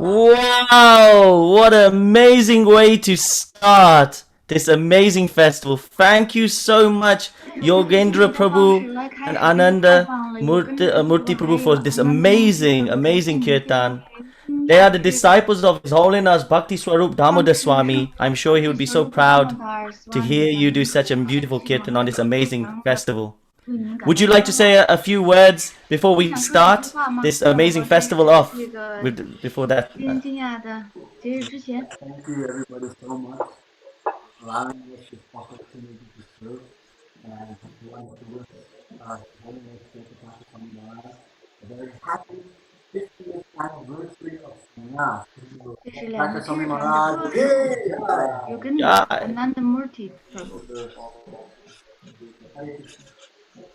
Wow, what an amazing way to start this amazing festival. Thank you so much, Yogendra Prabhu and Ananda Murti Prabhu for this amazing kirtan. They are the disciples of His Holiness Bhakti Swarup Damodar Swami. I'm sure he would be so proud to hear you do such a beautiful kirtan on this amazing festival. Would you like to say a few words before we start this amazing festival off? Before that, Thank you everybody so much for allowing us this opportunity to serve and once again Holiness Jacob Swami Maharaj, a very happy 50th anniversary of Sannyas. Jacob Swami Maharaj,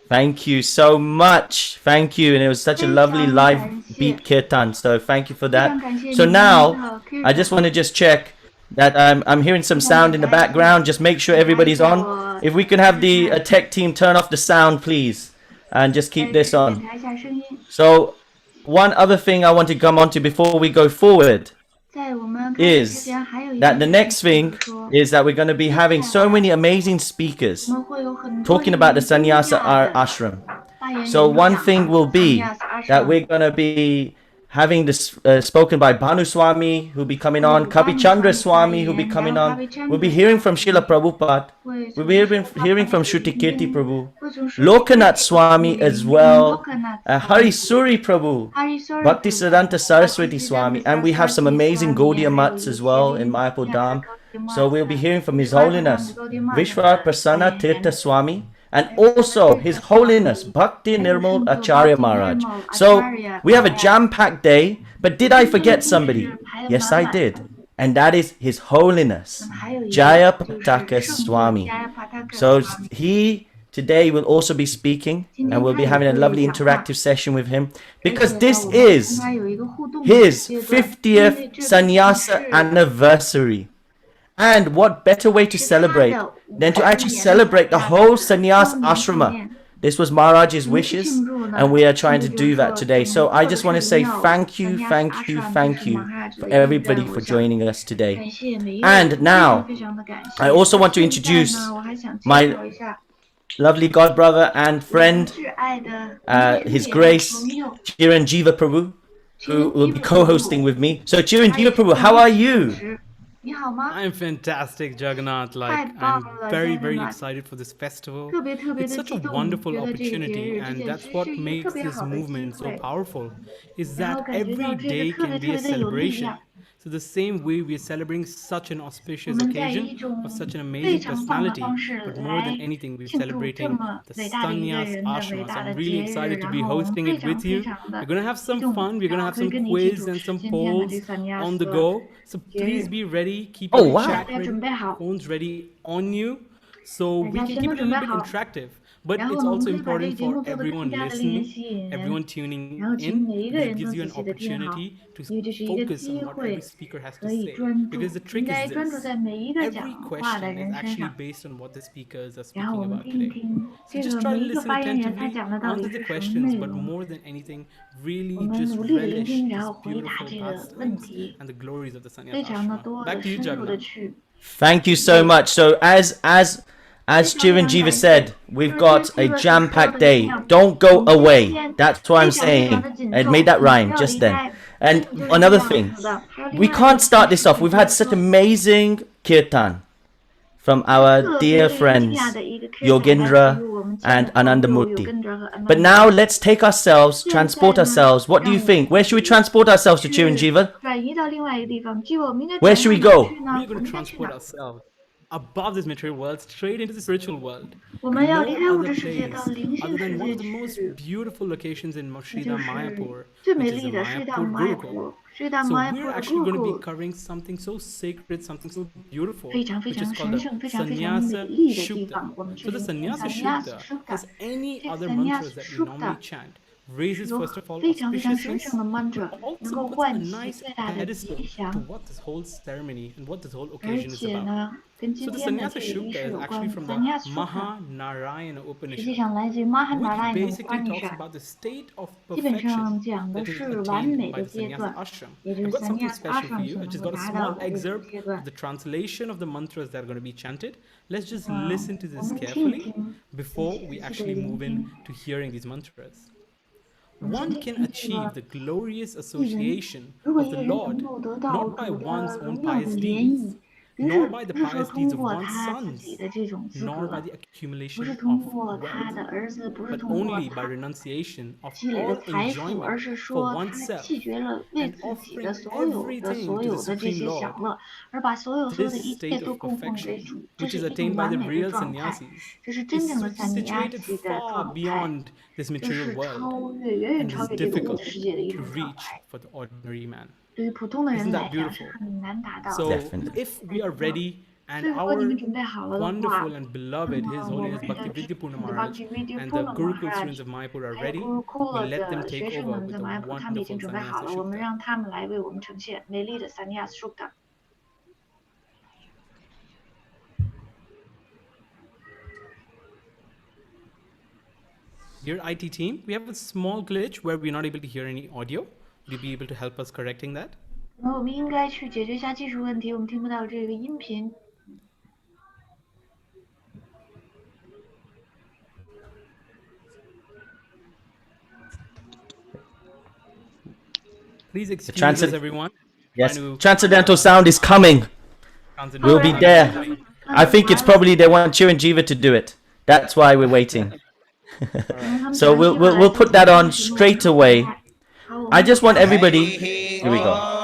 thank you so much. Thank you. And it was such a lovely live beat kirtan. So thank you for that. So now I just want to check that I'm hearing some sound in the background. Just make sure everybody's on. If we can have the tech team turn off the sound, please. And just keep this on. So one other thing I want to come on to before we go forward is that the next thing is that we're going to be having so many amazing speakers talking about the sannyasa ashram. So one thing will be that we're going to be having this spoken by Bhanu Swami, who'll be coming on, Kapi Chandra Swami, who'll be coming on. We'll be hearing from Srila Prabhupada. We'll be hearing from Shruti Kirti Prabhu, Lokanath Swami as well, Hari Suri Prabhu, Bhakti Siddhanta Saraswati Swami, and we have some amazing Gaudiya Mats as well in Mayapur Dham. So we'll be hearing from His Holiness Vishwa Prasanna Tirtha Swami, and also His Holiness Bhakti Nirmal Acharya Maharaj. So we have a jam-packed day, but did I forget somebody? Yes, I did. And that is His Holiness Jaya Pataka Swami. So he today will also be speaking, and we'll be having a lovely interactive session with him, because this is his 50th sannyasa anniversary. And what better way to celebrate than to actually celebrate the whole sannyas ashrama. This was Maharaj's wishes, and we are trying to do that today. So I just want to say thank you for everybody for joining us today. And now, I also want to introduce my lovely god brother and friend, His Grace Chiranjeeva Prabhu, who will be co-hosting with me. So Chiranjeeva Prabhu, how are you? I'm fantastic, Jagannath. I'm very excited for this festival. It's such a wonderful opportunity, and that's what makes this movement so powerful, is that every day can be a celebration. So the same way we are celebrating such an auspicious occasion of such an amazing personality, but more than anything, we're celebrating the sannyas ashramas. I'm really excited to be hosting it with you. We're going to have some fun. We're going to have some quiz and some polls on the go. So please be ready. Keep your chat ready, phones ready on you, so we can keep it a little bit interactive. But it's also important for everyone listening, everyone tuning in. It gives you an opportunity to focus on what every speaker has to say. Because the trick is this: every question is actually based on what the speakers are speaking about today. So just try to listen attentively, answer the questions, but more than anything, really just relish this beautiful pastimes and the glories of the sannyas ashrama. Back to you, Jagannath. Thank you so much. So as Chiranjeeva said, we've got a jam-packed day. Don't go away. That's what I'm saying. I made that rhyme just then. And another thing, we can't start this off. We've had such amazing kirtan from our dear friends Yogendra and Anandamurti. But now let's take ourselves, transport ourselves. What do you think? Where should we transport ourselves to, Chiranjeeva? Where should we go? We're going to transport ourselves above this material world, straight into the spiritual world. No other place other than one of the most beautiful locations in Sridham Mayapur, which is the Mayapur Gurukul. So we're actually going to be covering something so sacred, something so beautiful, which is called the Sannyasa Shukta. So the Sannyasa Shukta, as any other mantras that we normally chant, raises, first of all, 非常非常神 auspiciousness, 圣的 mantra， but 能 also 够 puts a 唤起 nice 最大的 pedestal 吉 to 祥， what this whole ceremony and what this whole 而 occasion is 且 about. 呢，跟 So 今 the 天的 Sannyasa 这个仪 Shukta 式 is 有 actually 关。 from the Sannyasa Sukha Mahanarayana 实际 Upanishad, 上来自于 which Mahanarayana basically talks Upanishad， about the state of 基本 perfection 上讲的 that is 是完 attained 美 by 的 the 阶 sannyasa 段， ashram. 也就 I've 是 got something Sannyasa special for Ashram you. 所 I 能 just 够 got a 达到 small 的这种 excerpt 阶段 of the。translation of the mantras that are going to be chanted. Let's just 哇， listen to 我 this 们听一 carefully 听， before 仔 we 细的 actually 聆 move 听。 into hearing these mantras. 我们先 One 听 can 听这 achieve 个 the glorious 一人， association 如果 of 一 the 个人能 Lord 够得到 not by 主的 one's own 荣耀的 pious 联 deeds, 谊，不 nor 是 by the 不是说 pious deeds 通 of 过 one's 他自己 sons, 的这种资 nor 格， by the 不是 accumulation 通 of 过他 wealth, 的儿子，不是 but 通过 only by 他 renunciation of 积累的 all 财富，而 enjoyment 是 for 说他 oneself 弃绝了为 and 自己的 offering 所有的 everything 所 to the 有的这 Supreme 些 Lord. 享乐，而把所有的 This 一切 state 都 of 供奉给 perfection, 主，这 which 是 is 一种 attained by 完 the 美的 real 状态， sannyasis, 这是真 is 正的 which is 萨尼亚 situated 系的 far 状态， beyond this 这 material 是 world 超越远远 and 超 is 越这个物 difficult 质世界的一 to 种状 reach 态， for the ordinary man. 对于普通的 Isn't 人 that 来讲是 beautiful? 很难达到的。 So Definitely. if we are ready and 所以如果你们 our 准备好了的话， wonderful and 那 beloved His 么我 Holiness 们的 Bhaktivedipurna 的 Maharaj Bhaktivedipurna and the Gurukul Maharaj students of Mayapur are 还有 ready, we Gurukula let them 的 take 学生 over 们 with 在 the 马来普他们已经 wonderful 准备好 sannyasa 了，我们 shukta. 让他们来为我们呈现美丽的 Sannyasa Sukha。Dear IT team, we have a small glitch where we're not able to hear any audio. Would you be able to help us correcting that? 那我们应该去解决一下技术问题，我们听不到这个音频。Please excuse transit- us, everyone. Yes, Trying to transcendental sound is coming. transit- We'll be there. I think it's probably they want Chiranjeeva to do it. That's why we're waiting. So we'll put that on straight away. I just want everybody. Here we go.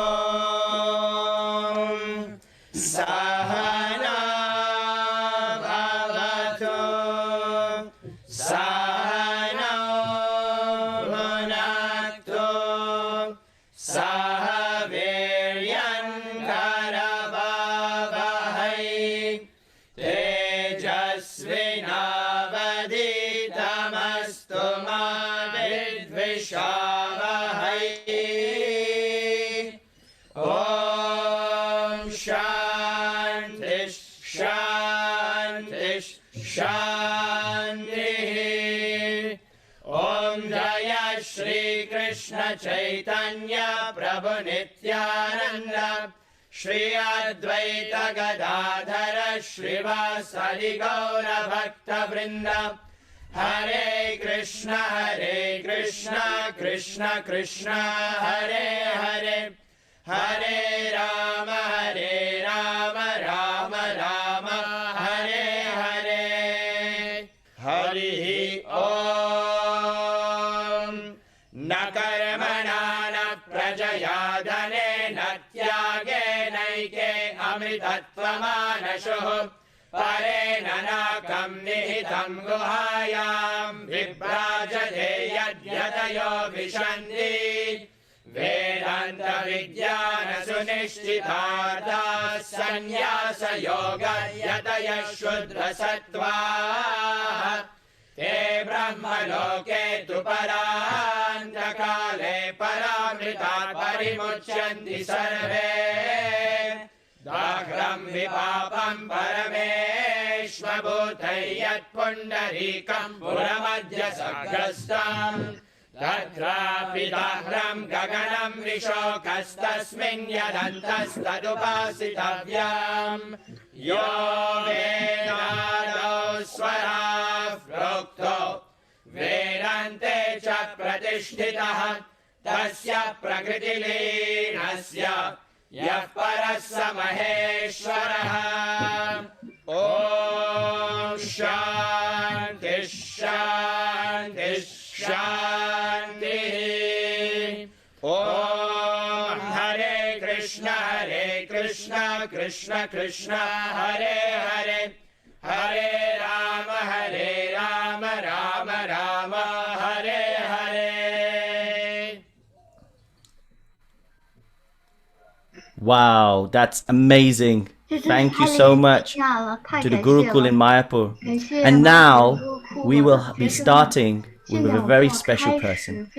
Chaitanya Prabhu Nityananda Shri Advaita Gadadhara Shrivasadi Gaura Bhakta Vrinda Hare Krishna Krishna Krishna Hare Hare Hare Rama Rama Rama Hare Hare Hari Om Nakarmana Prajayadane Natyage Naike Amritatvamanaşuh Parena nakam nihitam guhayam Vibrajate yadyatayo vishanti Vedanta vidyana sunishchitartha Sanyasa yoga yataya shudra sattva Te brahmaloke tu parandakale paramritat parimucyanti sarve Dagram vipapam parameshvabhutayat pundarikam puramadya sagrastam Tatrapi dahram gaganam vishokastasmin yadantastadupasitavyam Yo vedado swara prokto Vedante cha pratishtitaha Tasya prakritilinasya Yah parassa maheshwaraha Om Shanti Shanti Shanti Om Hare Krishna Krishna Krishna Hare Hare Hare Rama Rama Rama Hare Hare Wow, that's amazing. Thank you so much to the Gurukul in Mayapur. And now we will be starting with a very special person,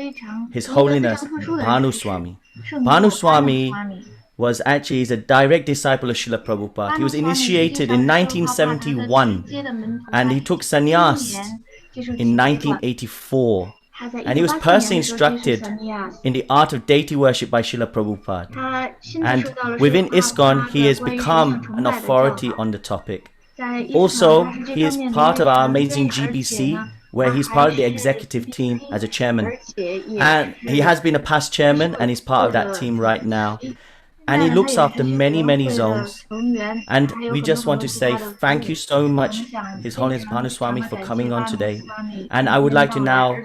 His Holiness Bhanu Swami. Bhanu Swami was actually is a direct disciple of Srila Prabhupada. He was initiated in 1971 and he took sannyas in 1984. And he was personally instructed in the art of deity worship by Srila Prabhupada. And within ISKCON, he has become an authority on the topic. Also, he is part of our amazing GBC, where he's part of the executive team as a chairman. And he has been a past chairman and he's part of that team right now. And he looks after many, many zones. And we just want to say thank you so much, His Holiness Bhanu Swami, for coming on today. And I would like to now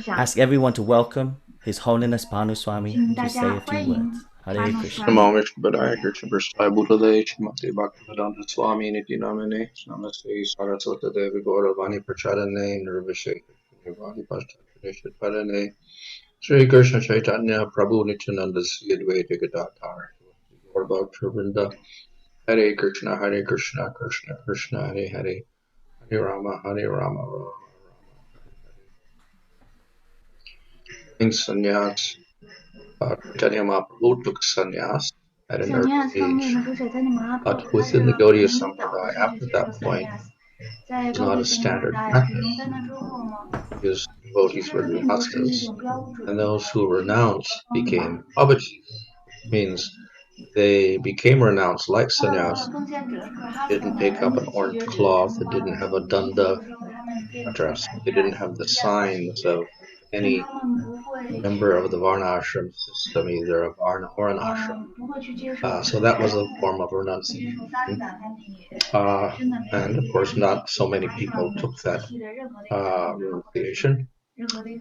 ask everyone to welcome His Holiness Bhanu Swami to say a few words. Hare Krishna. Namo Vishnu Krishna Prasthaya Bhutale Shrimati Bhaktivedanta Swami Niti Namane Namaste Saraswata Devi Gauravani Prachadane Nirvishek Nirvani Pashtapadesha Padane Sri Krishna Chaitanya Prabhu Nityananda Sri Advaita Gadadhar Gaur Bhaktivinoda Hare Krishna Krishna Krishna Hare Hare Hare Rama Rama Rama Sannyas Chaitanya Mahaprabhu took sannyas at an early age, but within the Gaudiya Sampradaya, after that point, it was not a standard practice. His devotees were grihastas, and those who renounced became abhijis, which means they became renounced like sannyas, didn't take up an orange cloth, it didn't have a danda dress, they didn't have the signs of any member of the Varna ashram system, either a Varna or an ashram. So that was a form of renunciation. And of course, not so many people took that renunciation.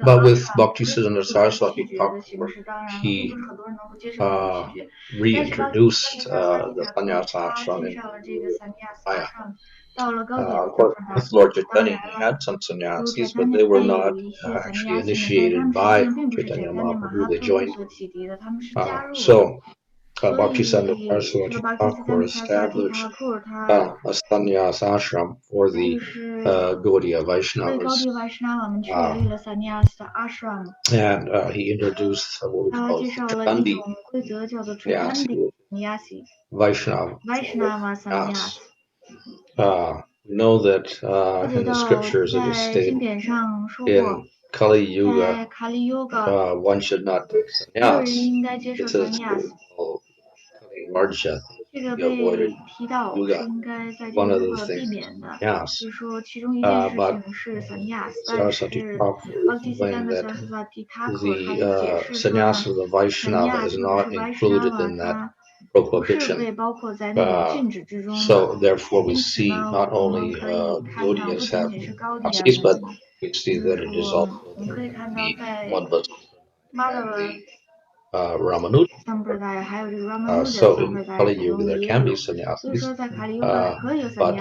But with Bhaktisiddhanta Saraswati Thakur, he reintroduced the sannyasa ashram into Maya. Of course, with Lord Chaitanya, he had some sannyasis, but they were not actually initiated by Chaitanya Mahaprabhu. They joined. So, Bhaktisiddhanta Saraswati Thakur established a sannyas ashram for the Gaudiya Vaishnavas. And he introduced what we call Chandi Vaishnava sannyas. We know that in the scriptures it is stated in Kali Yuga, one should not take sannyas. It says Kali Varja, be avoided Yuga. One of those things is sannyas. But Saraswati Thakur explained that the sannyas of the Vaishnava is not included in that prohibition. So therefore we see not only Gaudiyas have sannyasis, but we see that it is also the Madhva and the Ramanuja. So in Kali Yuga there can be sannyasis, but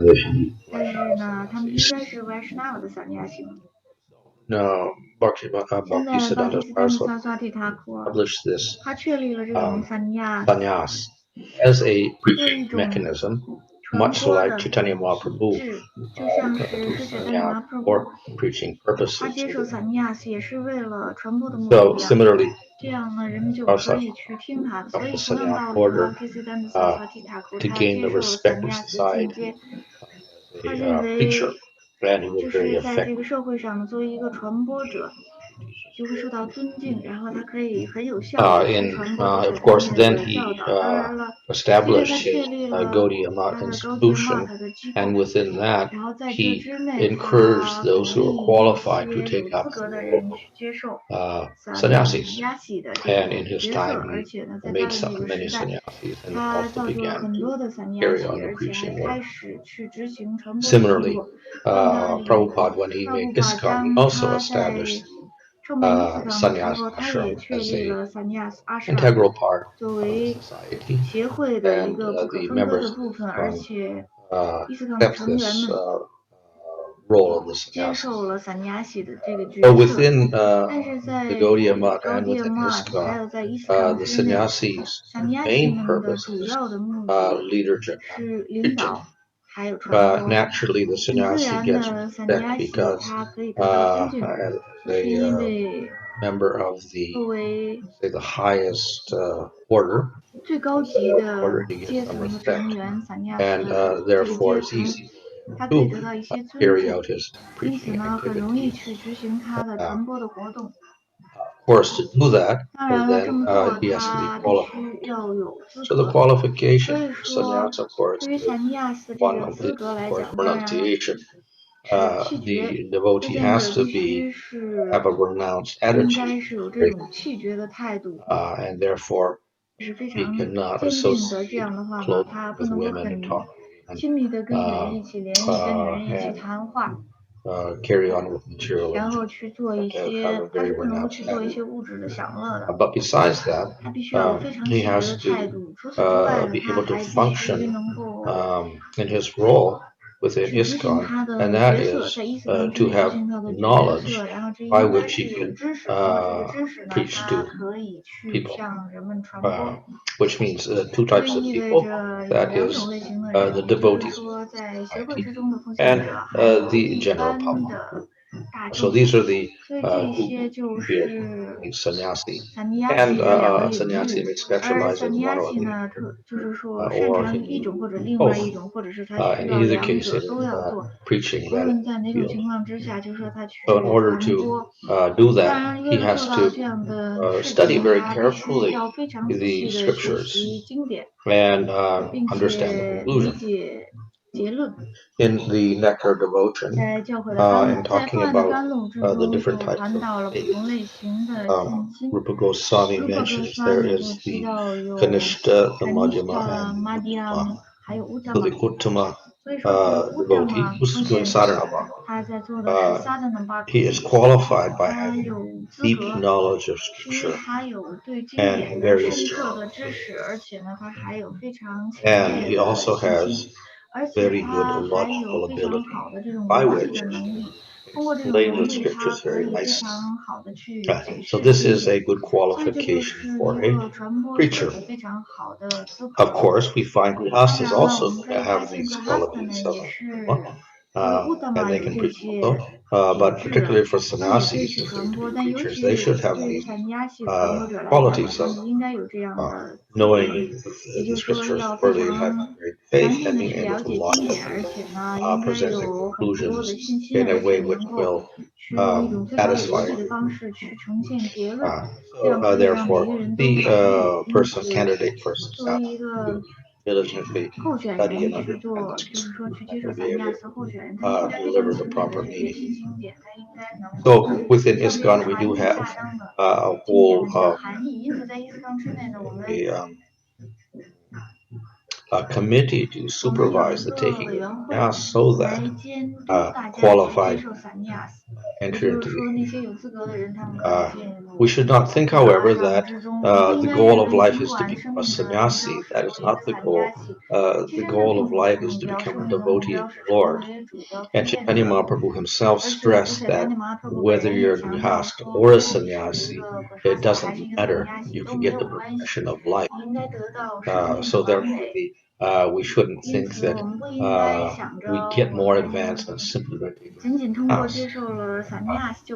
they should be Vaishnava. No, Bhaktisiddhanta Saraswati published this sannyas as a preaching mechanism, much like Chaitanya Mahaprabhu took sannyas for preaching purposes. So similarly, Saraswati took the sannyas order to gain the respect of society as a preacher, and he was very effective. Of course, then he established his Gaudiya Math institution, and within that, he encouraged those who were qualified to take up the role of sannyasis. And in his time, he made many sannyasis and also began to carry on the preaching work. Similarly, Prabhupada, when he made ISKCON, he also established sannyas ashram as an integral part of society, and the members of ISKCON accept this role of the sannyasi. So within the Gaudiya Math and within ISKCON, the sannyasi's main purpose is leadership, preaching. naturally the sannyasi gets respect because as a member of the say the highest order, he gets some respect, and therefore it's easy to carry out his preaching activities. Of course, to do that, then he has to be qualified. So the qualification for sannyas, of course, is one of the, of course, renunciation. The devotee has to have a renounced attitude, and therefore he cannot associate closely with women and talk to women, carry on with material enjoyment, and have a very renounced attitude. But besides that, he has to be able to function in his role within ISKCON, and that is to have knowledge by which he can preach to people, which means two types of people. That is the devotees of society and the general public. So these are the two the sannyasi, and sannyasi may specialize in one or the other, or in both. In either case, it is preaching that is field. So in order to do that, he has to study very carefully the scriptures and understand the conclusion. In the Nectar Devotion, in talking about the different types of faith, Rupa Goswami mentions there is the Kanishta, the Madhyama, and the Uttama. So the Uttama devotee who's doing sadhana bhakti, he is qualified by having deep knowledge of scripture and very strong faith. And he also has very good logical ability by which explain the scriptures very nicely. So this is a good qualification for a preacher. Of course, we find grihastas also have these qualities of and they can preach also. But particularly for sannyasis, if they're to be preachers, they should have these qualities of knowing the scriptures thoroughly and having great faith and being able to logically present the conclusions in a way which will satisfy everyone. Therefore, the person candidate for sannyas to diligently study and understand the scriptures and to be able to deliver the proper meaning. So within ISKCON, we do have a whole a committee to supervise the taking of sannyas so that qualified enter into we should not think, however, that the goal of life is to become a sannyasi. That is not the goal. The goal of life is to become a devotee of the Lord. And Chaitanya Mahaprabhu himself stressed that whether you're a grihasta or a sannyasi, it doesn't matter. You can get the progression of life. So therefore, we shouldn't think that we get more advancement simply by taking sannyas.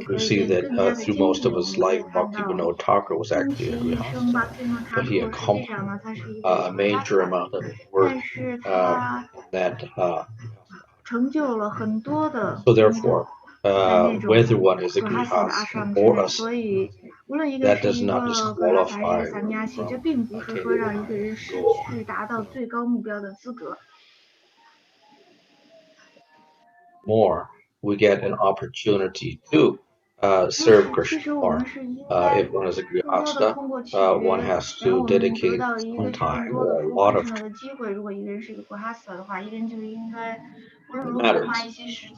You see that through most of his life, Bhaktivinoda Thakur was actually a grihasta, but he accomplished a major amount of his work that so therefore, whether one is a grihasta or a sannyasi, that does not disqualify one from attaining the goal. More, we get an opportunity to serve Krishna more. If one is a grihasta, one has to dedicate some time or a lot of time. It matters.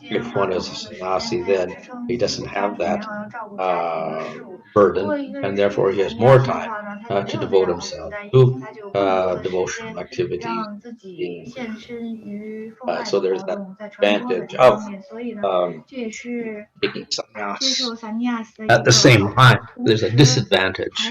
If one is a sannyasi, then he doesn't have that burden, and therefore he has more time to devote himself to devotional activities. So there's that advantage of taking sannyas. At the same time, there's a disadvantage.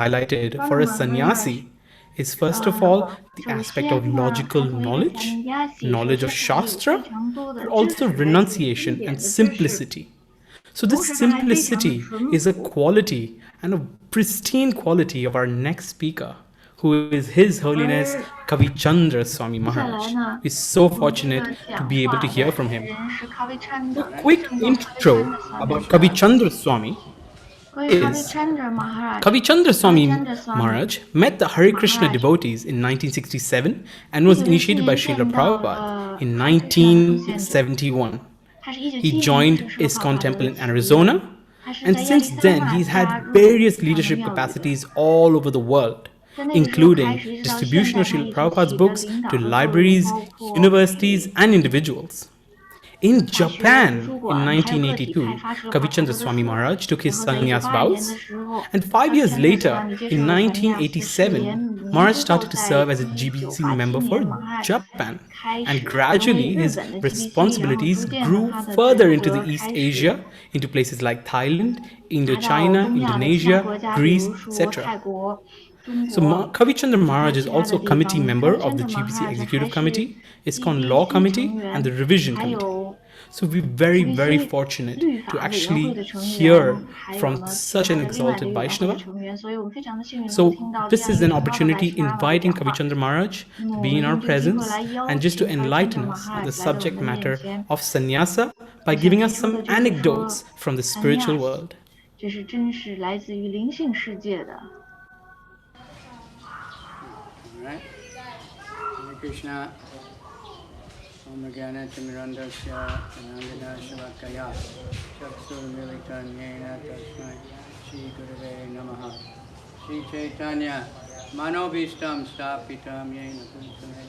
highlighted for a sannyasi is first of all the aspect of logical knowledge, knowledge of Shastra, but also renunciation and simplicity. So this simplicity is a quality and a pristine quality of our next speaker, who is His Holiness Kavichandra Swami Maharaj. We're so fortunate to be able to hear from him. A quick intro about Kavichandra Swami is Kavichandra Swami Maharaj met the Hare Krishna devotees in 1967 and was initiated by Srila Prabhupada in 1971. He joined ISKCON Temple in Arizona, and since then he's had various leadership capacities all over the world, including distribution of Srila Prabhupada's books to libraries, universities, and individuals. In Japan, in 1982, Kavichandra Swami Maharaj took his sannyas vows, and 5 years later, in 1987, Maharaj started to serve as a GBC member for Japan, and gradually his responsibilities grew further into the East Asia, into places like Thailand, Indochina, Indonesia, Greece, etc. So Kavichandra Maharaj is also a committee member of the GBC Executive Committee, ISKCON Law Committee, and the Revision Committee. So we're very, very fortunate to actually hear from such an exalted Vaishnava. So this is an opportunity inviting Kavichandra Maharaj to be in our presence and just to enlighten us on the subject matter of sannyasa by giving us some anecdotes from the spiritual world. Right? Hare Krishna. Om Jnana Timirandasya Anandana Shavakaya Chaksu Militan Yena Tasmai Shri Gurave Namaha Shri Chaitanya Manobishtam Stapitam Yena Puntane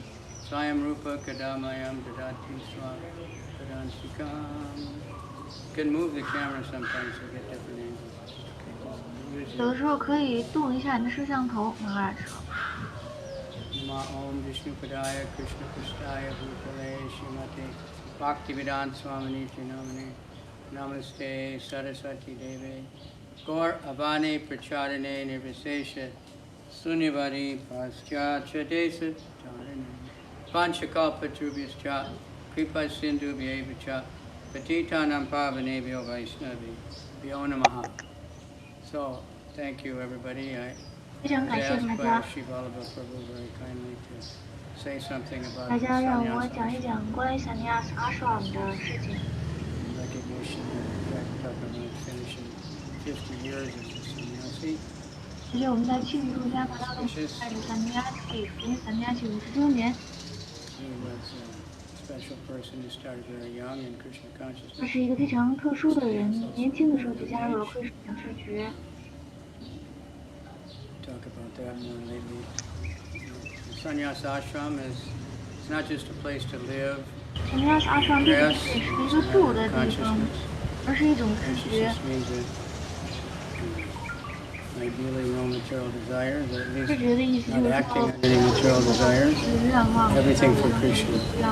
Swayam Rupa Kadamayam Dadati Swam Kadansikam. You can move the camera sometimes to get different angles. 有的时候可以动一下你的摄像头，马尔说。 Nama Om Vishnu Padaya Krishna Prasthaya Bhutale Srimate Bhaktivedanta Swamini Namane Namaste Saraswati Deve Gaur Avane Prachadane Nirvisesha Sunyavadi Paschatya Desa Tarane Panchakalpa Trubhyascha Kripa Sindhu Vyevacha Patitanam Pavanebhyo Vaishnavi Vyo Namaha. So, thank you everybody. 非常感谢大家。大家让我讲一讲关于萨尼亚斯阿刷姆的事情。而且我们在庆祝加拿大的萨尼亚契，因为萨尼亚契50周年。他是一个非常特殊的人，年轻的时候就加入了奎什纳知觉。 Talk about that more lately. Sannyas ashram is it's not just a place to live. Sannyas ashram 并不是一个住的地方，而是一种知觉。 Ideally, no material desires, or at least not acting on any material desires. Everything for Krishna. We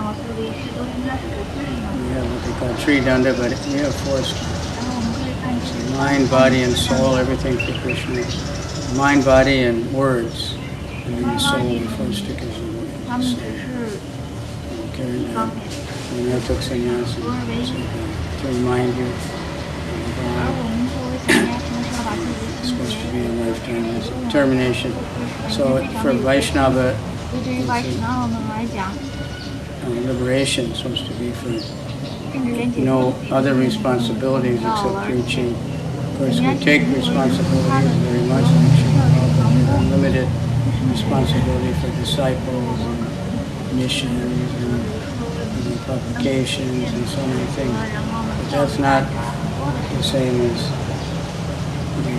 have what they call tree danda, but we have force. So mind, body, and soul, everything for Krishna. Mind, body, and words, and then the soul, the first stick is the words. And I took sannyas to remind you it's supposed to be a lifetime, it's a determination. So for Vaishnava, liberation is supposed to be for no other responsibilities except preaching. Of course, we take responsibilities very much, unlimited responsibility for disciples and missionaries and publications and so many things. But that's not the same as the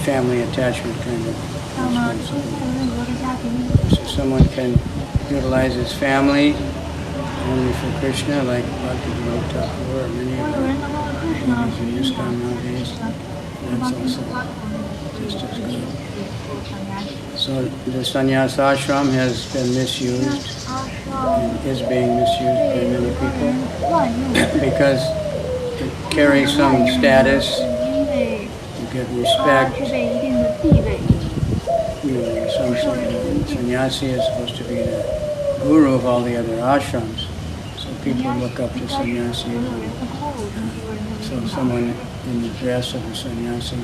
family attachment kind of responsibility. So someone can utilize his family only for Krishna, like Bhaktivinoda Thakur or many of them. In ISKCON nowadays, that's also just as good. So the sannyas ashram has been misused and is being misused by many people because it carries some status, you get respect. Some sannyasi is supposed to be the guru of all the other ashrams. So people look up to sannyasi. So someone in the dress of a sannyasi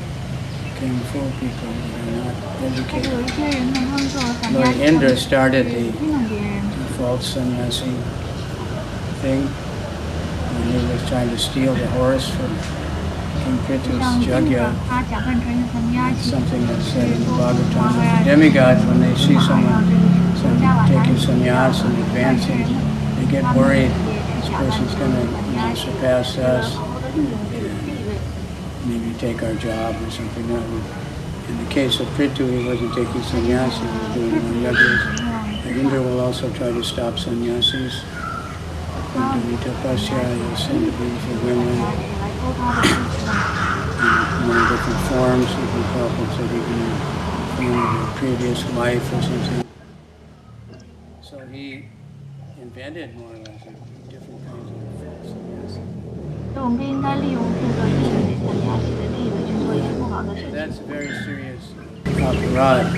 became full people that are not 但是有 educated. 一些人呢，他们做了散 Lord 家，他 Indra 们 started 去 the 愚弄别人。 false sannyasi thing when he was trying to steal the horse from King 就 Prithu's 像这 jagya. 个，他假扮成一个散家 It's 戏， something that's 去 said in the 说服 Bhagavatam. 马 The 哈 demigods, when they see 马上 someone 这个是加瓦达 taking 尼 sannyas and 这 advancing, 些人， they get 他们 worried 也去 this 假扮 person's 成 going to 散家戏， surpass 为了 us, 好好的利用这个地位。 maybe take our job or something. That would, in the case of Prithu, he wasn't taking sannyas, he was doing more yajnas. And Indra will also try to stop sannyasis. And do tapasya, he'll send the beautiful women 来偷他的弟子们。 in many different forms. Even Prabhupada said even in the form of a previous life or something. So he invented more or less different kinds of false sannyasi. 所以我们不应该利用这个地位、散家戏的地位去做一些不好的事 So 情， that's a very serious aparad. 就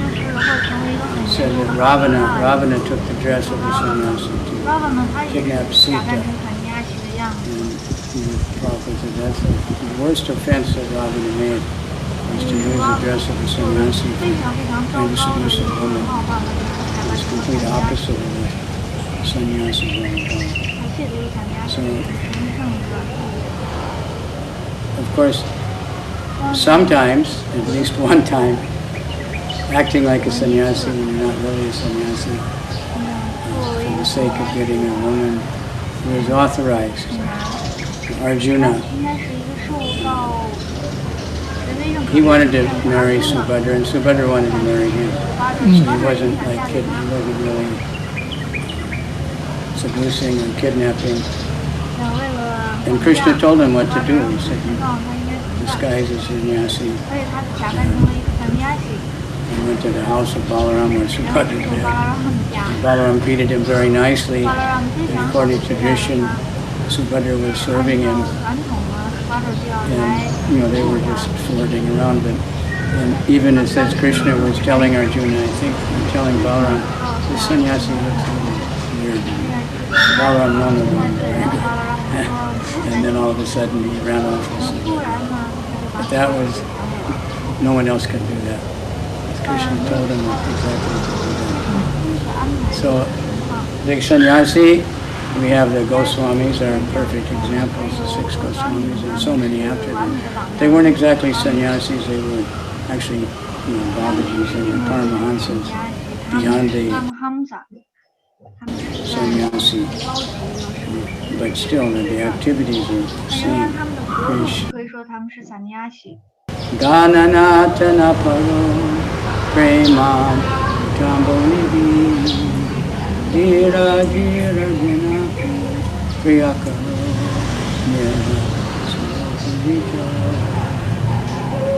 是会成为一个很 It 严 said 重 that 的 Ravana took the dress of a sannyasi to Rava 呢，他也 kidnap 是假扮 Sita. 成散家戏的样子。 And the Prabhupada said that's the worst offense that Ravana made, was to use the dress of a sannyasi 非常非常糟 and 糕的 seduce 一 a 个 woman. 冒犯了这个假扮 It's 成 complete 散家戏， opposite of what sannyasi is all about. 他亵渎了散家戏的神圣的地位。 Of course, sometimes, at least one time, acting like a sannyasi when you're not really a sannyasi, for the sake of getting a woman who is authorized. Arjuna, 应该是一个受到人为认可 he 的 wanted to 人 marry 而 Subhadra, and Subhadra wanted to marry him. He wasn't like he wasn't really seducing or kidnapping. 为了 And Krishna told him what to do. He said, 告诉他应该怎么办， disguise as sannyasi. 而且他假扮成了一个散家戏， He went to the house of Balaram where 然后 Subhadra 去巴 lived. 拉让他们家， Balaram greeted him very nicely. 巴拉让非 And 常好 according 的 to 接待了 tradition, 他。 Subhadra was 按 serving 照 him, 传统呢，巴德就要 and 来 they were just flirting around. But and even it says Krishna was telling Arjuna, I think, telling Balaram, the sannyasi looks a little weird. Balaram, no, no, no, very good. And then all of a sudden he ran off. And said, 突然呢， but that was, no one else could do that. Krishna told him exactly what to do that. So, the sannyasi, we have the Goswamis are perfect examples, the 6 Goswamis, and so many after them. They weren't exactly sannyasis, they were actually, Babajis, they were Paramahansas, beyond the 他们哈姆萨，他们是在 sannyasi. 高级了。 But still, the activities are the 仍然 same. 他们的活动可以说他们是散家戏。 Gananatana paro premam tambolivi gira gira jina priyakaro nirma suvika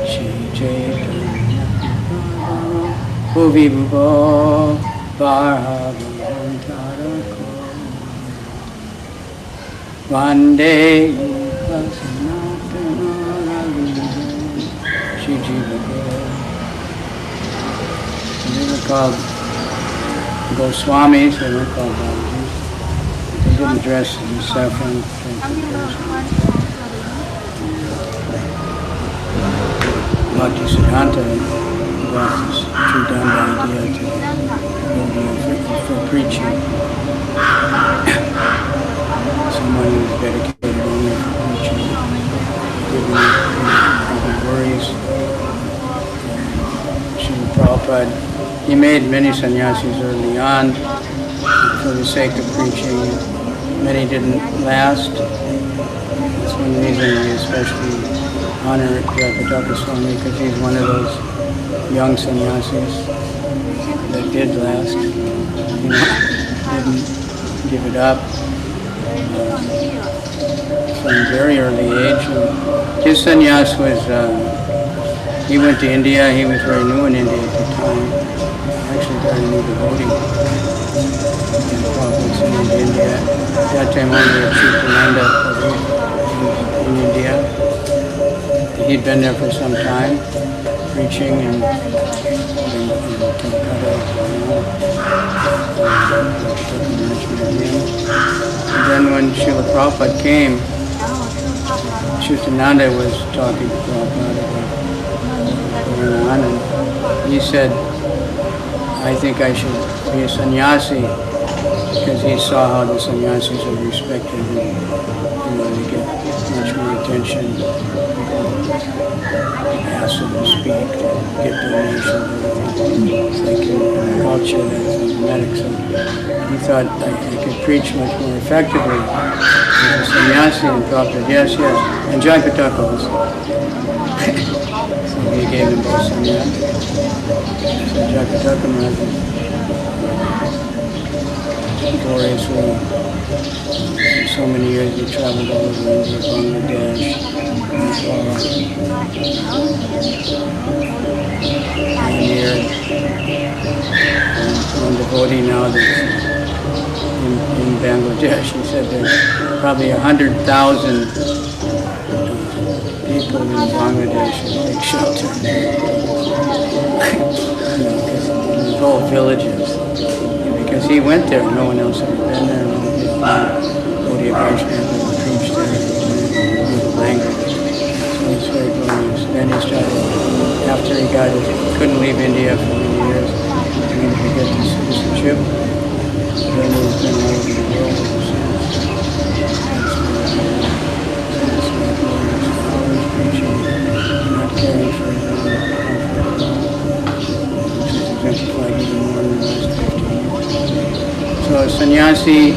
Shri Chaitanya Bhuvi Bhuvo Bharavantarako Vande Sanatana They were called Goswamis, they weren't called Babajis. They didn't dress in saffron. 他们并没有穿黄色的衣服。 Bhaktisiddhanta got this true Dhamma idea to go for preaching. Someone who's dedicated only for preaching, giving worries. Srila Prabhupada, he made many sannyasis early on for the sake of preaching. Many didn't last. That's one reason we especially honor Jayapataka Swami, because he's one of those young sannyasis that did last. Didn't give it up. From a very early age. His sannyas was, he went to India, he was very new in India at the time. Actually very new devotee. And Prabhupada in India. At that time only at Chitananda in India. He'd been there for some time, preaching in Calcutta. And then when Srila Prabhupada came, Chitananda was talking to Prabhupada about going on, and he said, I think I should be a sannyasi, because he saw how the sannyasis are respected, and they get much more attention. Ask them to speak, to get donations, everything. It's like in culture, that's medics. And he thought I could preach much more effectively as a sannyasi, and Prabhupada, yes, and Jagataka also. So he gave them both sannyasi. So Jagataka Maharaj gloriously, for so many years he traveled all over India, Bangladesh, Nepal, pioneered. One devotee now that's in Bangladesh, he said there's probably 100,000 people in Bangladesh that take shelter. There's whole villages. Because he went there, no one else had been there, no one had Gaudiya Vaishnava had preached there, knew the language. So it's very glorious. Then he started, after he got it, couldn't leave India for many years, wanted to get the citizenship. Then he's been all over the world ever since. That's my glorious. Always preaching, not caring for his own comfort, which is exemplified even more in the last 15 years. So sannyasi,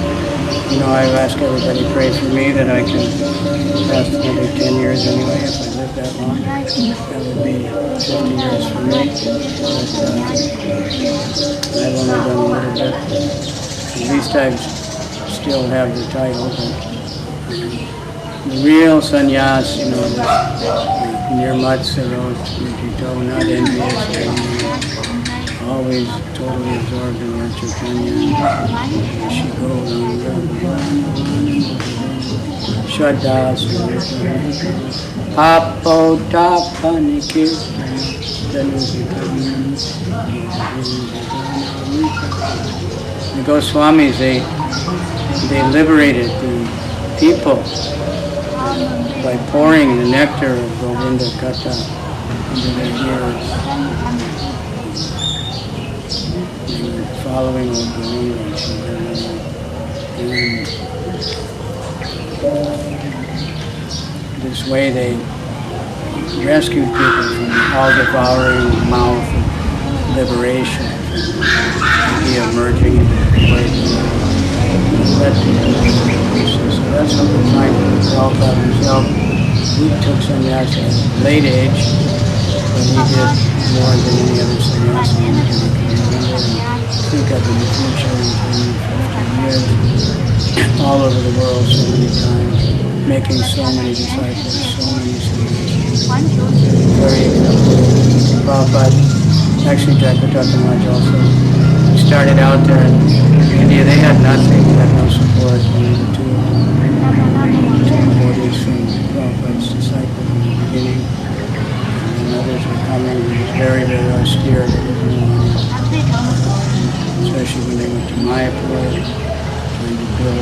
I ask everybody to pray for me that I can last another 10 years anyway, if I live that long. That would be 50 years for me. But I've only done a little bit. At least I still have the title. But the real sannyas, near Matsuro, not envious, always totally absorbed in Lord Chaitanya. She goes Shraddha Apo Tapaniki. The Goswamis, they liberated the people by pouring the nectar of Govinda Katha into their ears. Following what the language, and this way they rescued people from all-devouring mouth of liberation, from the idea of merging into the place. So that's what we're trying to do. Prabhupada himself, he took sannyasa at a late age, but he did more than any other sannyasi. Think of in the future in 10, 15 years, all over the world so many times, making so many disciples, so many students. Very exemplary. Prabhupada, actually Jagataka Maharaj also, started out there in India. They had nothing, they had no support. Only the two devotees from Prabhupada's disciples in the beginning. And others were coming. He was very, very austere. There was no money. Especially when they went to Mayapur, trying to build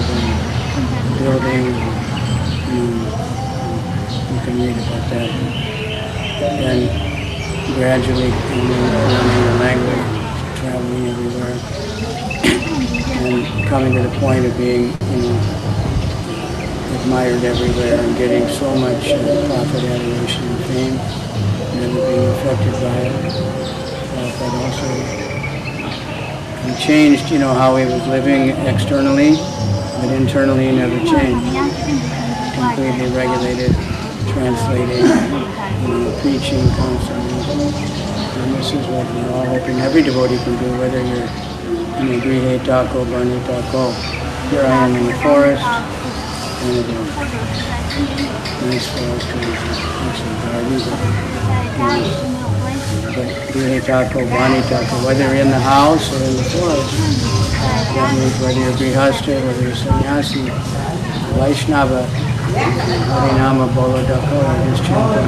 buildings. You can read about that. And gradually learning the language, traveling everywhere, and coming to the point of being, admired everywhere and getting so much profit, adoration, and fame, never being affected by it. But also he changed, how he was living externally, but internally he never changed. Completely regulated, translating, preaching constantly. And this is what we're all hoping every devotee can do, whether you're in Grihe Tako, Bani Tako. Here I am in the forest, one of the nice forest trees, actually gardens. But Grihe Tako, Bani Tako, whether you're in the house or in the forest, that means whether you're Grihastha, whether you're Sannyasi, Vaishnava, Harinama Bolo Dako, or just chanting.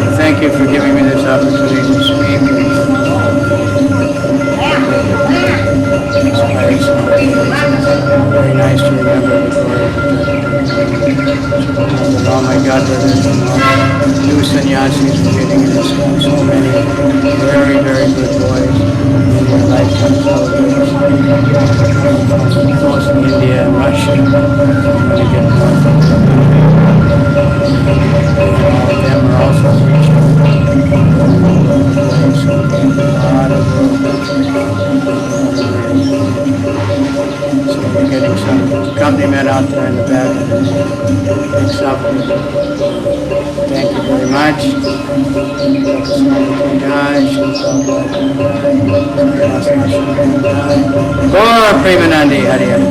So thank you for giving me this opportunity to speak. It's very nice to remember the glory of the Oh my God, brothers and all new sannyasi out there in the back of this mix up. Thank you very much. Gaur Premanandi Hari Hari.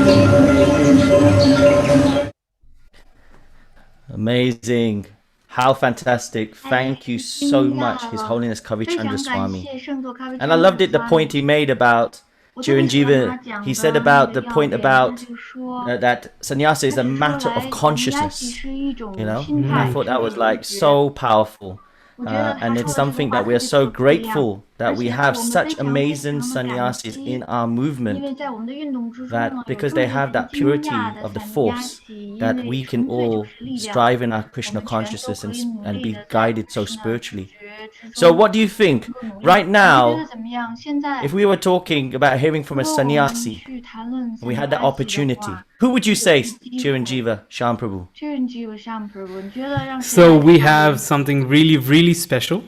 Amazing. How fantastic. Thank you so much, His Holiness Kavichandra Swami. And I loved it, the point he made about Chiranjeeva. He said about the point about that sannyasa is a matter of consciousness. You know, and I thought that was like so powerful. And it's something that we are so grateful that we have such amazing sannyasis in our movement, that because they have that purity of the force, that we can all strive in our Krishna consciousness and be guided so spiritually. So what do you think right now, if we were talking about hearing from a sannyasi, we had that opportunity, who would you say, Chiranjeeva Shamprabhu? So we have something really, really special.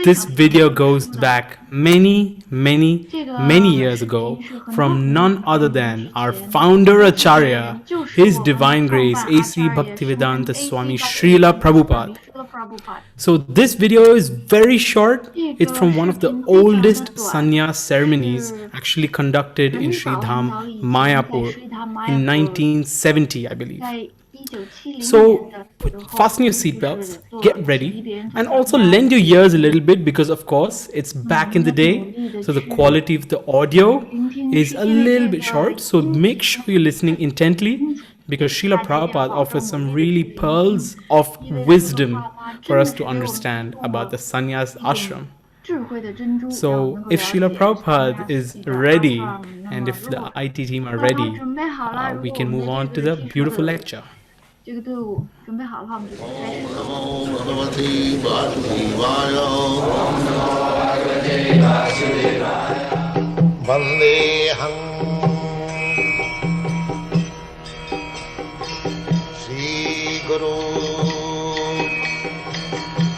This video goes back many years ago from none other than our founder Acharya, His Divine Grace A.C. Bhaktivedanta Swami Srila Prabhupada. So this video is very short. It's from one of the oldest sannyas ceremonies actually conducted in Sri Dham, Mayapur in 1970, I believe. So fasten your seatbelts, get ready, and also lend your ears a little bit because of course it's back in the day, so the quality of the audio is a little bit short, so make sure you're listening intently because Srila Prabhupada offers some really pearls of wisdom for us to understand about the sannyas ashram. So if Srila Prabhupada is ready and if the IT team are ready, we can move on to the beautiful lecture. 这个队伍准备好的话，我们就可以开始了。 Vandeham Shri Guru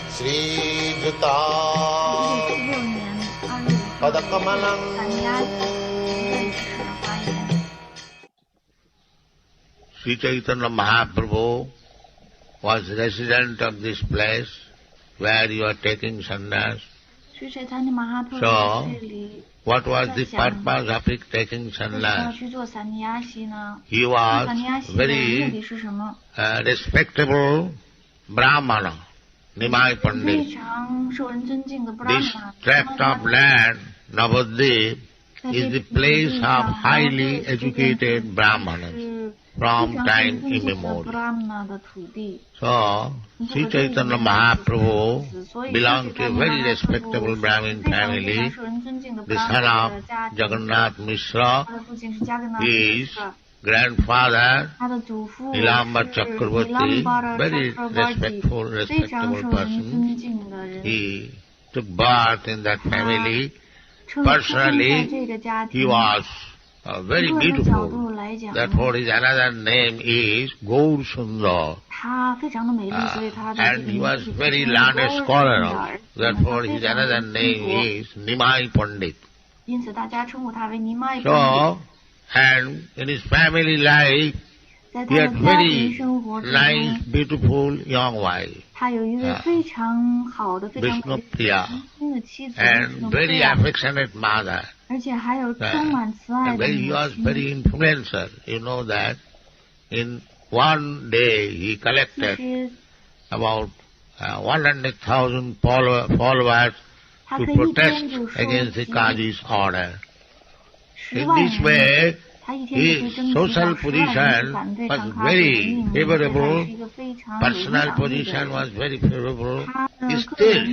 Shri Juta Padakamalam Sri Chaitanya Mahaprabhu was resident of this place where you are taking sannyas. So, what was the purpose of his taking sannyas? He was very respectable Brahmana, Nimai Pandit. This tract of land, Navadvip, is the place of highly educated Brahmanas from time immemorial. So, Sri Chaitanya Mahaprabhu belonged to a very respectable Brahmin family. The son of Jagannath Mishra, his grandfather, Nilamba Chakravarti, very respectful person. He took birth in that family. Personally, he was very beautiful. Therefore, his another name is Gaur Sundar. And he was very learned scholar. Therefore, his another name is Nimai Pandit. So, and in his family life, he had very nice, beautiful young wife, Vishnupriya, and very affectionate mother. And he was very influential. You know that in one day he collected about 100,000 followers to protest against the Qazi's order. In this way, his social position was very favorable, personal position was very favorable. Still,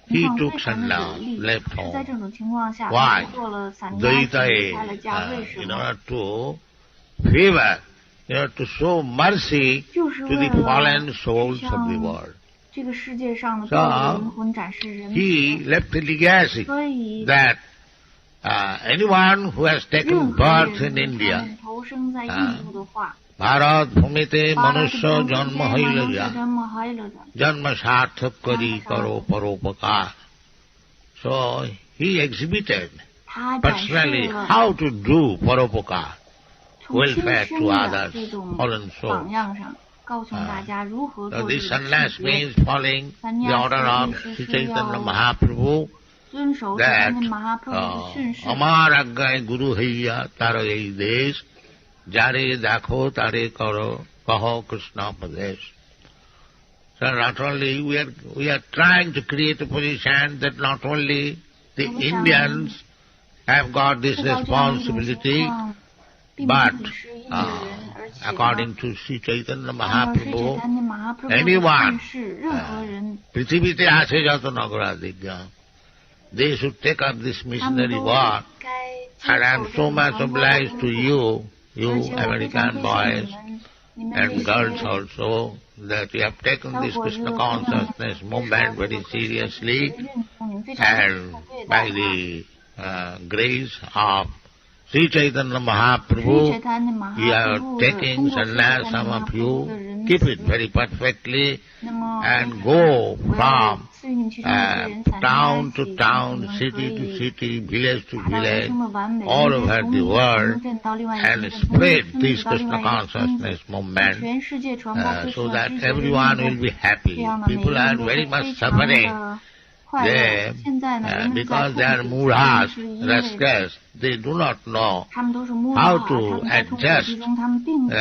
he took sannyas, left home. Why? Dvaita, in order to favor, in order to show mercy to the fallen souls of the world. So, he left a legacy that anyone who has taken birth in India, Bharat Bhumite Manusya Janma Hailaja, Janma Sarthak Kari Karo Paropakar. So he exhibited personally how to do Paropakar. welfare to others, fallen 榜 souls. 样上，告诉大家如何 So 做 this 这个 sannyas 区别。 means following the order of 意思 Sri 是 Chaitanya 要 Mahaprabhu 遵守 that Chaitanya Mahaprabhu 的训示。 Amar Aggai Guru Haiya Taro Ei Desh Jare Dakho Tare Karo Kaho Krishna Padesh. So not only we are trying to create a position that not only the Indians have got this 制造这样的一种情 responsibility, 况，并不 but 仅是印度人，而且 according 呢， to Sri Chaitanya 按照 Sri Mahaprabhu, Chaitanya Mahaprabhu 的 anyone 训示，任何人 পৃথিবীতে আছে যত নগরাধিজ্ঞা, they should take up this 他们 missionary 都 work. 该接 And 受 I'm 这 so 种 much 传播的 obliged 工 to 作。 you, 而 you 且我非常 American 推荐 boys 你们 and 这 girls 些 also, that you have taken 小 this 伙子 Krishna 和姑娘们 consciousness 接受 movement 这 very 个克什 seriously, 的运动，你们非常认 and 真对 by 待它。 the grace of Sri Chaitanya Sri Mahaprabhu, Chaitanya you are Mahaprabhu 的 taking 通过 Sri sannyas, Chaitanya some of Mahaprabhu you 的仁 keep it 慈， very perfectly 那么 and go 我要 from 赐予你其中一些人散 town 下 to 你 town, 们可 city to 以 city, village to 达到人 village, 生的完美， all 并且 over 从 the 一个 world 城镇到另外一个 and 城镇，从一个 spread 村 this 子到另 Krishna 外一个村子， consciousness 在 movement 全世界传播 so Krishna that 知觉的运 everyone will 动， be 这 happy. 样呢，每一 People 个 are 人都 very 会 much 非常 suffering 的快乐。 there 现在呢，人们在 because 痛 they are 苦， murahs, 是因为 rascals. They do not know 他们都是木 how 马， to 他们在痛苦 adjust 之中，他们并不知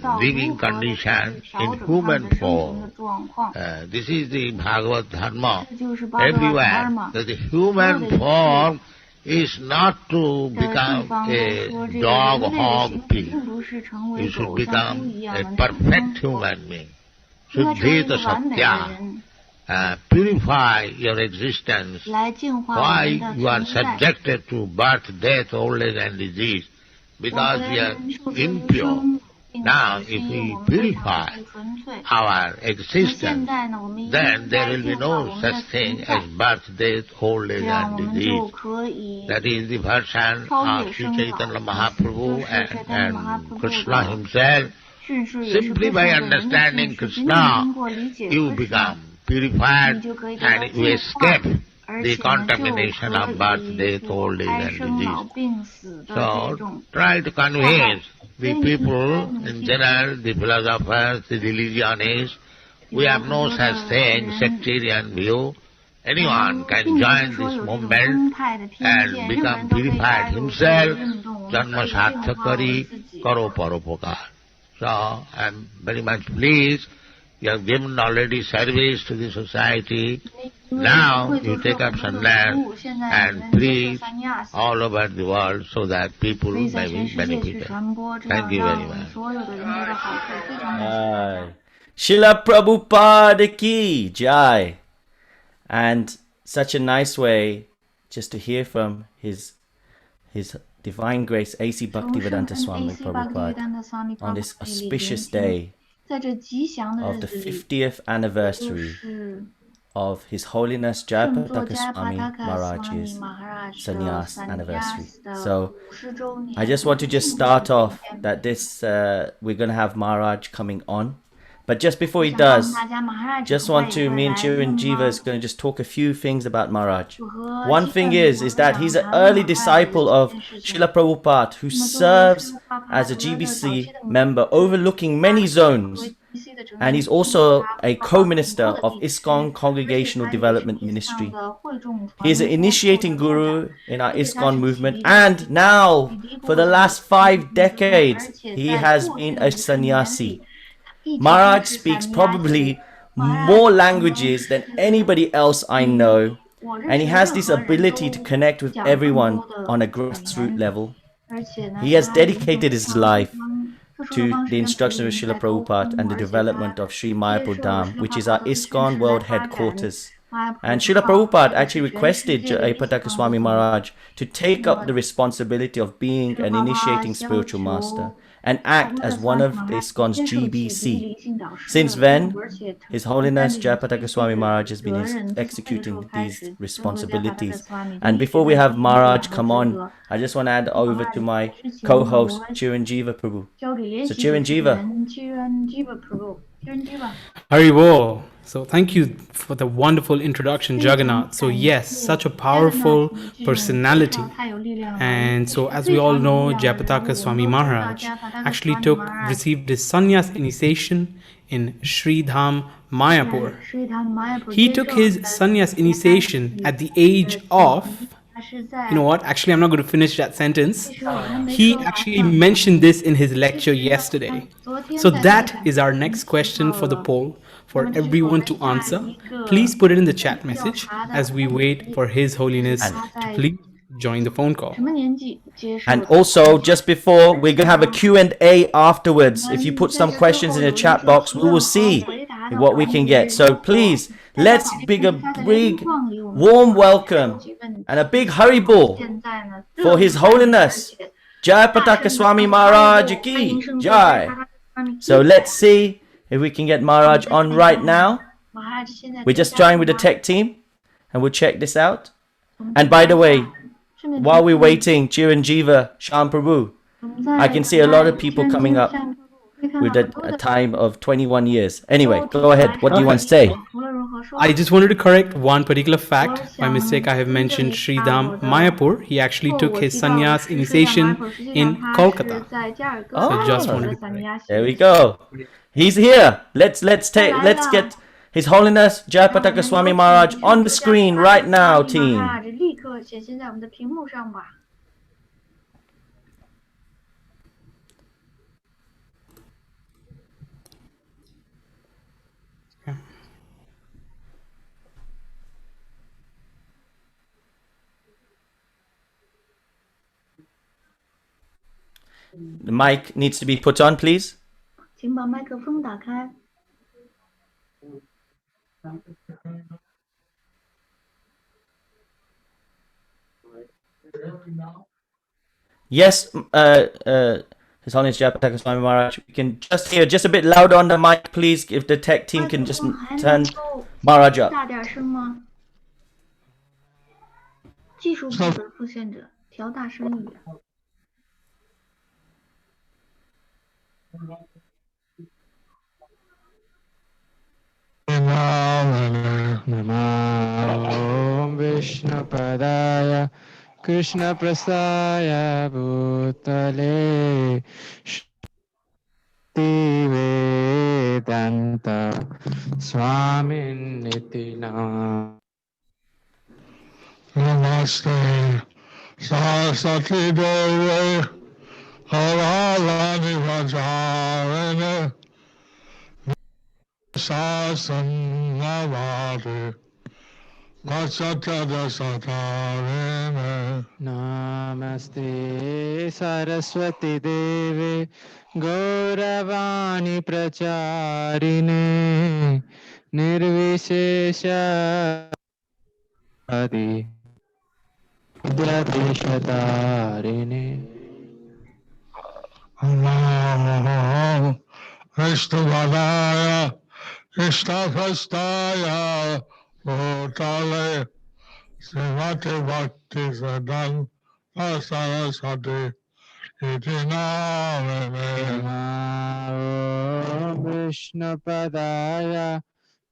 道如 living 何的 condition 去调 in 整他们 human 的生存 form. 的状况。 This is the Bhagavad Dharma 这就是巴格瓦 everywhere. 达嘛。 That the human form is not to 的地 become 方呢， a 说这个 dog, 人类的 hog, 形体 pig. 并不是成为 You should 狗像猪 become 一样 a 的那种 perfect 生活， human being. 应该成为一 Suddhita 个完美的 Satya. 人， Purify your existence. 来净化我 Why 们的 you are 存在。 subjected to birth, death, old age and disease? 我 Because 们 we are 受制于 impure. 生病 Now, 死，是 if 因为 we 我们非常 purify 的不纯粹。 our 那现 existence, 在呢，我们应 then there 该 will 净 be 化我 no 们 such 的 thing 存在， as birth, death, old 这 age 样我 and 们就 disease. 可以 That is the version 超 of 越 Sri 生 Chaitanya 老。 Mahaprabhu 就是 Chaitanya and Mahaprabhu Krishna 的 himself. 训示也是 Simply 非 by 常本人的 understanding 训示，仅仅 Krishna, 通过理解 you 和是 become purified 你就可以得到 and you 净化， escape 而 the 且呢，就 contamination of 可 birth, 以 death, 躲 old age 开 and 生老 disease. 病死的这 So 种。 try to convince the 所以你 people 应该 in 努力 general, the philosophers, the religionists. We have no such thing, sectarian view. Anyone 并 can 不是 join 说 this 有这种 movement 宗派的偏 and 见，任何 become 人都可以加 purified 入这个 himself. 运动，我们 Janma 可以净化我们 sarthakari 自己。 karo paropakar. So I'm very much pleased. You have given already service to the society. 因为 Now 会做 you 出 take 很 up 多的 sannyas 服务，现在你 and 们接受 preach 三亚西， all over the world so that people 可以在 may 全 be 世界去 benefited. 传播，这样 Thank you 让 very 我们 much. 所有的人得到好处。非常感谢大家。 Srila Prabhupada ki jai. And such a nice way just to hear from His Divine Grace A.C. 从 Bhaktivedanta 圣 Swami 恩 AC Prabhupada Bhaktivedanta Swami on this Prabhupada 里 auspicious 聆听， day 在这吉祥的 of 日 the 子里， 50th 就 anniversary 是 of His Holiness 圣作 Jayapataka 迦 Swami 帕塔卡 Maharaj's Swami Maharaj 的 sannyas 三 anniversary. 亚的 So 50周年。 I just want to just start off that this we're going to have Maharaj coming on. But just before he 想告诉 does, 大家，Maharaj just 很快 want 也 to, 会 me 来 and 那 Chiranjiva 么 is going to just talk a few things about Maharaj. 和 One 基 thing 本 is 我 that 们 he's 想 an 谈 early 很快的 disciple 这 of 件事情。 Srila Prabhupada who 那么作为 serves 施帕帕 as a 格的早期 GBC 的 member overlooking many 作 zones. 为 GBC 的成 And 员， he's 他 also 帮 a 助很 co-minister 多的 of 地区， ISKCON 而且 Congregational 他也是 Development 地上 Ministry. 的会众 He is 传 an 播 initiating 的拓展。 guru in our 而且他 ISKCON 是 movement. 启 And 启 now, 迪 for 部 the 的 last 5 decades, 而且 he 在 has 过去 been 的 a 50年里， sannyasi. 他一直都 Maharaj 是 speaks 散 probably 亚 more languages than anybody else I know. 我认 And he 识 has 任 this 何人 ability 都 to connect with 讲更 everyone 多的 on a 语 grassroots 言， level. 而且呢， He has 他用 dedicated 非 his 常 life 特殊的 to 方式 the 跟普 instruction 利 of 人 Srila 在沟 Prabhupada 通， and the 而且 development 他 of Sri 接 Mayapur 受 Dham, 施 which 帕 is 帕 our 格的训 ISKCON 示来 world 发展 headquarters. 马普 And 普 Srila 号， Prabhupada 也 actually 是全世 requested 界的 Jayapataka 地 Swami 方 Maharaj to take up the 那 responsibility of being 施 an 帕帕 initiating 要 spiritual 求 master and 帕 act 布特 as 斯 one 瓦 of 马 the 哈 ISKCON's 接受起第一 GBC. 灵性导师 Since 的任 then, 务，而且 His 从 Holiness 担任 Jayapataka 这 Swami 个 Maharaj has 责 been 任，自从那个时候 executing 开 these 始，之后的 responsibilities. 加帕特斯瓦米 And 就一 before 直 we 在 have 经历两 Maharaj 个 come 职 on, 责。 I just want to hand over to my 之前呢， co-host 我 Chiranjiva Prabhu. 交给联 So 席主持 Chiranjiva. 人 Chiranjiva Prabhu，Chiranjiva。 Haribol. So thank you for the wonderful introduction, Jagannath. So yes, such a powerful personality. And so as we all know, Jayapataka Swami Maharaj actually received his sannyas initiation in Sri Dham, Mayapur. He took his sannyas initiation at the age of, you know what, actually I'm not going to finish that sentence. He actually mentioned this in his lecture yesterday. So that is our next question for the poll for everyone to answer. Please put it in the chat message as we wait for His Holiness to please join the phone call. And also, just before, we're going to have a Q&A afterwards. If you put some questions in the chat box, we will see what we can get. So please, let's big a big warm welcome and a big Haribol for His Holiness Jayapataka Swami Maharaj ki Jai. So let's see if we can get Maharaj on right now. We're just trying with the tech team and we'll check this out. And by the way, while we're waiting, Chiranjeeva, Shyam Prabhu, I can see a lot of people coming up with a time of 21 years. Anyway, go ahead. What do you want to say? I just wanted to correct one particular fact. By mistake, I have mentioned Sri Dham, Mayapur. He actually took his sannyas initiation in Kolkata. So just wanted to correct. There we go. He's here. Let's get His Holiness Jayapataka Swami Maharaj on the screen right now, team. The mic needs to be put on, please. Yes, His Holiness Jayapataka Swami Maharaj, we can just hear just a bit louder on the mic, please. If the tech team can just turn Maharaj up. 技术部的奉献者，调大声一点。Om Vishnu Padaya Krishna Prasaya Bhutale Shri Vedanta Swamin Nitinam Namaste Saraswati Devi Halalani Vajarene Sasanavadi Vachatada Satarene Namaste Saraswati Devi Gauravani Pracharine Nirvishesha Adi Dhyatishatarini Om Vishnu Krishna Prastaya Bhutale Srimati Bhakti Siddhanta Saraswati Iti Namane Om Vishnu Padaya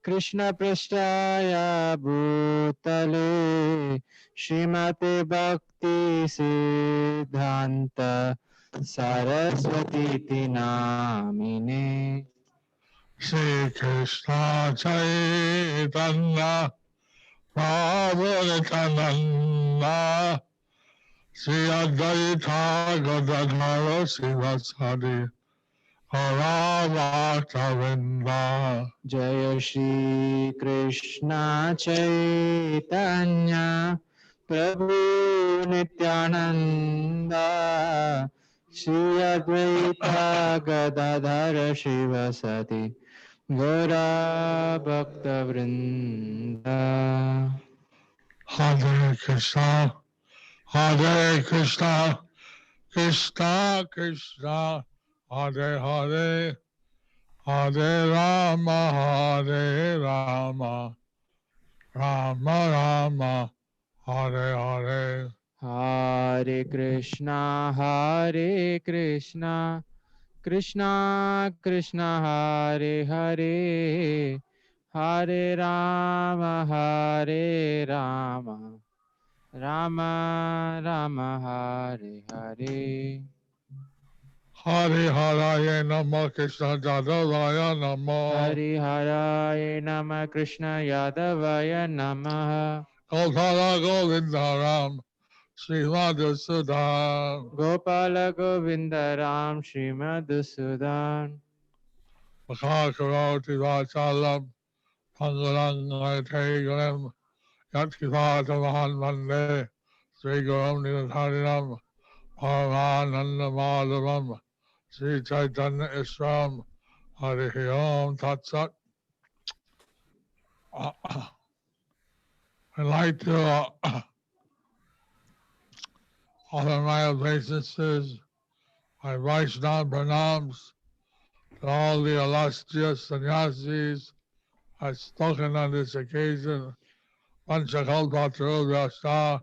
Krishna Prasthaya Bhutale Srimati Bhakti Siddhanta Saraswati Namine Shri Krishna Chaitanya Prabhu Nityananda Shri Advaita Gadadhara Sivasadi Bhakta Jaya Shri Krishna Chaitanya Prabhu Nityananda Shri Advaita Gadadhara Shivasati Gaura Bhakta Vrinda Hare Krishna Hare Krishna Krishna Krishna Hare Hare Hare Rama Hare Rama Rama Rama Hare Hare Hare Krishna Krishna Krishna Hare Hare Hare Rama, Hare Rama, Rama Rama, Hare Hare. Hare Haraya Nama Krishna Jadavaya Nama. Hare Haraya Nama Krishna Yadavaya Namaha. Gopala Govindaram Srimad Sudan. Gopala Govinda Ram Srimad Sudan. Makakaroti Vachalam Pangalang Tegalam Yatkivata Mahan Mande Sri Guram Nidharinam Paramananda Madhavam Sri Chaitanya Isram Hare Om Tat Sat. I'd like to offer my obeisances, my Vaishnava pranams to all the illustrious sannyasis I've spoken on this occasion. Panchakalpatra Vyasta,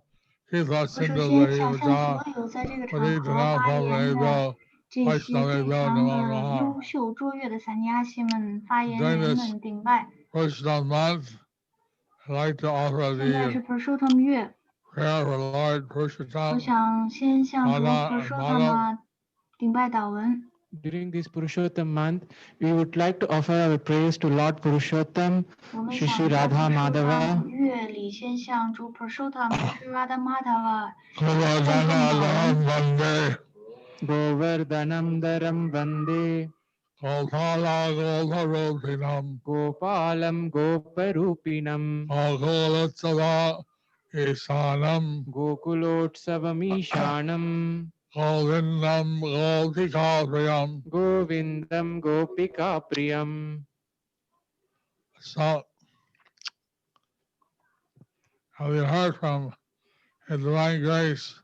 Kitha 我首 Sindhu 先想向 Vaivata, 所有在这个场合 Paditana 发言的 Pavaeva, 这些 Vaishnava 非 Namo 常的 Namaha. 优秀卓越的散尼西们、发言 During 人 this 们顶拜。 first of month, I'd like to offer 现在是 the Purushottam 月， prayer for Lord 我 Purushottam, 想先向主 Radha and Madhav. Purushottam 顶拜祷文。 During this Purushottam month, we would like to offer our prayers to Lord Purushottam, 我们 Shri 想 Shri 在 Radha Purushottam Madhava, 月里先向主 Purushottam Shri Radha Madhava Govardhana Dharam Vande, Govardhanam Dharam Vande, Gopala Goparopinam, Gopalam Goparupinam, Gokulatsava Isanam, Gokulotsavam Govindam Gopikapriyam. Govindam Gopika Priyam. So, have you heard from His Divine Grace,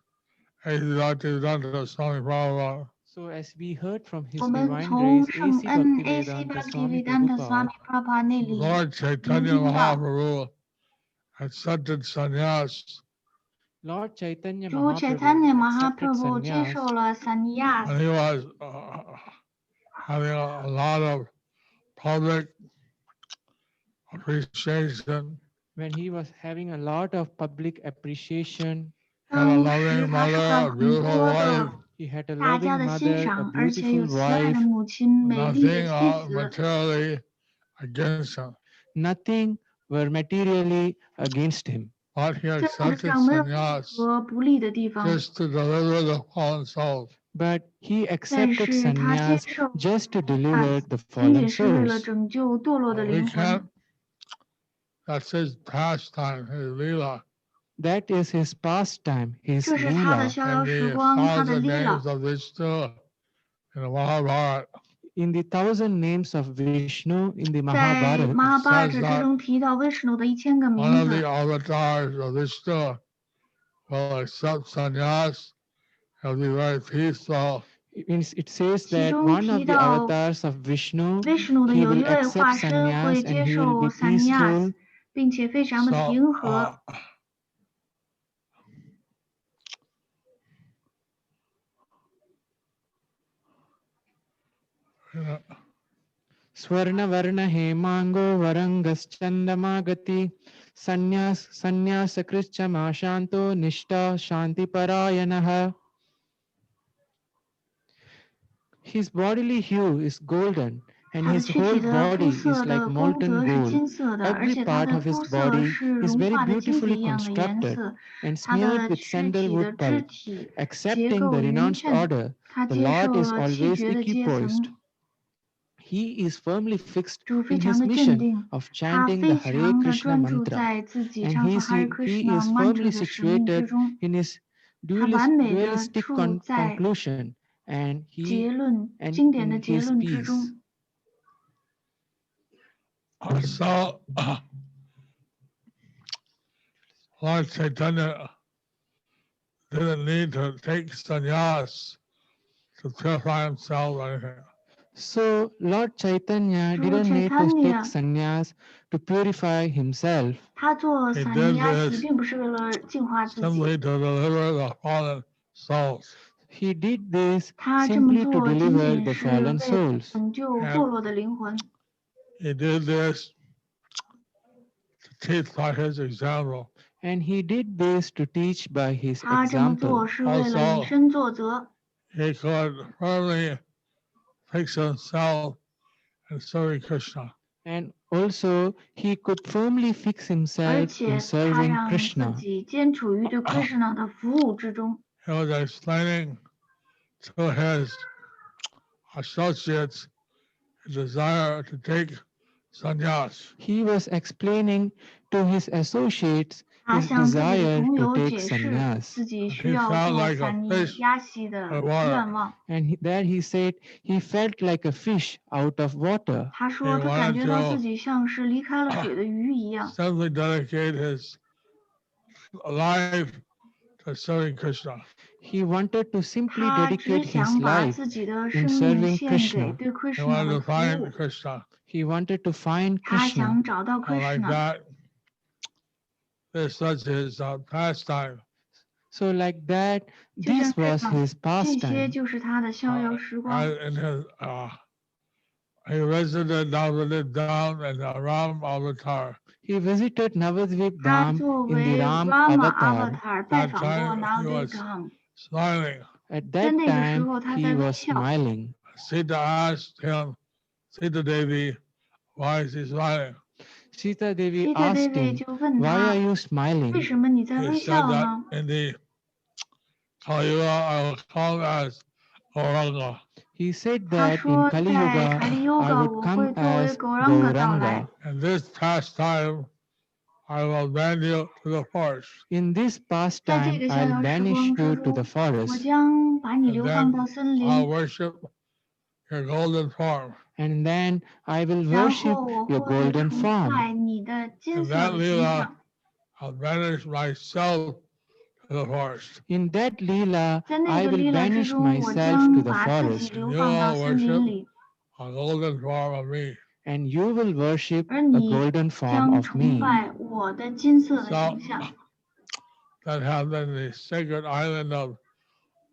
A.C. Bhaktivedanta Swami Prabhupada? So as we heard from His 我们 Divine 从 Grace, 圣 A.C. 恩 A.C. Bhaktivedanta Swami Bhaktivedanta Prabhupada, Swami Prabhupada 那里 Lord 聆 Chaitanya 听到， Mahaprabhu accepted sannyas, Lord Chaitanya 主 Mahaprabhu Chaitanya accepted Mahaprabhu 接 sannyas 受了散尼亚， and he was having a lot of public appreciation, when he was having a lot of public appreciation. had a 当时 loving 他受 mother, 到 a 很 beautiful 多 wife, 的 He had a 大家 loving 的欣 mother, a 赏，而且 beautiful 有慈爱的 wife, 母亲、美丽的 nothing 妻子， materially against him. nothing were materially against him. But he 在物质 accepted 上没有任 sannyas 何不利的地方， just to deliver the fallen souls. But he 但 accepted 是他接 sannyas 受 just to 啊， deliver the 仅 fallen 仅是为了 souls. 拯救堕落的 We 灵 can't, 魂。 that's his pastime, his lila. That is his pastime, his 这是他的 leela. 逍遥 In 时 the 光，他的 thousand 利 names 了。 of Vishnu in the Mahabharata, In the 1000 names of Vishnu in the 在 Mahabharata, 马哈巴 says 特之 that 中提到 Vishnu 的1000个 one 名 of the 字， avatars of Vishnu will accept sannyas. He'll be very peaceful. it says 其 that 中 one 提 of the 到 avatars of Vishnu, Vishnu 的 he 有一 will 位 accept 化身会 sannyas and 接 he will 受 be sannyas， peaceful. 并且非常的 So, 平和。 Swarna Varna Hemango Varangaschandamagati Sanyasa Krischama Shanto Nishta Shanti Parayanaha. His bodily hue is golden, and 他的 his 躯体 whole 的肤 body is 色 like 的光 molten 泽是 gold. 金色的，而 Every 且他 part 的 of his 肤色 body 是 is 融 very 化的金子 beautifully 一样的颜 constructed 色。 and 他 smeared 的 with 躯体的 sandalwood 肢 pulp. 体结 Accepting 构 the 匀 renounced 称， order, 他 the 接 Lord 受 is 了气 always 绝的阶 equipoised. 层。 He is firmly fixed 主非 in 常 his 的镇 mission 定， of 他 chanting the 非 Hare 常的 Krishna 专注 mantra, 在自己 and 唱诵 Hare Krishna he is mantra firmly 的使命之 situated 中。 in his 他完美的 dualistic 处在 conclusion, and 结论 and 经典的 in 结 his 论之 peace. 中。 So, Lord Chaitanya didn't need to take sannyas to purify himself or anything. So Lord Chaitanya 主 didn't need to take Chaitanya sannyas to purify himself. 他做 He 散 did 尼亚 this 洗，并不是为了净化自己， simply to deliver the fallen souls. He did this 他这么 simply to 做仅 deliver 仅 the 是 fallen 为了 souls. 拯救堕落的灵魂。 He did this teach by his example. And he did this to teach by his 他这么做 example. 是为了以身作则， He could firmly fix himself in serving Krishna. And also, he could firmly fix 而 himself 且 in 他 serving 让自 Krishna. 己坚处于对 Krishna 的服务之中。 He was explaining to his associates his desire to take sannyas. He was explaining to his associates 他 his 向自己的 desire 朋 to 友 take 解释 sannyas. 自己 He 需要 felt 做 like a 散尼 fish 亚西的 in water. 愿望。 And there he said he felt like a fish out of water. 他说 He 他感 wanted 觉到 to 自己像是离开了水的鱼一样。 simply dedicate his life to serving Krishna. He wanted to simply 他只 dedicate his 想把 life 自己的 in 生命 serving 献给 Krishna. 对 He Krishna wanted 的 to 服 find 务。 Krishna. He wanted to find 他 Krishna. 想找到 Like Krishna。 that, this was his pastime. So like that, 就像 this 这 was 样， his 这些 pastime. 就是他的逍遥时光。 And his, he visited Navadvip Dham and the Ram Avatar. He visited Navadvip 他 Dham 作 in the 为 Ram Rama avatar. Avatar 拜 That 访过 time he Navadvip was Dham， smiling. At 在 that 那个时 time, 候他 he 在微 was 笑。 smiling. Sita asked him, Sita Devi, why is he smiling? Sita Devi 西特 asked 贝 him, 就问 Why 他 are you 为 smiling? 什么你在 He 微 said 笑 that 呢？ in the Kali Yuga I will come as Gauranga. He said 他 that in 说在 Kali 卡 Yuga, 利 I 尤嘎 would 我 come 会作为 as 狗让的到来。 Gauranga. In this pastime, I will bend you to the forest. In this 在这 pastime, 个逍 I'll 遥时 banish 光 you 之 to the 中，我 forest, 将把你 And 流放 then 到森 I'll 林， worship your golden form. and then I will 然 worship 后我 your 会 golden 崇 form. 拜你的金 In 色 that 的形 Leela, 象。 I'll banish myself to the forest. In that Leela, 在那 I 个 will 利拉之 banish 中，我 myself to 将 the 把自己 forest, 流 You 放到 will 森林 worship 里， a golden form of me. and you will worship 而 a 你 golden form 将 of 崇 me. 拜我的金色的 So 形象。 that happened in the sacred island of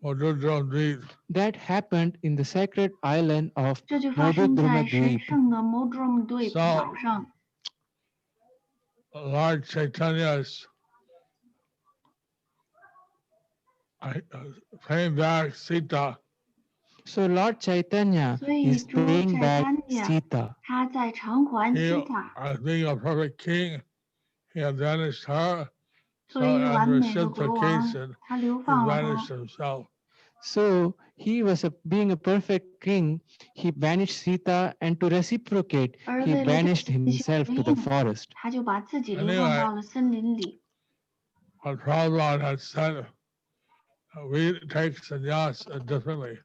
Modudram. That happened in the sacred island of 这就发生在神 Modudrumadweep. 圣的 Modrum 对 So 岛上。 Lord Chaitanya's paying back Sita. So Lord Chaitanya 所以 is 主 paying back Chaitanya Sita. 他在偿还 He, 西塔， as being a perfect king, he had banished her. 作 So 为 as 完美的国王， reciprocation, 他流 he 放了 banished 他。 himself. So he was being a perfect king. He banished Sita, and to reciprocate, 而 he 为了对 banished 自己 himself 回 to the 应， forest. 他就把自己流放到了森林里。 But Prabhupada had said, we take sannyas differently.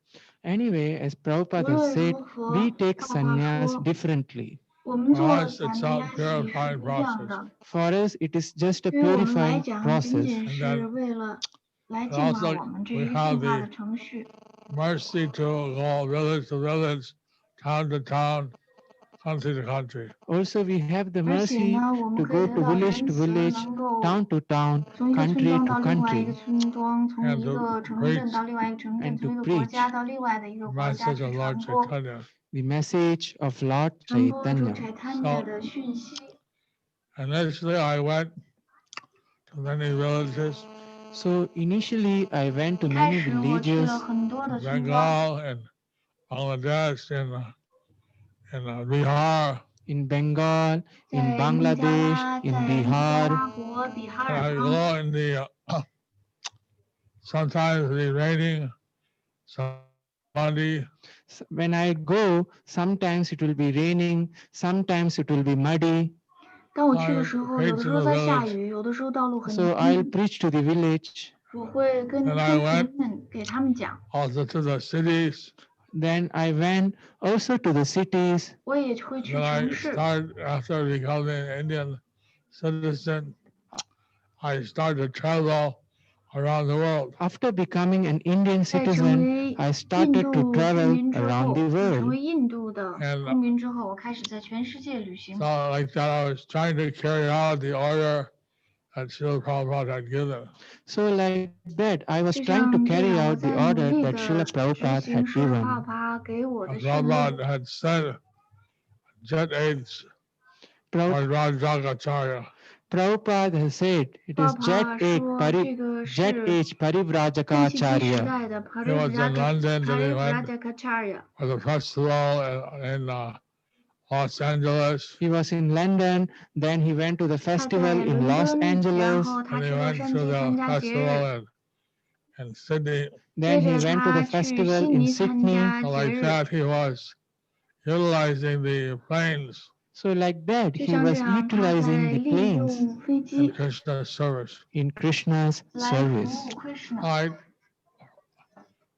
Anyway, as 无 Prabhupada 论 said, 如何， we take 爸爸 sannyas 说， differently. 我们 For 做 us, 散 it's 尼 a 亚西是 purifying 不一样 process. 的。 For us, it is just a 对于我们来 purifying 讲，仅 process. 仅 And 是 then 为了来 and 净化 also 我们，这 we 是 have 净化 the 的程序。 mercy to go village to village, town to town, country to country. Also, we have the 而且 mercy 呢，我们 to 可以 go 得 to 到 village 仁 to 慈， village, 能够 town to town, 从一个村 country 庄 to 到另外一个 country, 村庄，从 And 一 to 个城 preach 镇到另外一个城镇， and 从 to 一个国 preach 家到另外的一 the 个国家 message 去 of 传 Lord 播， Chaitanya. the message of Lord 传播主 Chaitanya. Chaitanya 的讯息。 Initially, I went to many villages So initially, I went to 一开 many 始我去 villages 了很多的 in 村庄， Bengal and Bangladesh and Bihar. in Bengal, 在 in 孟加 Bangladesh, 拉， in 在孟加 Bihar. 拉国、比哈 And 尔 I 邦。 go in the sometimes it be raining, muddy. When I go, sometimes it will be raining, sometimes it will be muddy. 当我去的时候，有的时候在下雨，有的时候道路很 So I'll 泥。 preach to the village. 我会跟 And I 村 went 民们给他们讲， also to the cities. Then I went also to the cities. 我也会去 Then I 城市。 started after becoming an Indian citizen. I started to travel around the world. After becoming an Indian 在成 citizen, 为 I 印 started to 度居 travel 民之 around 后， the 成 world. 为印度的 And 公民之后，我开始在全世界旅行。 so like that, I was trying to carry out the order that Srila Prabhupada had given. So like that, I was 就 trying 像 to 这 carry 样，我 out the 在努 order 力 that 的 Srila 执 Prabhupada 行 had 师爸 given. 爸给我的 And 线路。 Prabhupada had said, jet age Prabhupada or Rajagacharya. Prabhupada has said it is Jet Age 分析机时 Parivrajaka 代的 He was in London, then he went Parivrajacharya。 for the festival in Los Angeles. He was in London, then he went to the 他 festival 在 in 伦 Los 敦，然 Angeles. 后他 And 去 he 洛 went 杉 to 矶参 the 加节日， festival in Sydney. Then 接 he 着 went to the 他去 festival 悉 in 尼参 Sydney. 加 So 节 like 日， that, he was utilizing the planes So like that, 就 he 像这 was 样，他在 utilizing the 利 planes 用飞 in 机 Krishna's service. in Krishna's 来服 service. 务 Krishna。 I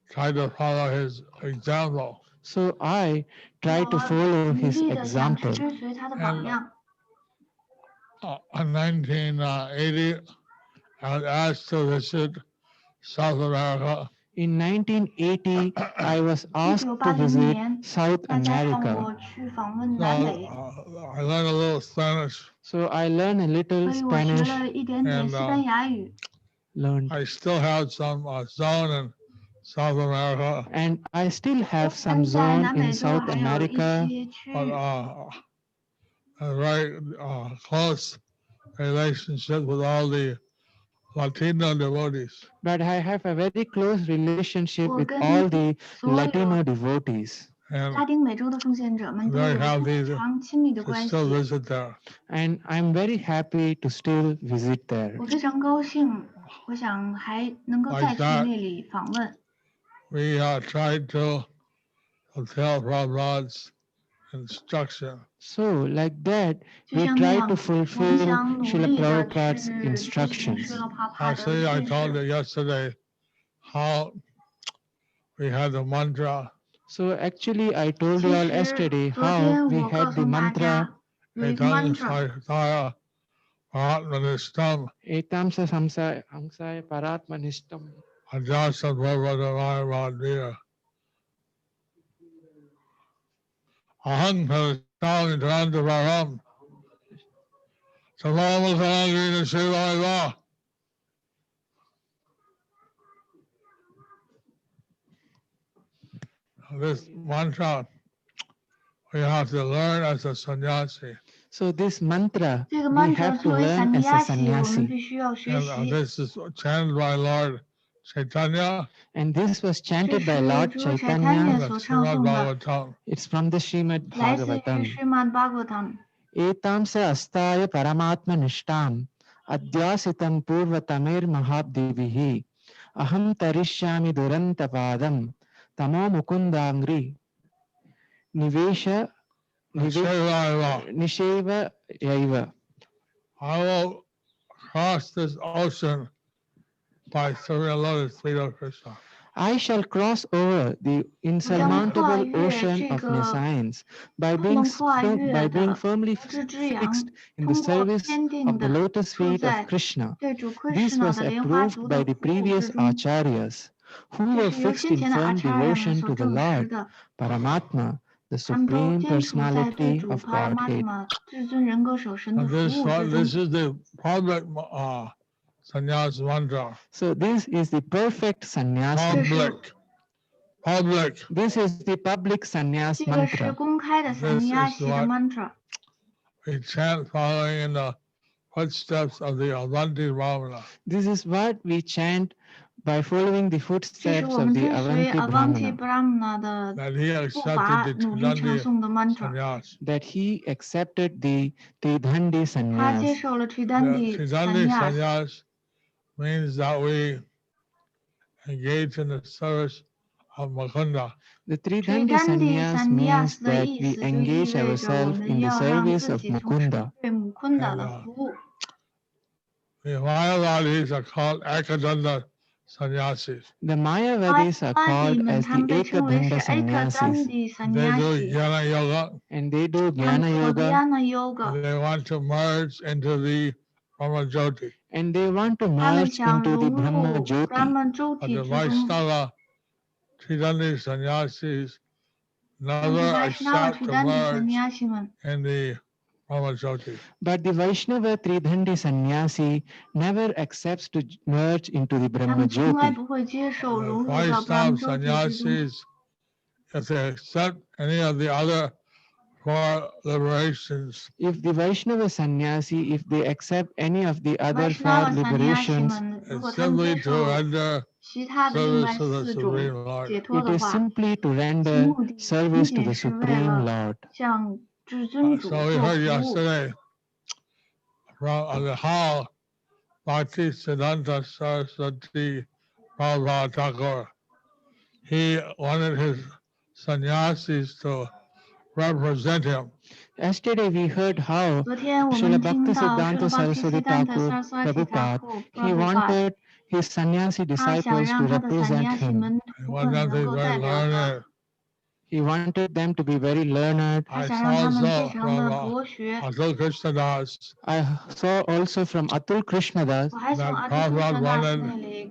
tried to follow his example. So I tried to 我 follow 努 his 力的想去 example. 追随他的榜 And 样。 in 1980, I was asked to visit South America. In 1980, I was 一 asked 九 to 八零 visit 年， South 大家让 America. 我去访问 So 南美， I learned a little Spanish, So I learned a little 所以我学 Spanish, 了一点点 and 西班牙语。 learned, I still have some zone in South America, and I still have 但 some 在 zone 南 in 美洲 South 还有一 America, 些区 but 域， a very close relationship with all the Latino devotees. but I have a very close relationship 我 with 跟 all the 所有 Latino devotees. And 拉丁美洲的奉献者们 I'm 都有 very 非 happy 常亲密的 to 关系。 still visit there. And I'm very happy to still visit there. 我非常高兴，我想还能够再去那里访问。 We tried to fulfill Prabhupada's instruction. So, like that, 就 we 像那 try 样， to 我们 fulfill 想努 Srila 力的 Prabhupada's 去遵循 instructions. 施罗帕帕的 Actually, I 训 told 示。 you yesterday how we had the mantra. So, actually, I told you 其 all 实 yesterday 昨 how 天 we 我告 had the 诉大 mantra 家有一个 Chaitanya mantra， Saitaya Paratmanishtam Etamsa Samsa Hamsaya Paratmanishtam Ajasa Prabhupada Vadya. Aham Parastam Trantaparam Samama Sanagina Shivaiva. This mantra we have to learn as a sannyasi. So this mantra 这个 we mantra have to 作为 learn as a 萨尼亚西，我们 sannyasi. 必须要学 And 习。 this is chanted by Lord Chaitanya And this was 这 chanted 是 by 由 Lord 诸罗 Chaitanya. in Chaitanya the 所唱 Srimad 诵的， Bhagavatam. It's from the Srimad 来自于 Bhagavatam. 施曼巴格唐。 Etamsa Astaya Paramatmanishtam Adyasitam Purvatamir Mahabdevihi Aham Tarishyami Durantapadam Tamo Mukundangri Nivesha Shivaiva. Nisheva Yaiva. I will cross this ocean by serving the lotus feet of Krishna. I shall cross over the insurmountable ocean of nescience by being firmly fixed in the service of the lotus feet of Krishna. This was approved by the previous acharyas, who were fixed in firm devotion to the Lord, Paramatma, the 他们都 Supreme 坚处在对 Personality 主 of 帕拉玛 Godhead. 玛至尊人格守神的 And 服 this 务之 this 中。 is the public sannyas mantra. So this is the perfect sannyas. Public. This is the public sannyas 这个是 mantra. 公开的萨尼亚西的 mantra， We chant following in the footsteps of the Avanti Brahmana. This is what we chant by following the 这是 footsteps 我 of 们 the 追随 Avanti Avanti Brahmana, Brahmana 的 That he 步伐 accepted the 努力唱 Tridandi 诵的 mantra。 sannyas. that he accepted the Tridhandi 他接 sannyas. 受了 The Tridandi Tridandi sannyas， sannyas means that we engage in the service of Mukunda. The Tridhandi Tridandi sannyas means sannyas 的 that 意 we 思就意 engage 味着我 ourselves 们 in the 要让 service 自 of 己从事 Mukunda. 对姆昆达的服务。 The Mayavadis are called Ekadanda sannyasis. The Mayavadis are 阿迪 called 们 as 他 the 们被称为是 Ekadanda sannyasis, Ekadandi They do sannyasi， Jnana Yoga. and they do 他们 Jnana 做 Yoga, Dhyana Yoga， They want to merge into the Brahmajyoti. and they want to 他们 merge 想 into the 融 Brahma 入 Jyoti. Brahma But Jyoti the 之中。 Vaishnava Tridandi sannyasis 但是 never Vaishnava accept to Tridandi merge sannyasi 们， in the Brahmajyoti. But the Vaishnava Tridhandi sannyasi never accepts to merge into the 他 Brahma 们从来 Jyoti. 不会接受 The 融入到 Brahma Vaishnava Jyoti 之中。 sannyasis, if they accept any of the other four liberations. If the Vaishnava sannyasi, if they accept any of the other four liberations, it's simply to render service to the Supreme Lord. it is simply to render service to the Supreme Lord. So we heard yesterday from how Bhakti Siddhanta Saraswati Prabhupada Thakur, he wanted his sannyasis to represent him. Yesterday we heard how Srila Bhaktisiddhanta Saraswati Thakur Prabhupada, he wanted his sannyasi disciples to represent him. He wanted them to be very learned. He wanted them to be very learned. I saw also from Atul Krishnadas I saw also from Atul Krishnadas that Prabhupada wanted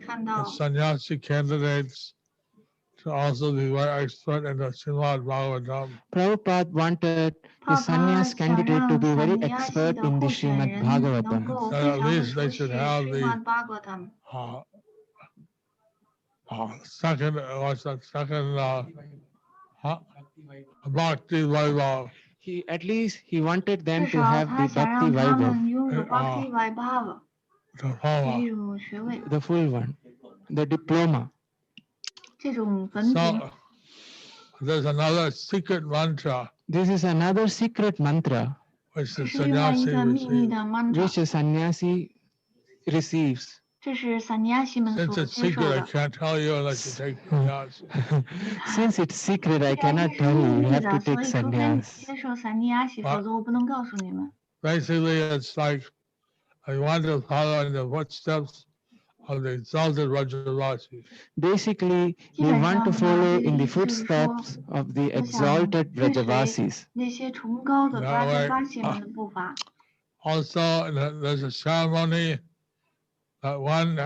the sannyasi candidates to also be very expert in the Srimad Bhagavatam. Prabhupada wanted his sannyas candidate to be very expert in the Srimad Bhagavatam. So at least they should have the second Bhakti Vaibhav. He wanted them to have the Bhakti Vaibhav, the full one, the diploma. So there's another secret mantra. This is another secret mantra which the sannyasi receives. Since it's secret, I can't tell you unless you take sannyas. Since it's secret, I cannot tell you. You have to take sannyas. Basically, it's like I want to follow in the footsteps of the exalted Vrajavasis. Basically, we want to follow in the footsteps of the exalted Vrajavasis. Also, there's a ceremony that one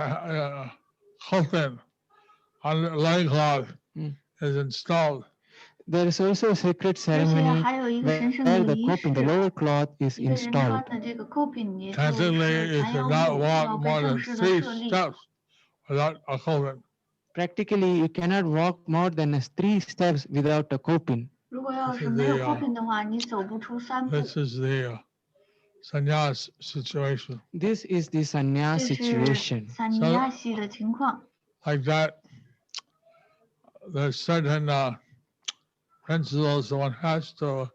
coffin on the loincloth is installed. There is also a sacred ceremony where the coffin, the lower cloth, is installed. Technically, you should not walk more than 3 steps without a coffin. Practically, you cannot walk more than 3 steps without a coffin. This is the sannyas situation. This is the sannyas situation. So, like that, there's certain principles one has to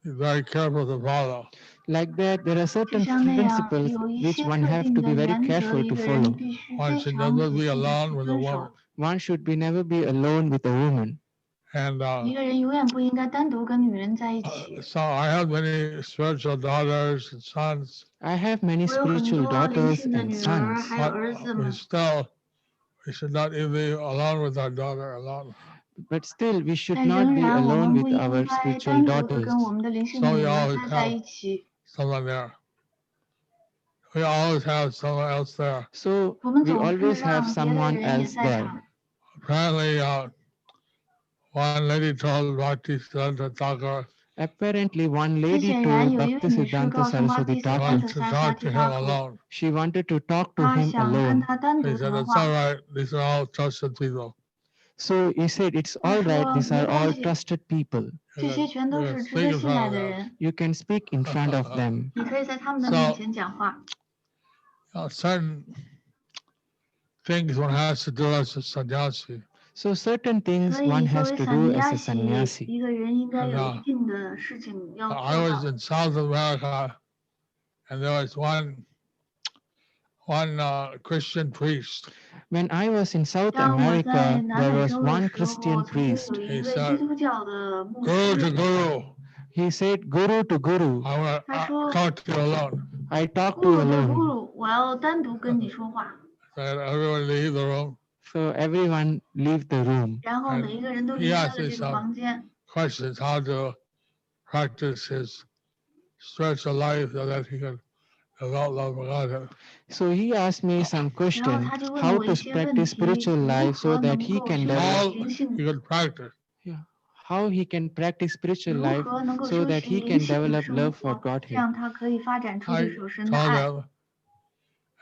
be very careful to follow. Like that, there are certain principles which one have to be very careful to follow. One should never be alone with a woman. One should never be alone with a woman. And so I have many spiritual daughters and sons. I have many spiritual daughters and sons. But we should not even be alone with our daughter alone. But still, we should not be alone with our spiritual daughters. So we always have someone there. We always have someone else there. So we always have someone else there. Apparently, one lady told Bhaktisiddhanta Thakur. Apparently, one lady told Bhaktisiddhanta Saraswati Thakur to talk to him alone. She wanted to talk to him alone. He said, "It's all right. These are all trusted people." So he said, "It's all right. These are all trusted people. You can speak in front of them." So, certain things one has to do as a sannyasi. So certain things one has to do as a sannyasi. I was in South America, and there was one Christian priest. When I was in South America, there was one Christian priest. He said, "Guru to Guru." He said, "Guru to Guru." I want to talk to you alone. I talk to you alone. Said, everyone leave the room. So everyone leave the room. He asked me some questions how to practice his spiritual life so that he can develop love for God. So he asked me some question, how to practice spiritual life so that he can develop. He could practice. Yeah. How he can practice spiritual life so that he can develop love for Godhead. I told him,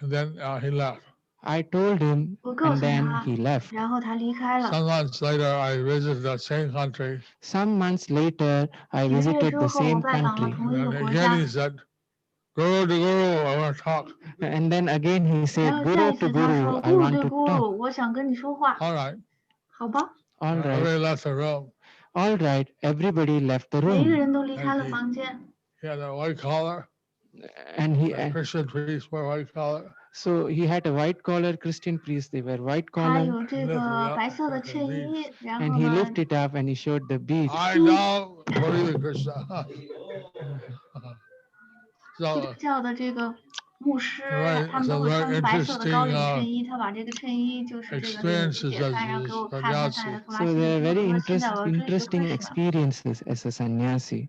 and then he left. I told him, 我告 and 诉 then 他 he left. 然后他离开了 Some months later, I visited the same country. Some months later, I 几个月 visited 之 the 后，我 same 拜访了 country. 同一个 And 国 again 家 he said, Guru to Guru, I want to talk. And then again he 然 said, 后下 Guru 一 to 次他 Guru, 说 I 咕噜 want 对 to 咕 talk. 噜，我想跟你说话， All right. 好吧？ All right, Everybody left the room. all right. Everybody left the 每一个 room. 人都离开了 Thank you. 房间， He had a white collar. And he, The Christian priests wear white collar. so he had a white collar Christian priest. They wear white 他 collar. 有这 Lift it 个 up 白色的 and 衬 beads. 衣，然 And 后 he 呢， lifted it up and he showed the beads. I now believe in Krishna. 基督 So, 教的这个牧师 Right, 他们 so 都会 very 穿白色的高领 interesting, 衬衣，他把这个衬衣就是这个experiences 解开， as 然后给我 a 看，他上来 sannyasi. 图拉 So 西 there are 里， very 我说现在我要追求 interesting Krishna。 experiences as a sannyasi.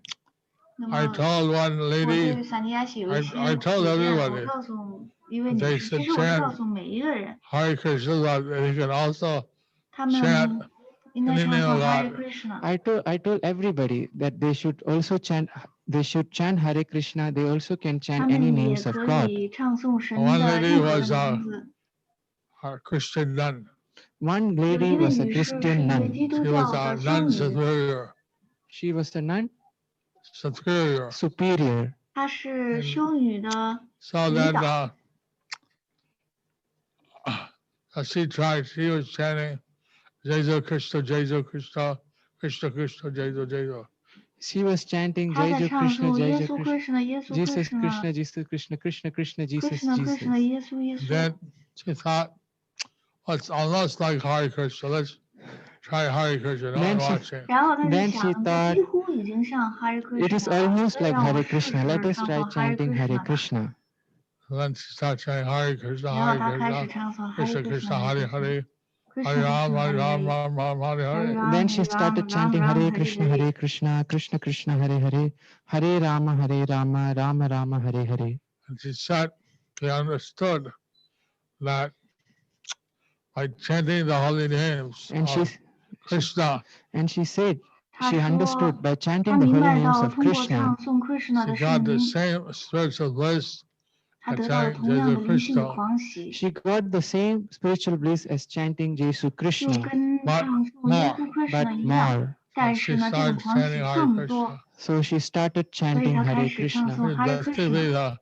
那 I 么 told one 我 lady, 对萨尼亚喜有一些 I 体 told 验，我 everybody, 告诉一位 they 女士， should 其实我是 chant 告诉每一个人， Hare Krishna, and you can also 他 chant 们应该 in the 唱 name 诵 of Hare God. Krishna。 I told everybody that they should also chant. They should chant Hare Krishna. They also can 他 chant any 们也 names of 可 God. 以唱诵神 One 的 lady 任何的 was 名字。 a Christian nun. One 有 lady 一位 was a 女士是 Christian 一位 nun. 基督 She 教 was 的 a 修 nun 女， superior. She was a nun Superior. superior. 她是修女的 So 领 then 导。 she was chanting Jesu Krishna, Jesu Krishna, Krishna Krishna, Jesu Jesu. She was chanting 她 Jai 在 Jai 唱 Krishna, 诵 Jai 耶 Jai 稣 Krishna, 耶稣 Jesus Krishna Krishna, Jesus Krishna, Krishna Krishna, Jesus Krishna Jesus. Krishna 耶稣耶稣。 Then she thought, well, it's almost like Hare Krishna. Let's try Hare Krishna. No Then one she- watching. 然后她就 Then she 想，这 thought, 几乎已经像 Hare it is Krishna 了， almost 那 like 让我 Hare 试 Krishna. 试 Let us 唱 try 诵 Hare chanting Hare Krishna 吧。 Krishna. Then she started chanting Hare Krishna, 然后 Hare 她开始 Krishna, 唱诵 Hare Krishna Krishna Krishna, Hare Hare Hare, Krishna Hare Ram, Krishna Hare Hare Ram, Hare Ram Ram, Hare Hare Hare. Ram Then she Hare started Ram chanting Ram Hare Hare Krishna, Hare. Hare Krishna, Krishna Krishna, Hare Hare, Hare Rama, Hare Rama, Rama Rama, Hare Hare. And she said she understood that by chanting the holy names And she, of Krishna, and she said 她 she 说 understood by 她 chanting the 明 holy 白 names 到 of 通过 Krishna, 唱诵 Krishna she 的 got 圣 the 名， same spiritual bliss 她 as 得到了 chanting 同样的 Jesu 灵性的 Krishna. 狂喜， she got the same spiritual bliss as chanting Jesu 就 Krishna, 跟 But 唱诵耶 more, 稣 Krishna but 一样。 more. 但 she 是呢，这种 started 狂喜 chanting Hare 更多， Krishna. So she started 所以 chanting 她开 Hare 始唱 Krishna, 诵 Hare Basically, Krishna， the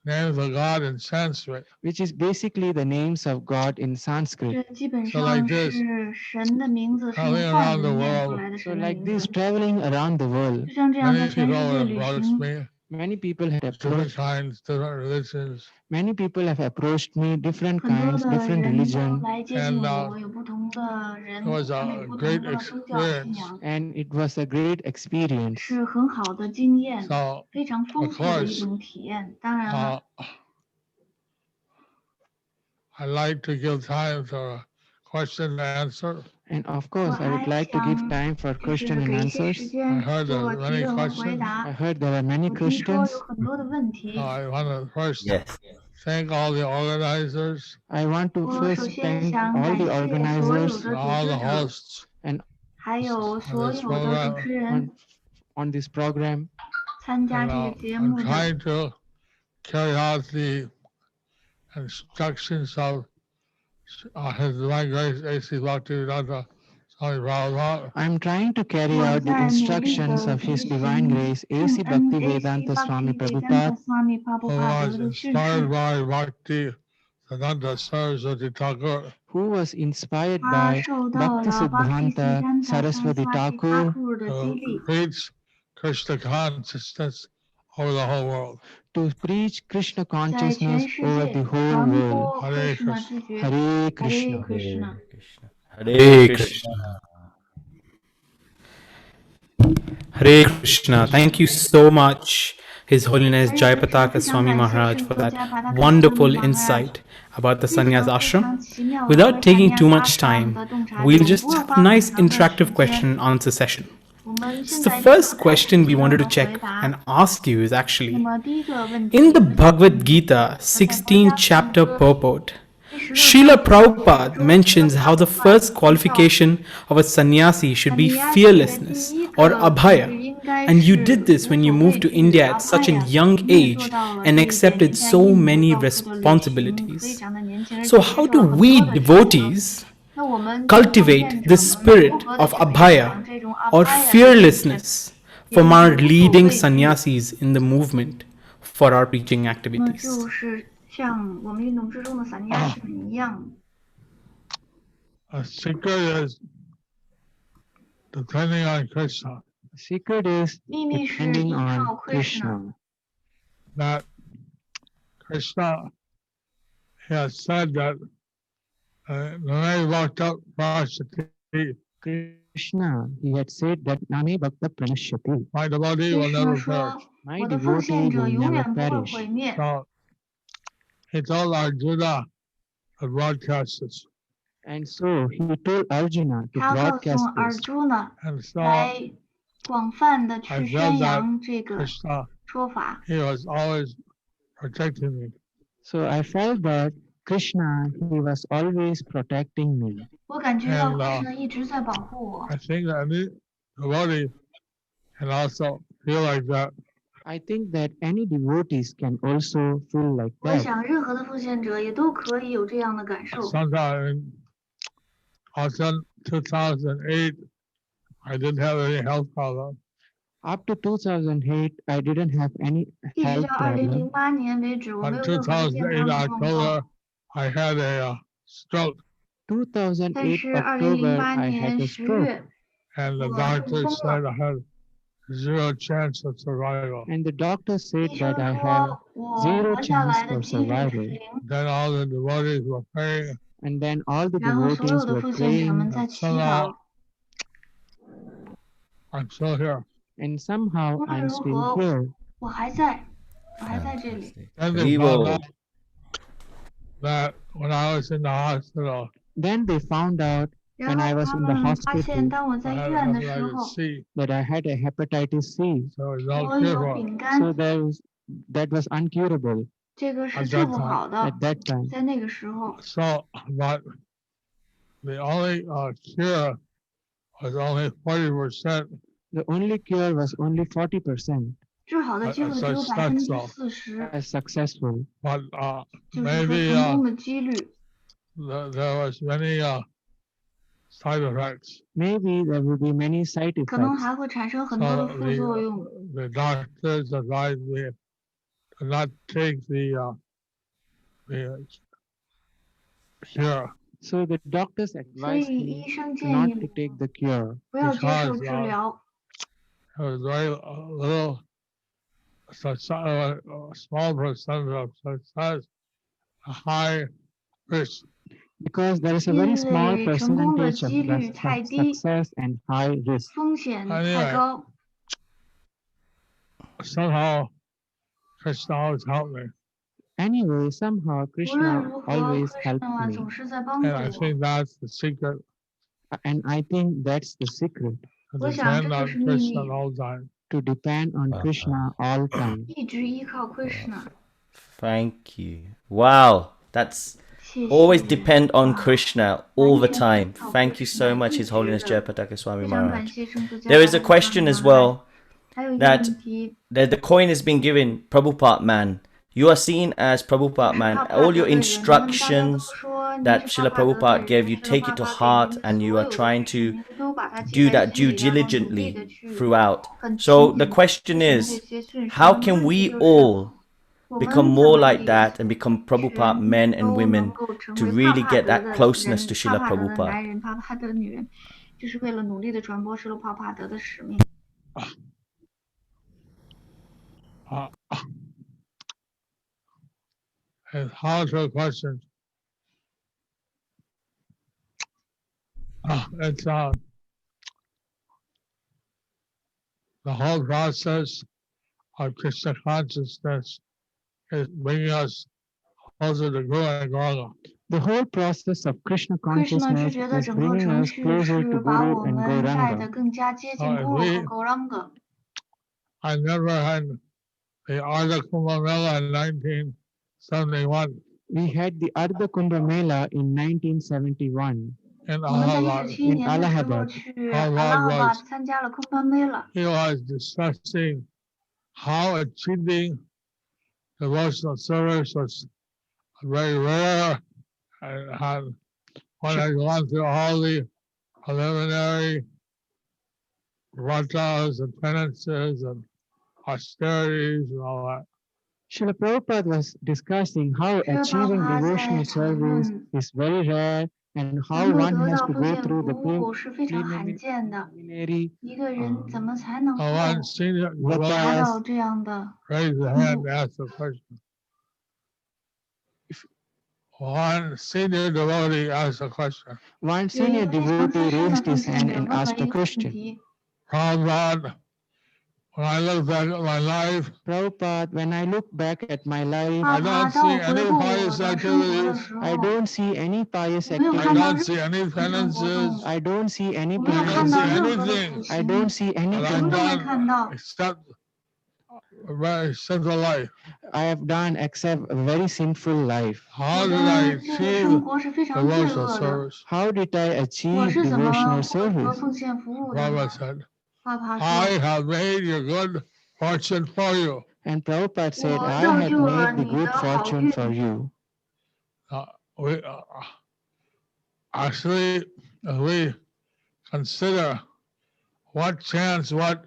names of God in Sanskrit. which is basically the names of God in 这 Sanskrit. 基本 So like 上 this, 是神的名字，是 traveling 用梵 around 语 the 念出 world, 来的 So 神的 like 名 this, 字。 traveling around the world, 就像这样在 many 全 people 世界 have 旅 approached 行， me, many people had different approached kinds, different religions, many people have approached me, different 很多 kinds, 的 different 人都 religion, 来接近 and 我，有不同的人， it was 他们 a 有不 great 同的宗教信 experience. 仰， and it was a great experience. 是很好的经验， So, 非常丰 of 富的一 course, 种体验。当然了， I like to give time for question and answer. And of 我 course, I 还 would like to give 想 time for 就是 question and 给一些时 answers. 间 I heard 做 there's 提 many 问和回 questions. 答 I。heard there are many 我听说有 questions. 很多的问题， I want to first Yes. thank all the organizers, I want to 我首 first 先 thank 想 all 感 the 谢所有 organizers 的 and all 组 the 织者， hosts 还有 on 所 this 有的主 program. 持人 on this program. 参加 And 这个节 I'm 目的。 trying to carry out the instructions of His Divine Grace A.C. Bhaktivedanta Swami Prabhupada, I'm trying to carry 我 out the 在努力 instructions 的 of 执 His 行 Divine 圣 Grace A.C. 恩 AC Bhaktivedanta Swami Bhaktivedanta Prabhupada, Swami who Prabhupada was 的训 inspired 示， by Bhakti Siddhanta Saraswati Thakur, who was inspired 他 by 受到了 Bhaktisiddhanta Bhaktisiddhanta Saraswati Saraswati Thakur Thakur 的激 to 励， preach Krishna consciousness over the whole world. to preach Krishna 在全 consciousness 世 over 界 the whole 传 world. 播 Hare Krishna Krishna. 知觉。 Hare Hare Krishna. Krishna。 Hare Krishna. Hare Krishna. Thank you so much, His Holiness Jayapataka Swami Maharaj, for that wonderful insight about the Sannyas Ashram. Without taking too much time, we'll just have a nice interactive question and answer session. So the first question we wanted to check and ask you is actually, 那么第一个问题， in the Bhagavad Gita 16th chapter purport, Srila Prabhupada mentions how the first qualification of a sannyasi should be fearlessness or abhaya. And you did this when you moved to India at such a young age and accepted so many responsibilities. So how do we devotees cultivate the spirit of abhaya or fearlessness from our leading sannyasis in the movement for our preaching activities? A secret is depending on Krishna. The secret is depending on Krishna. That Krishna has said that Name Bhakta Prashyati. Krishna, he had said that Name Bhakta Pranashyati. My devotee will never perish. My devotee will never perish. So he told Arjuna to broadcast this. And so he told Arjuna to broadcast this. And so I felt that Krishna, he was always protecting me. So I felt that Krishna, he was always protecting me. And I think that any devotee can also feel like that. I think that any devotees can also feel like that. Sometime also 2008, I didn't have any health problem. After 2008, I didn't have any health problem. On 2008 October, I had a stroke. 2008 October, I had a stroke. And the doctor said I had 0 chance of survival. And the doctor said that I have 0 chance for survival. Then all the devotees were praying. And then all the devotees were praying. And somehow, I'm still here. And somehow I'm still here. And they found out that when I was in the hospital, then they found out when I was in the hospital that I had a hepatitis C. So it was uncurable. So that was uncurable at that time. So, but the only cure was only 40%. The only cure was only 40%. As successful. But maybe there was many side effects. Maybe there will be many side effects. So the doctors advised me to not take the cure. So the doctors advised me not to take the cure because it was very little, a small percentage of success, a high risk. Because there is a very small percentage of success and high risk. Anyway, somehow Krishna always helped me. Anyway, somehow Krishna always helped me. And I think that's the secret. And I think that's the secret. To depend on Krishna all time. To depend on Krishna all time. Thank you. Wow, that's always depend on Krishna all the time. Thank you so much, His Holiness Jayapataka Swami Maharaj. There is a question as well that the coin has been given, Prabhupada man. You are seen as Prabhupada man. All your instructions that Srila Prabhupada gave you, take it to heart, and you are trying to do that due diligently throughout. So the question is, how can we all become more like that and become Prabhupada men and women to really get that closeness to Srila Prabhupada? It's hard to question. It's the whole process of Krishna consciousness is bringing us closer to Guru and Gauranga. The whole process of Krishna consciousness is bringing us closer to Guru and Gauranga. I never had the Ardha Kumbh Mela in 1971. We had the Ardha Kumbh Mela in 1971. in 我们在Allahabad. 17年的时候去阿拉哈巴参加了空翻杯了。 He was discussing how achieving devotional service was very rare, and when I gone through all the preliminary vratas and penances and austerities and all that. Srila Prabhupada was discussing how achieving devotional service is very rare and how 能够 one 得 has 到 to 奉 go 献 through 服 the 务是非常罕见的。 preliminary 一个人怎么才能够 One senior 达 devotee 到这样的？ raised the hand and asked the question. One senior devotee asked a question. One 有一 senior 个非常 devotee 资深的 raised 奉 his 献 hand 者 and 问了 asked 一 a 个问 question. 题。 Prabhupada, when I look back at my life, Prabhupada, when I look back at my life, 爸 I 爸， don't 当 see 我回 any 顾我 pious 的生活的 activities. 时 I 候， don't see any pious 我没有 I 看到 don't activities. see 任 any 何的活动， penances. I don't see any 我没有 I 看 don't 到 see 任何的 anything 苦 I 行， don't see any that 什 I've 么都没 done 看到。 except a very simple life. I have done except a very sinful life. 我 How did I 的这个 achieve 生活是非常罪 devotional 恶的。 service? How did I 我 achieve 是怎么 devotional 获得 service? 奉献服务的 Prabhupada 呢？ said, 爸爸 I 说， have made your good fortune for you. And Prabhupada said, 我 I 造 have 就了 made the 你 good 的好 fortune 运。 for you. We actually, if we consider what chance, what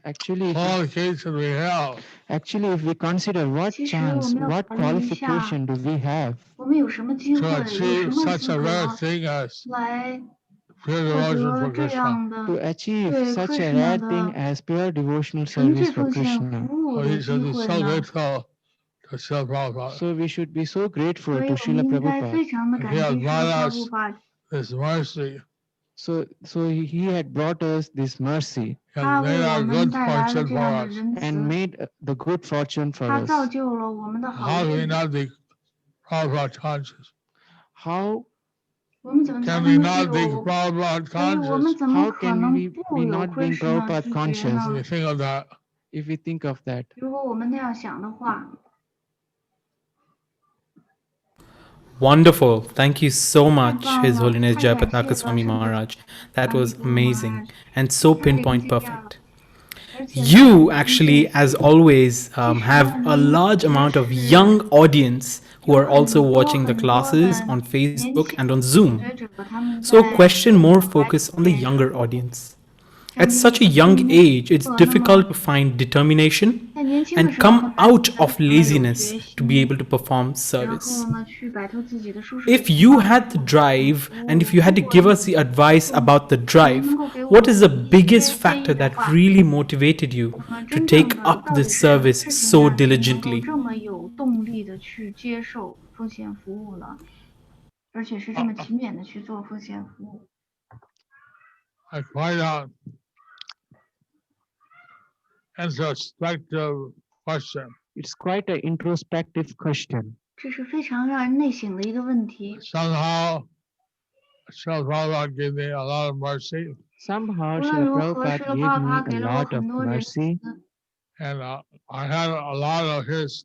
Actually, qualification we have if we consider what 其实 chance, 我们要 what 考虑一下， qualification do we have 我们有什么机 to 会，有什 achieve 么 such 资 a 格 rare thing as 来 pure 获 devotion 得 for 这 Krishna. 样 to 的 achieve 对 such a rare Krishna thing 的 as pure devotional 诚 service 挚 for 奉献 Krishna? 服务 So 的 he 机 should be 会 so 呢？ grateful to Srila Prabhupada. So we should be so grateful 所以 to 我们 Srila 应该 Prabhupada. 非常的 And 感 he 激 has 释 brought 拉 us 布巴， this mercy. So he had brought us this mercy He 他 has 为 made 我 our 们 good 带来了 fortune 这 for 样的 us. 仁 and 慈， made the good fortune for 他造 us. 就了我们的好 How do we 运。 not be Prabhupada conscious? How 我们怎么才 Can 能 we 够 not be 有？ Prabhupada 所以我们 conscious? 怎么 how 可 can 能 we 不 be 有 not being Krishna Prabhupada 知觉 conscious When 呢？ you think of that, if we think of that? 如果我们那样想的话， Wonderful. Thank you so 太 much, 棒 His 了， Holiness 太感谢 Jayapataka 了 Swami 圣子 Maharaj. That 阿弥 was 陀佛玛 amazing 拉， and so 太灵 pinpoint 惊讶 perfect. 了。而且 You 让我们 actually, 发现 as always, 其实 have 呢， a 您 large 也 amount of 是 young audience who 有 are also 很多 watching the 很多 classes 的 on 年 Facebook 轻 and on 的 Zoom. 学者，他们 So 在 question more 来 focus on the 线上。 younger audience. 像 At 您 such a 您 young 的 age, it's 课那么 difficult to find determination 在年轻的 and 时候 come 呢，他 out 非常 of 的有 laziness 决 to be 心， able to perform 然 service. 后呢去摆脱自己的舒适 If 圈 you had the drive 服务。 and if you had to 如果 give 您 us the advice 能 about the 您 drive, 能够给我 what is the 们一 biggest 些建 factor 议的 that 话， really motivated you 那么 to 真正 take 的 up 到 this 底是什么 service 事情 so 让你能够 diligently? 这么有动力的去接受奉献服务呢？而且是这么勤勉的去做奉献服务。 I quite introspective question. It's quite an introspective question. 这是非常让人内省的一个问题。 Somehow, Srila Prabhupada gave me a lot of mercy, Somehow 无论 Srila 如何， Prabhupada 释勒 gave 帕 me 帕 a 给了我 lot of 很多仁慈， mercy, and I had a lot of his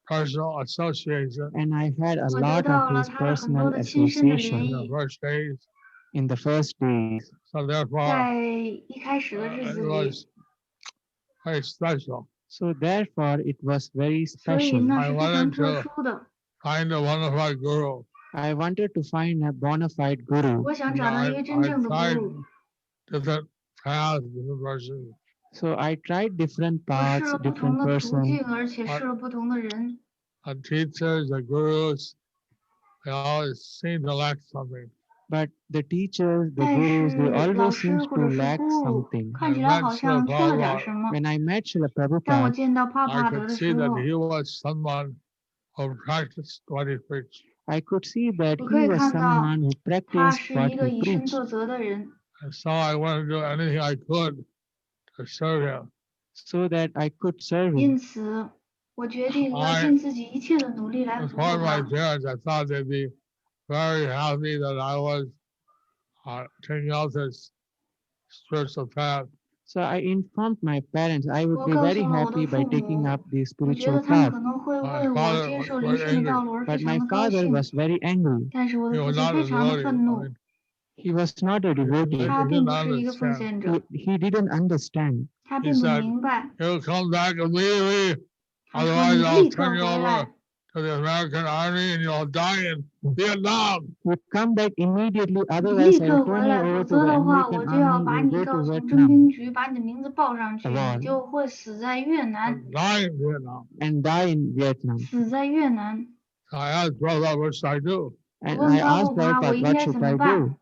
personal association and I had a 我得 lot 到 of 了 his 他的很多 personal 的亲身的 association in 联 the 谊。 first days. in the first days. So therefore, 在一开始的日 it 子里， was very special. So therefore, it was very 所以 special. 那 I 是非常 wanted 特 to 殊的。 find a wonderful guru. I wanted to find a bona fide guru. 我想 And 找到一 I 个真正的 tried guru。 different paths, different versions. So I tried different 我试 paths, 了不同 different 的途 persons, 径，而且试了不同的人。 The teachers, the gurus, they always seem to lack something. but the teachers, the 但 gurus, 是 they 老 always 师 seems 或 to 者是 lack 姑姑 something. 看起来好像缺了点什么。 When I met Srila 当我 Prabhupada, 见到帕 I 帕德 could 的 see 时 that 候， he was someone who practiced what he preached. I could see that 我可 he 以 was 看到 someone who 他 practiced 是 what 一个 he 以身 preached. 作则的人。 And so I wanted to do anything I could to serve him. So that I could serve 因 him. 此，我决定要 I 尽自己一切的努力来服务 Before my 他。 parents, I thought they'd be very happy that I was taking out this spiritual path. So I informed my parents I would 我 be 告 very 诉了我的 happy 父 by taking 母， up the 我觉 spiritual 得他们 path. 可能会 My 为我 father 接 was 受灵 quite 性的 angry. 道路而 But 非常 my 的高 father 兴， was very angry. 但是我 He 的父 was 亲 not 非 a 常的 devotee. 愤 I 怒， mean, He was not a he devotee. 他 didn't 并不是一个奉 understand. 献者， He didn't understand. 他 He 并不 said, 明白。 "You'll come back immediately, 他说 otherwise 你 I'll 立 turn 刻 you 回 over 来， to the American Army and you'll die in Vietnam." You come back immediately, 你 otherwise 立 I'll 刻 turn 回 you 来， over 否 to 则 the 的话， American 我就要 army. 把 You 你 go 告 to 从征 Vietnam 兵局，把你的名字报上去， War. 你就会死在越南， And die in Vietnam. and die in Vietnam. 死在越南。 So I asked Prabhupada, what should I do? 我 And 问 I 高 asked 护法，我 Prabhupada, 应 what 该 should 怎么 I 办？ do?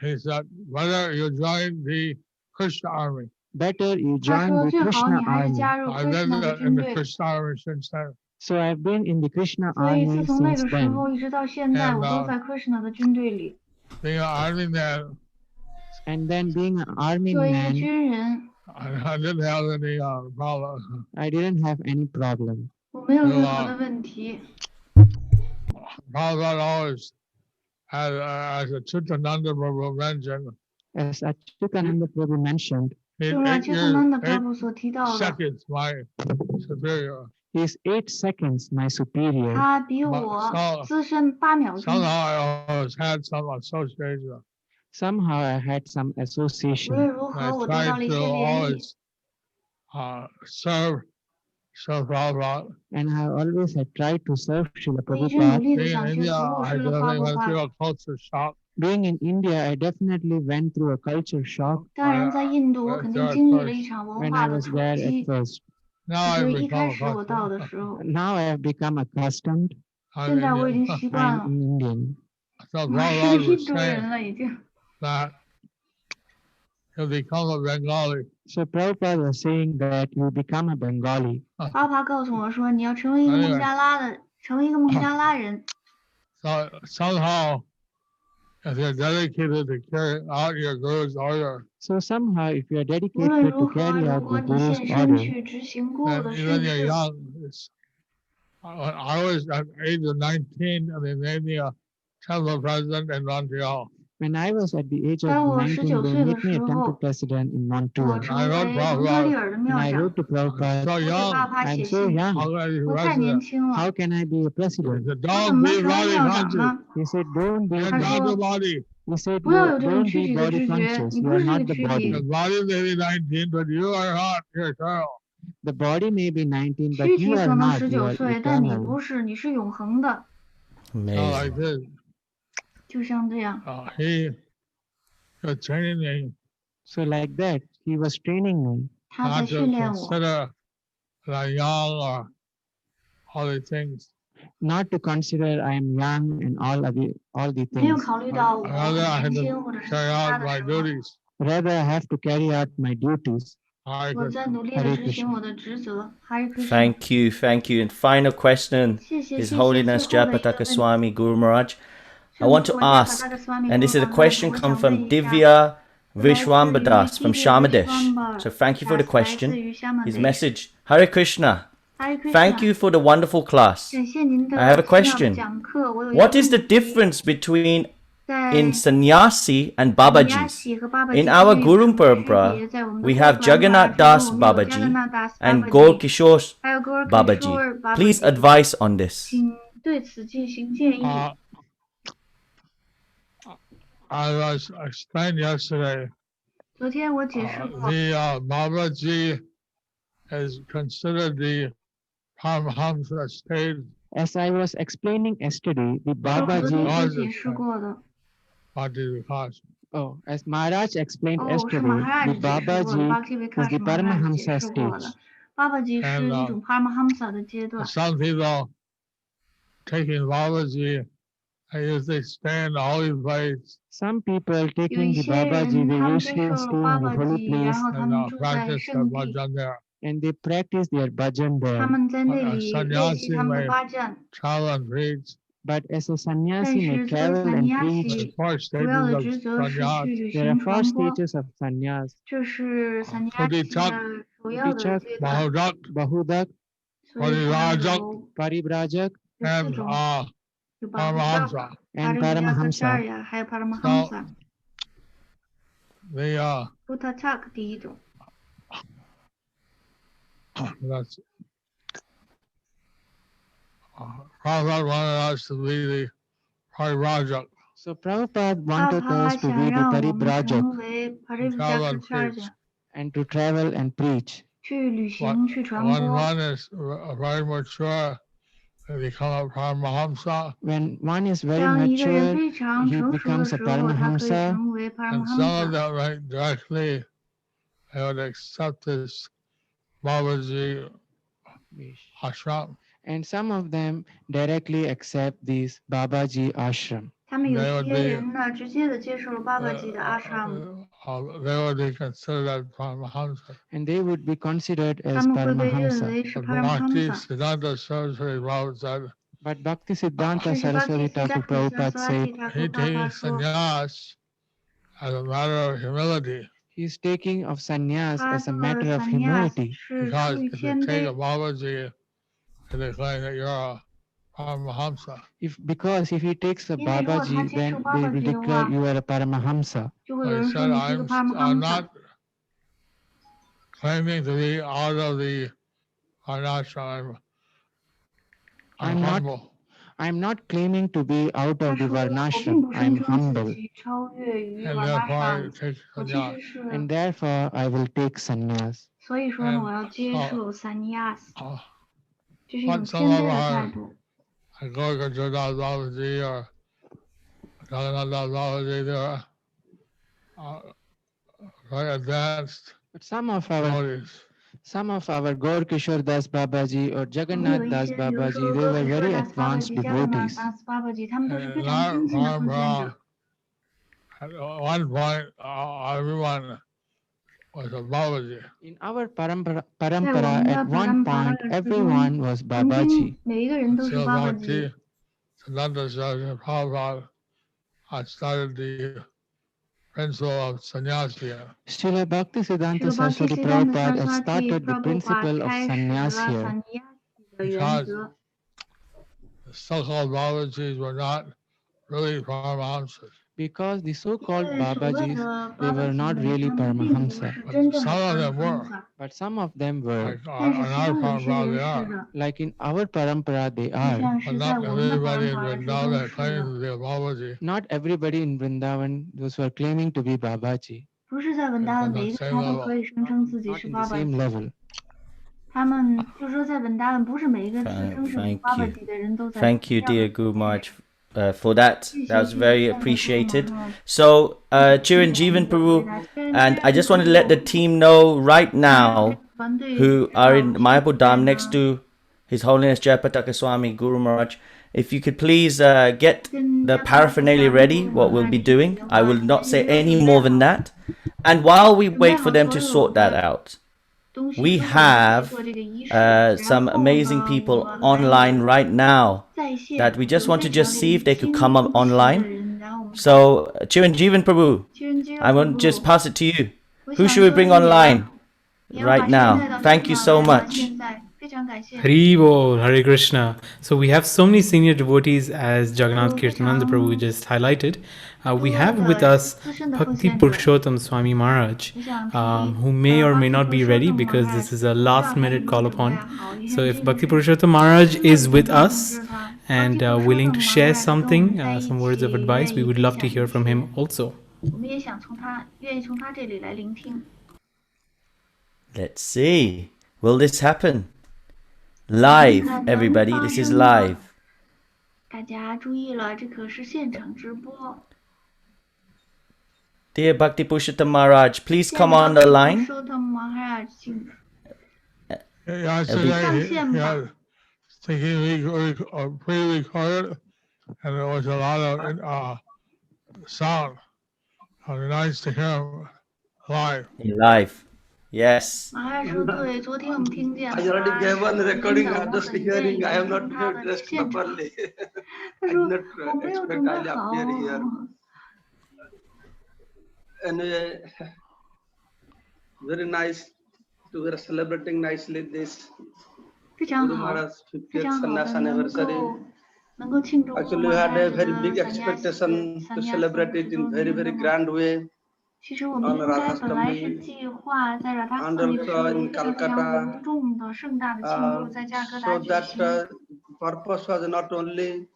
He said, whether you join the Krishna army. Better you 他 join 说 the 最好 Krishna 你还是 army. 加入 I've been Krishna 的 in 军 the 队。 Krishna army since then. So I've been in the Krishna 所以 army 自从那 since 个时 then. 候一直到现在， And 我都在 Krishna 的军队里。 being an army man, And then being an army 作为一个 man, 军人， I didn't have any problem. I didn't have any problem. 我没有任何的问题。 Prabhupada always had, as a Chittananda Prabhu mentioned, As Achyutananda Prabhu mentioned, he's 正如 8 Achyutananda years, Prabhu 所提到的， seconds my superior. he is 8 seconds my superior. 他比我资深8秒钟。 Somehow I always had some association. Somehow I had some 无论 association. 如 I 何，我得到 tried 了一 to 些联谊。 always serve Prabhupada. And I always had tried to serve Srila 我一直努 Prabhupada. 力的 Being 想 in 去 India, 服务 I 施了 definitely went 巴 through 布 a culture shock. Being in India, I definitely went through a culture shock 当然，在印度，我肯定经历了一场文 when 化 I 的 was 冲 there at 击。 first. Now 就 I've 是一开 become 始我到的 accustomed. 时候， Now I have become accustomed. 现在我已 I'm 经 Indian. 习惯 I'm 了， an Indian. So 我是 Prabhupada 印 was 度人 saying 了已经。 that you become a Bengali. So Prabhupada was saying that you become a Bengali. 巴巴告诉我说，你要成为一个孟加拉的，成为一个孟加拉人。 So somehow, if you're dedicated to carry out your Guru's order, So somehow, if you are 无论 dedicated 如 to 何， carry 如 out 果 the 你 Guru's 现身 order, 去执行姑 then 的 even 训 you're 示， young, I was at the age of 19 and they made me a temple president in Montreal. when I was at the age of 当我 19, 19 they 岁的 made me 时 a temple 候， president in 我 Montour. 成 I 为 wrote 蒙特利 Prabhupada, 尔的 And 庙 I 长。 wrote to Prabhupada, so 我给巴 young, 巴 I'm 写 so 信， young. how could I be 我太年 president? 轻了， How can I be a He president? said, 我怎 don't 么 be 能成为 body 庙长 conscious. 呢？ He said, don't be, You're 他 not 说 the body. he said, 不要有这种 don't 躯 be 体的 body 知觉， conscious. 你 You 不 are 是这 not 个 the 躯 body. The 体， body may be 19, but you are not. You're eternal. The body may be 19, 躯 but 体 you 可 are 能 not. You 19 are 岁，但你 eternal. 不是，你是永恒的， So Amazing. like this, 就像这样。 he was training me So like that, he was training me 他在 not to 训练我， consider that I'm young or all these things. not to consider I am young and all the 没有 things. 考虑到我 Rather, I 很 had 年 to 轻或者是其 carry 他 out 的 my 什么。 duties. Rather, I have to carry out my duties. I 我 could 在努力的 Hare 执行 Krishna. 我的职责。Hare Krishna。 Thank you, thank you. And final question, 谢谢 His 谢谢。最 Holiness 后的一个 Japataka 问题， Swami Guru Maharaj. I 圣 want 主 to 我加帕 ask, 达克斯瓦米 and 古 this is a 鲁玛 question 我 come 想问 from 一下， Divya 来自于 Vishwambadas from Divya Shamadish. Vishwambar So thank you for the Das 来 question. 自于 His Shamadish。 message, Hare Krishna. Hare Thank Krishna。 you for the wonderful class. 感谢您的 I have a 奇妙的 question. 讲课。我有一个 What is the 问题， difference between 在 in sannyasi and 尼 Babaji? 亚喜和巴巴 In 吉 our 之间有 Guru 什么区 Parampara, 别？在我们的 we 波 have 普兰帕 Jagannath 之中， Das 我们有 Babaji Jagannath Das and Babaji， Gaur Kishore 还有 Gaur Babaji. Kishore Please Babaji， advise on this. 请对此进行建议。 I was explained yesterday. 昨天我解释过， The Babaji is considered the Paramahamsa stage. As I was explaining yesterday, the 我昨 Babaji, 天是解释过的。 Bhakti Vikas. as Maharaj explained 哦，是 yesterday, 马哈 the 拉解释过的 Babaji ，Bhakti is Vikas the 是马哈拉 Paramahamsa 解释过的 stage. ，Babaji 是一种 Paramahamsa 的阶段。 Some people taking Babaji, they usually stay in the holy place Some people 有 taking 一 the 些人 Babaji, they 他们接 usually 受 stay in the holy 巴巴吉，然 place 后他 and 们住在 practice their 圣地， bhajan there. and they practice their bhajan 他 there. 们在那里练习 Sannyasi 他们的 may 巴赞。 travel and preach. But as a 但 sannyasi may 是作为 travel and preach, sannyasi， Four 主要 stages 的 of 职责是 sannyas. 去旅 there are 行 4 传播， stages of sannyas: 这是 sannyasi 的首要的 Pudichak, 阶段。 Bahudak, Bahudak, 所以它有 Paribrajak, 有四 and 种，有 Paramahamsa. and Paramahamsa， Paramahamsa. 还有 Paramahamsa。 The Uttatak 第一种， That's Prabhupada wanted us to be the Parivrajak. So Prabhupada wanted us to be the Paribrajak and to travel and preach. When one is very mature, they become a Paramahamsa. When one is very mature, he becomes a Paramahamsa. And some of them right directly, they would accept this Babaji ashram. And some of them directly accept this Babaji ashram. They would be considered as Paramahamsa. And they would be considered as Paramahamsa. Bhakti Siddhanta Saraswati Prabhupada said, But Bhakti Siddhanta Saraswati Thakur Prabhupada said, he takes sannyas as a matter of humility. He is taking of sannyas as a matter of humility. Because if you take a Babaji, they claim that you're a Paramahamsa. Because if he takes a Babaji, then they will declare you are a Paramahamsa. He said, I'm not claiming to be out of the Varnashram. I'm humble. I'm not claiming to be out of the Varnashram. I'm humble. And therefore I will take sannyas. But some of our Gorga Jodhas Babaji or Jagannath Babaji, they are very advanced. But some of our Gaur Kishore Das Babaji or Jagannath Das Babaji, they were very advanced devotees. At one point, everyone was a Babaji. In our parampara, at one point, everyone was Babaji. So Bhakti Siddhanta Saraswati Prabhupada started the principle of sannyas. Srila Bhakti Siddhanta Saraswati Prabhupada has started the principle of sannyas here. Because the so-called Babajis were not really Paramahamsas. Because the so-called Babajis, they were not really Paramahamsa. But some of them were. But some of them were. Like in our parampara, they are. Like in our parampara, they are. But not everybody in Vrindavan claims to be a Babaji. Not everybody in Vrindavan, those who are claiming to be Babaji. Not in the same level. Thank you, dear Guru Maharaj, for that. That was very appreciated. So, Chiranjeevan Prabhu, and I just wanted to let the team know right now who are in Mayapur Dham next to His Holiness Jayapataka Swami Guru Maharaj, if you could please get the paraphernalia ready, what we'll be doing. I will not say any more than that. And while we wait for them to sort that out, we have some amazing people online right now that we just want to see if they could come up online. So, Chiranjeevan Prabhu, I want to just pass it to you. Who should we bring online right now? Thank you so much. Hari Bol, Hare Krishna. So we have so many senior devotees, as Jagannath Kirtananda Prabhu just highlighted. We have with us Bhakti Purushottam Swami Maharaj, who may or may not be ready because this is a last minute call upon. So if Bhakti Purushottam Maharaj is with us and willing to share something, some words of advice, we would love to hear from him also. Let's see. Will this happen? Live, everybody. This is live. Dear Bhakti Purushottam Maharaj, please come on the line. Pre-recorded, and there was a lot of sound. It was nice to hear him live. Live. Yes. I already gave one recording. I'm just hearing. I am not dressed properly. I did not expect I'll appear here. Anyway, very nice to be celebrating nicely this Guru Maharaj's 50th sannyas anniversary. Actually, we had a very big expectation to celebrate it in very, very grand way. 其实我们应该本来是计划在拉达克那个时候有一个非常隆重的、盛大的庆祝在加尔各答举行。purpose was not only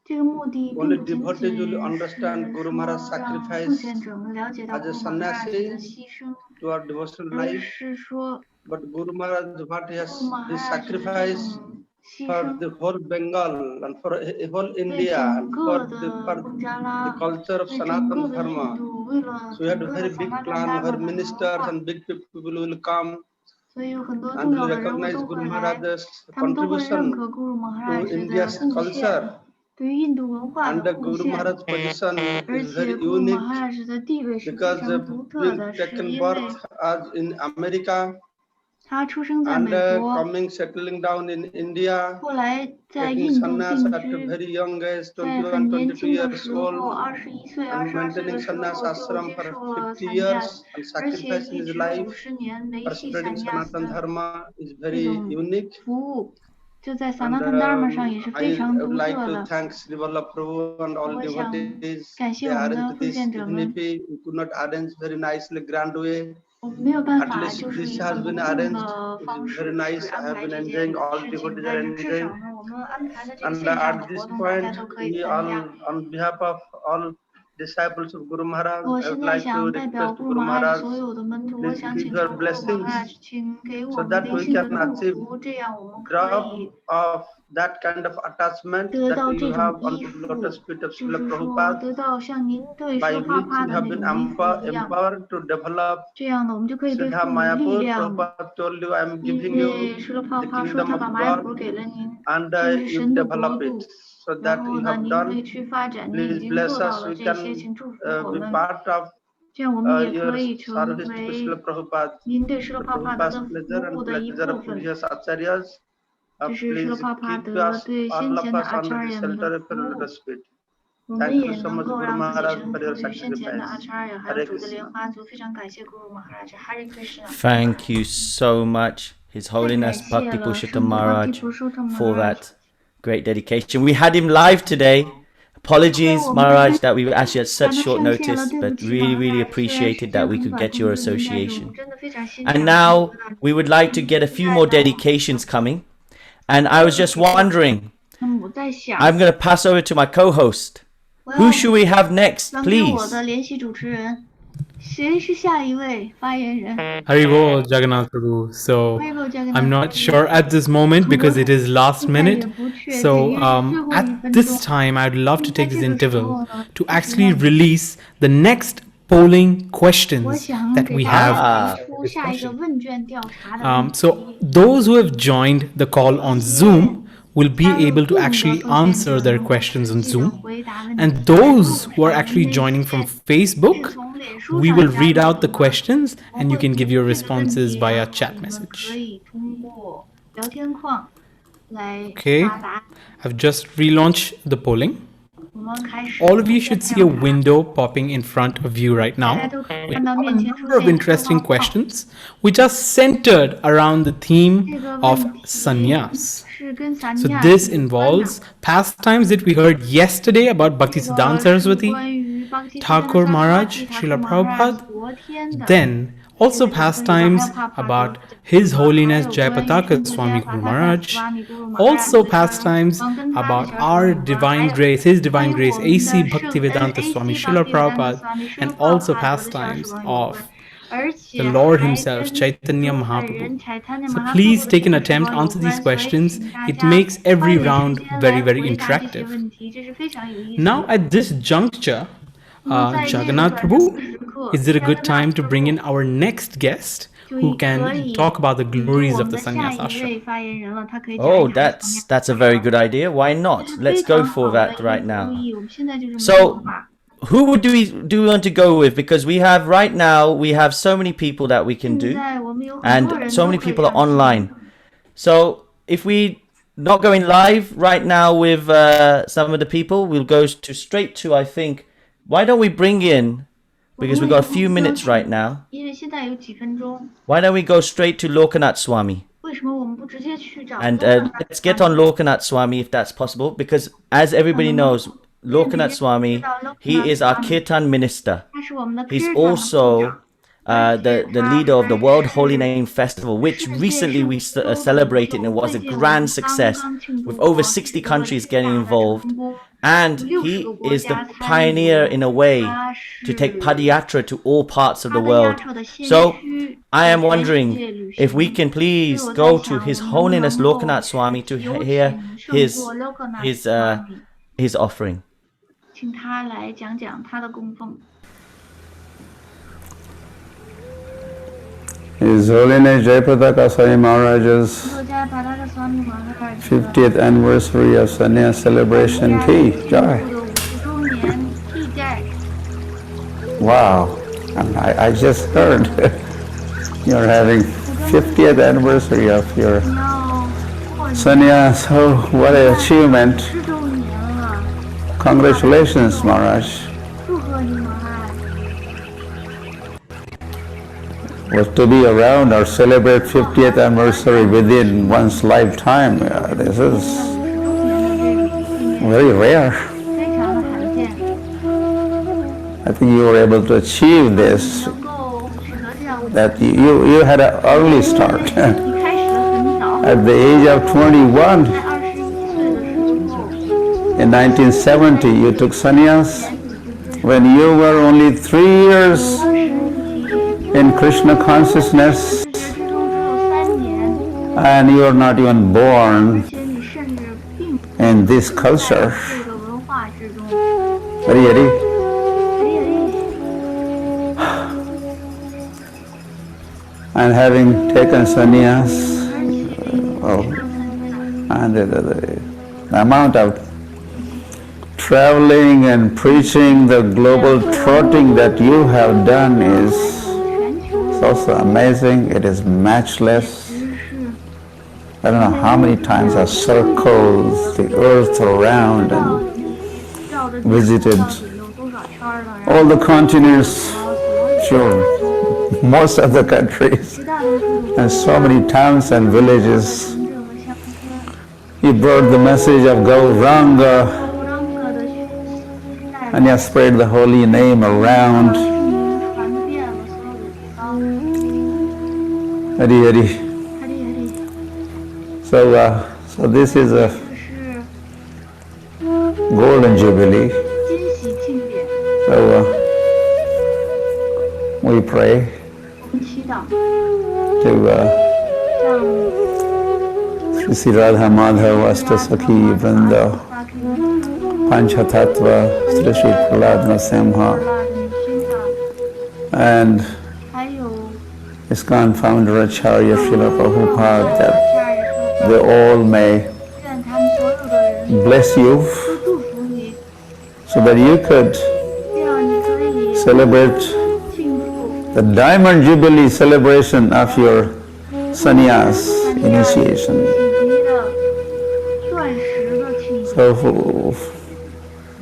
这个目的并不仅仅 understand Guru 是 Maharaj's 说让 sacrifice 奉献者们了解到 as a 古马哈拉的 sannyasi 牺牲， to our devotional 而 life, 是说 but Guru Maharaj, what he has 古马 this 哈拉的这 sacrifice 种牺 for 牲， the whole Bengal and for whole 为 India 整 and for 个 the, 的 for 孟加 the 拉， culture of 为整个 Sanatan 的印 Dharma. 度，为了 So we had 整 a 个 very 的 big 萨那 plan 达 where 玛的文 ministers 化， and big people will come 所以有很多 and 重 will 要的人物 recognize 都 Guru 会来， Maharaj's 他们都会认 contribution 可古鲁马哈 to 拉之的 India's 贡献， culture. 对于印度文化 And 的 the 贡 Guru 献。 Maharaj's position 而 is 且 very 古鲁马 unique 哈拉什的地位是非 because 常独特 being 的，是 taken 因为 birth as in America 他出生在 and 美国， coming settling down in India, 后来在 taking 印度 sannyas 定 at a 居， very young age, 在 21, 很年 22轻的 years 时候 old, ，21岁、 and 22岁 maintaining 的时 sannyas 候就 ashram 接 for 受了 50 散迦， years and 而且 sacrifice in 一 his 直 life 50年维 for 系 spreading 散迦 Sanatan 的 Dharma is 这 very 种 unique. 服务，就在萨 And 那坦达尔玛上也是 I 非常 would 独 like 特 to 的。 thank Sri Vallabh Prabhu and all 我想 devotees. 感谢 They 我们的 arranged 奉 this, 献者 even 们 if we could not arrange very nicely, grand way. 我们没有办 At 法， least 就是 this 以 has 很 been 隆重 arranged. 的 It 方 is very 式去 nice. I 安 have 排 been 这 enjoying 件 all 事情， devotees 但 are 是至少 enjoying. 呢，我们安排的这个 And 线上 at 的 this 活动，大家 point, 都可以 we 参 all, 加。 on behalf of all disciples of Guru Maharaj, 我 I 现 would 在 like to 想代表 request 古鲁 Guru 马哈 Maharaj, 所有的门徒，我 please 想 give 请 your 求古鲁马哈 blessings 请给我 so 们 that 灵 we 性的 can 祝 achieve 福，这样我们可 drop 以 of that kind of attachment 得 that 到 you 这种 have 依 onto the 附， lotus feet of 就 Srila 是说 Prabhupada, 得到像您对 by 舍帕 which 帕 we 的 have 那 been 种依附一样。 empowered to develop 这样呢，我们就可以被 Siddha 赋予力 Mayapur. 量。 Prabhupada told you, I am 因 giving 为 you 施了泡 the 泡说 kingdom 他 of 把玛雅 God 普给了您， and 这是 you 神的国 develop it. 度。 So 然 that 后 you 呢， have 您会 done. 去发展，您已 Please 经 bless 做到 us. 了 We 这些， can 请祝福我 be 们。 part of 这样我们也 your 可以成 service to 为 Srila Prabhupada. 您对施了 The 泡泡德 Prabhupada's 的 pleasure 服务 and 的一 pleasure 部 of 分。 previous acharyas. 这是施了 Please 泡泡 keep 德 us, 对 all 先 of 前的 us under the Acharya 们的 shelter of 服 your 务， lotus feet. 我们 Thank 也 you so 能 much, 够 Guru 让自己 Maharaj, 臣 for 服 your 于先前的 sacrifice. Acharya，还有 Hare 主的莲 Krishna. 花族。非常感谢 Guru Maharaj Hare Krishna。 Thank you so much, His 太感 Holiness 谢 Bhakti 了， Purushottam 圣德巴蒂 Maharaj 普舒特 for Maharaj。 that great dedication. We had him live today. Apologies, Maharaj, that we were actually at such short notice, but really, really appreciated that we could get your association. And now we would like to get a few more dedications coming. And I was just wondering, 那么我在想， I'm going to pass over to my co-host. 我要 Who should we have next, 转给我 please? 的联系主持人，谁是下一位发言人？ Haribo Jagannath Prabhu. So Haribo Jagannath I'm not Prabhu. sure at this moment because it is last 现在也 minute. 不确 So 定，因为是最后一 at 分 this 钟。 time, I'd love to 在 take 这 this 个时候 interval 呢， to 我希 actually 望 release the next polling 我 questions 想 that 给 we 大 have 家 Ah. 提出下一个 discussion. 问卷调查的问题。 So those who have joined the call on Zoom will be able to actually answer their questions on Zoom. And those who are actually joining from Facebook, we will read out the questions and you can give your responses via chat message. 可以通过聊天框来 Okay, 发答。 I've just relaunched the polling. 我们开始 All of you should see a window popping in front of you right 大 now 家都可以 with 看到 a 面前出 number of 现一个 interesting 泡泡。 questions which are centered around the theme 这个 of 问题 sannyas. 是跟散 So 架 this 有关的。 involves pastimes that we heard yesterday about 这 Bhaktisiddhanta 个是 Saraswati, 关于 Thakur Maharaj, Srila Prabhupada, then also pastimes about His Holiness Jayapataka Swami Guru Maharaj, also pastimes about our Divine Grace, His Divine Grace, A.C. Bhaktivedanta Swami Srila Prabhupada, and also pastimes of the Lord Himself, Chaitanya Mahaprabhu. So please take an attempt to answer these questions. It makes every round very, very interactive. Now at this juncture, Jagannath Prabhu, is it a good time to bring in our next guest who can talk about the glories of the sannyas ashram? Oh, that's a very good idea. Why not? Let's go for that right now. So, who do we want to go with? Because we have right now, we have so many people that we can do, and so many people are online. So, if we not going live right now with some of the people, we'll go to straight to, I think, why don't we bring in, because we've got a few minutes right now, 因为现在有几分钟， why don't we go straight to Lokanath Swami? 为什么我们不直接去找 And 罗汉 let's get on Lokanath Swami if that's possible, because as everybody knows, Lokanath Swami, he is our Kirtan minister. He's also the leader of the World Holy Name Festival, which recently we celebrated, and it was a grand success with over 60 countries getting involved. And he is the pioneer in a way to take Padayatra to all parts of the world. So I am wondering if we can please go to His Holiness Lokanath Swami to hear his offering. 请他来讲讲他的供奉。 His Holiness Jayapataka Swami Maharaj's 50th anniversary of Sannyas celebration tea. Jai. Wow, I just heard you're having 50th anniversary of your sannyas. Oh, what an achievement. Congratulations, Maharaj. Was to be around or celebrate 50th anniversary within one's lifetime. This is very rare. I think you were able to achieve this, that you had an early start. At the age of 21, in 1970, you took sannyas when you were only 3 years in Krishna consciousness, and you are not even born in this culture. Hari Hari. And having taken sannyas, and the amount of traveling and preaching, the global trotting that you have done is also amazing. It is matchless. I don't know how many times I circled the earth around and visited all the continents, sure, most of the countries, and so many towns and villages. You brought the message of Gauranga, and you spread the holy name around. Hari Hari. So this is a golden jubilee. So we pray to Sri Radha Madhava Astasakhi Vrinda Pancha Tattva Sri Sri Prahlad Narasimha and ISKCON founder Acharya Srila Prabhupada, that they all may bless you so that you could celebrate the Diamond Jubilee celebration of your sannyas initiation. So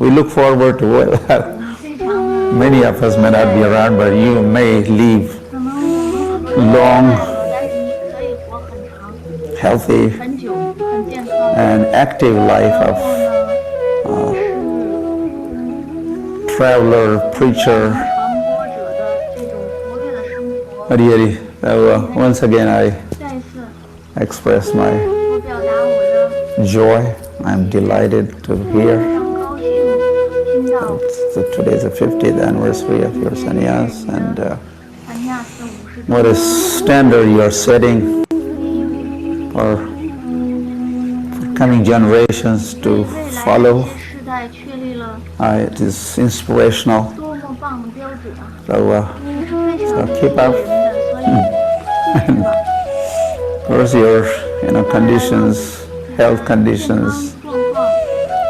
we look forward to it. Many of us may not be around, but you may live long, healthy, and active life of traveler, preacher. Hari Hari. Once again I express my joy. I'm delighted to hear. Today is the 50th anniversary of your sannyas, and what a standard you are setting for coming generations to follow. It is inspirational. So keep up. Of course, your conditions, health conditions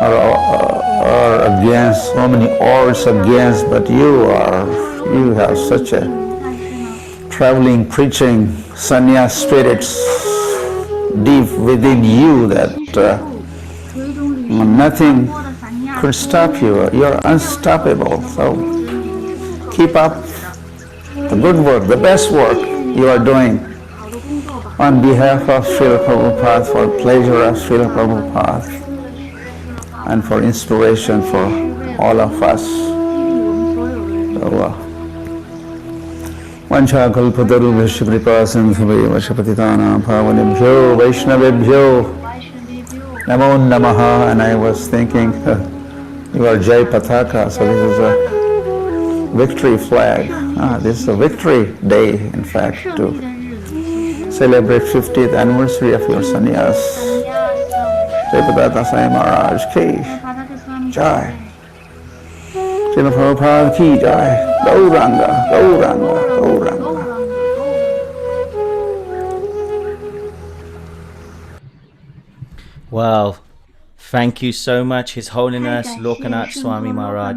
are against, so many odds against, but you have such a traveling, preaching sannyas spirits deep within you that nothing could stop you. You're unstoppable. So keep up the good work, the best work you are doing on behalf of Srila Prabhupada, for pleasure of Srila Prabhupada. and for inspiration for all of us. So, Vanchakalpatarubhasya kripa sindhubhaya vashapatitana pavanebhyo vaishnavebhyo namo namaha. And I was thinking, you are Jai Pataka, so this is a victory flag. This is a victory day, in fact, to celebrate 50th anniversary of your sannyas. Jai Pataka Sai Maharaj ki Jai. Srila Prabhupada ki Jai. Gauranga, Gauranga, Gauranga. Wow. Thank you so much, His Holiness Lokanath Swami Maharaj.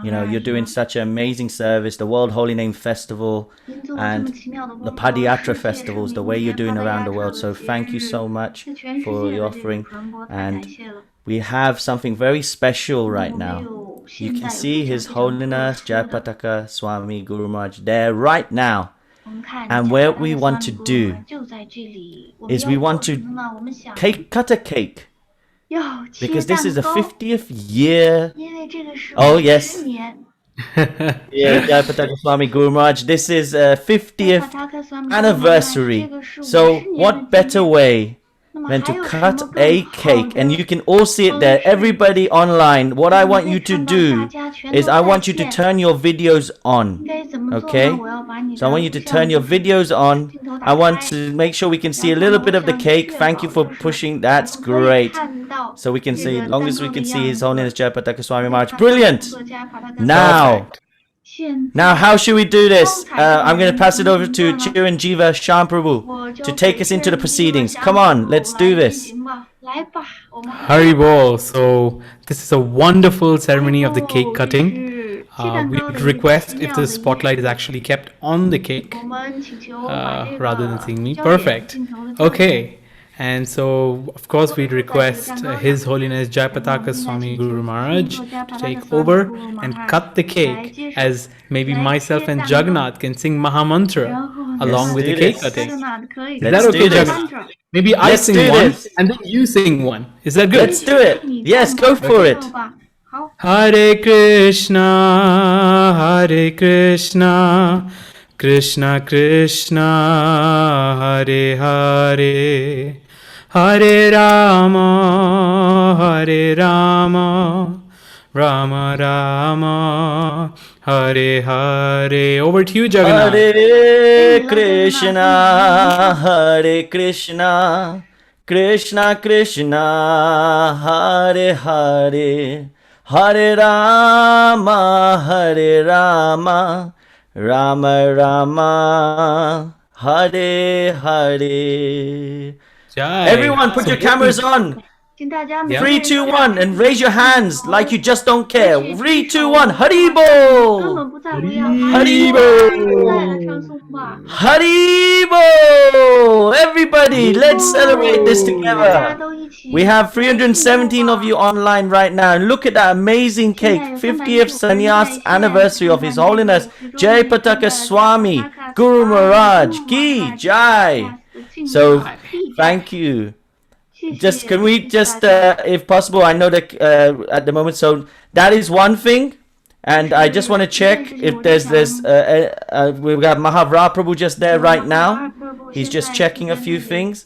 You know, you're doing such an amazing service, the World Holy Name Festival and the Padayatra festivals, the way you're doing around the world. So thank you so much for your offering. And we have something very special right now. You can see His Holiness Jayapataka Swami Guru Maharaj there right now. And what we want to do is we want to cut a cake. Because this is the 50th year. Oh, yes. Yeah, Jayapataka Swami Guru Maharaj. This is 50th anniversary. So what better way than to cut a cake? And you can all see it there. Everybody online, what I want you to do is I want you to turn your videos on. Okay? So I want you to turn your videos on. I want to make sure we can see a little bit of the cake. Thank you for pushing. That's great. So we can see, as long as we can see His Holiness Jayapataka Swami Maharaj. Brilliant! Now, how should we do this? I'm going to pass it over to Chiranjeeva Shamprabhu to take us into the proceedings. Come on, let's do this. Haribol. So this is a wonderful ceremony of the cake cutting. We would request if the spotlight is actually kept on the cake rather than seeing me. Perfect. Okay. And so, of course, we'd request His Holiness Jayapataka Swami Guru Maharaj to take over and cut the cake, as maybe myself and Jagannath can sing Mahamantra along with the cake cutting. Is that okay, Jagannath? Maybe I sing one and then you sing one. Is that good? Let's do it. Yes, go for it. Hare Krishna, Hare Krishna, Krishna Krishna, Hare Hare, Hare Rama, Hare Rama, Rama Rama, Hare Hare. Over to you, Jagannath. Hare Krishna, Hare Krishna, Krishna Krishna, Hare Hare, Hare Rama, Hare Rama, Rama Rama, Hare Hare. Jai. Everyone, put your cameras on. 3, 2, 1, and raise your hands like you just don't care. 3, 2, 1, Haribo! Haribo! Haribo! Everybody, let's celebrate this together. We have 317 of you online right now. And look at that amazing cake. 50th Sannyas anniversary of His Holiness Jayapataka Swami Guru Maharaj Ki Jai. So, thank you. Just can we just if possible, I know that at the moment, so that is one thing, and I just want to check if there's we've got Mahavra Prabhu just there right now. He's just checking a few things,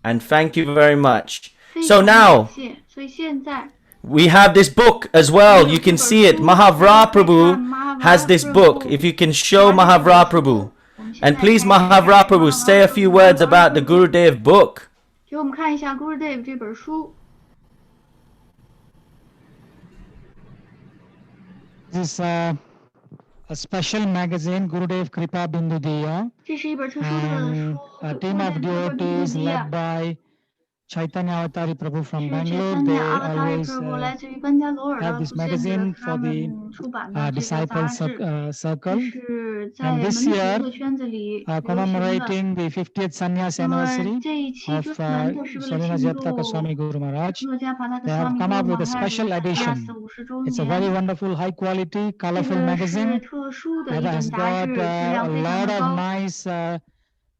and thank you very much. So now we have this book as well. You can see it. Mahavra Prabhu has this book. If you can show Mahavra Prabhu, and please Mahavra Prabhu, say a few words about the Gurudev book. 给我们看一下 Gurudev 这本书。 This is a special magazine, Gurudev Kripa Bindudiya. 这是一本特殊的书。 A team of devotees led by Chaitanya Avatari Prabhu from Bangalore. They always have this magazine for the disciple circle. And this year, commemorating the 50th Sannyas anniversary of Holiness Jayapataka Swami Guru Maharaj, they have come up with a special edition. It's a very wonderful, high quality, colorful magazine that has got a lot of nice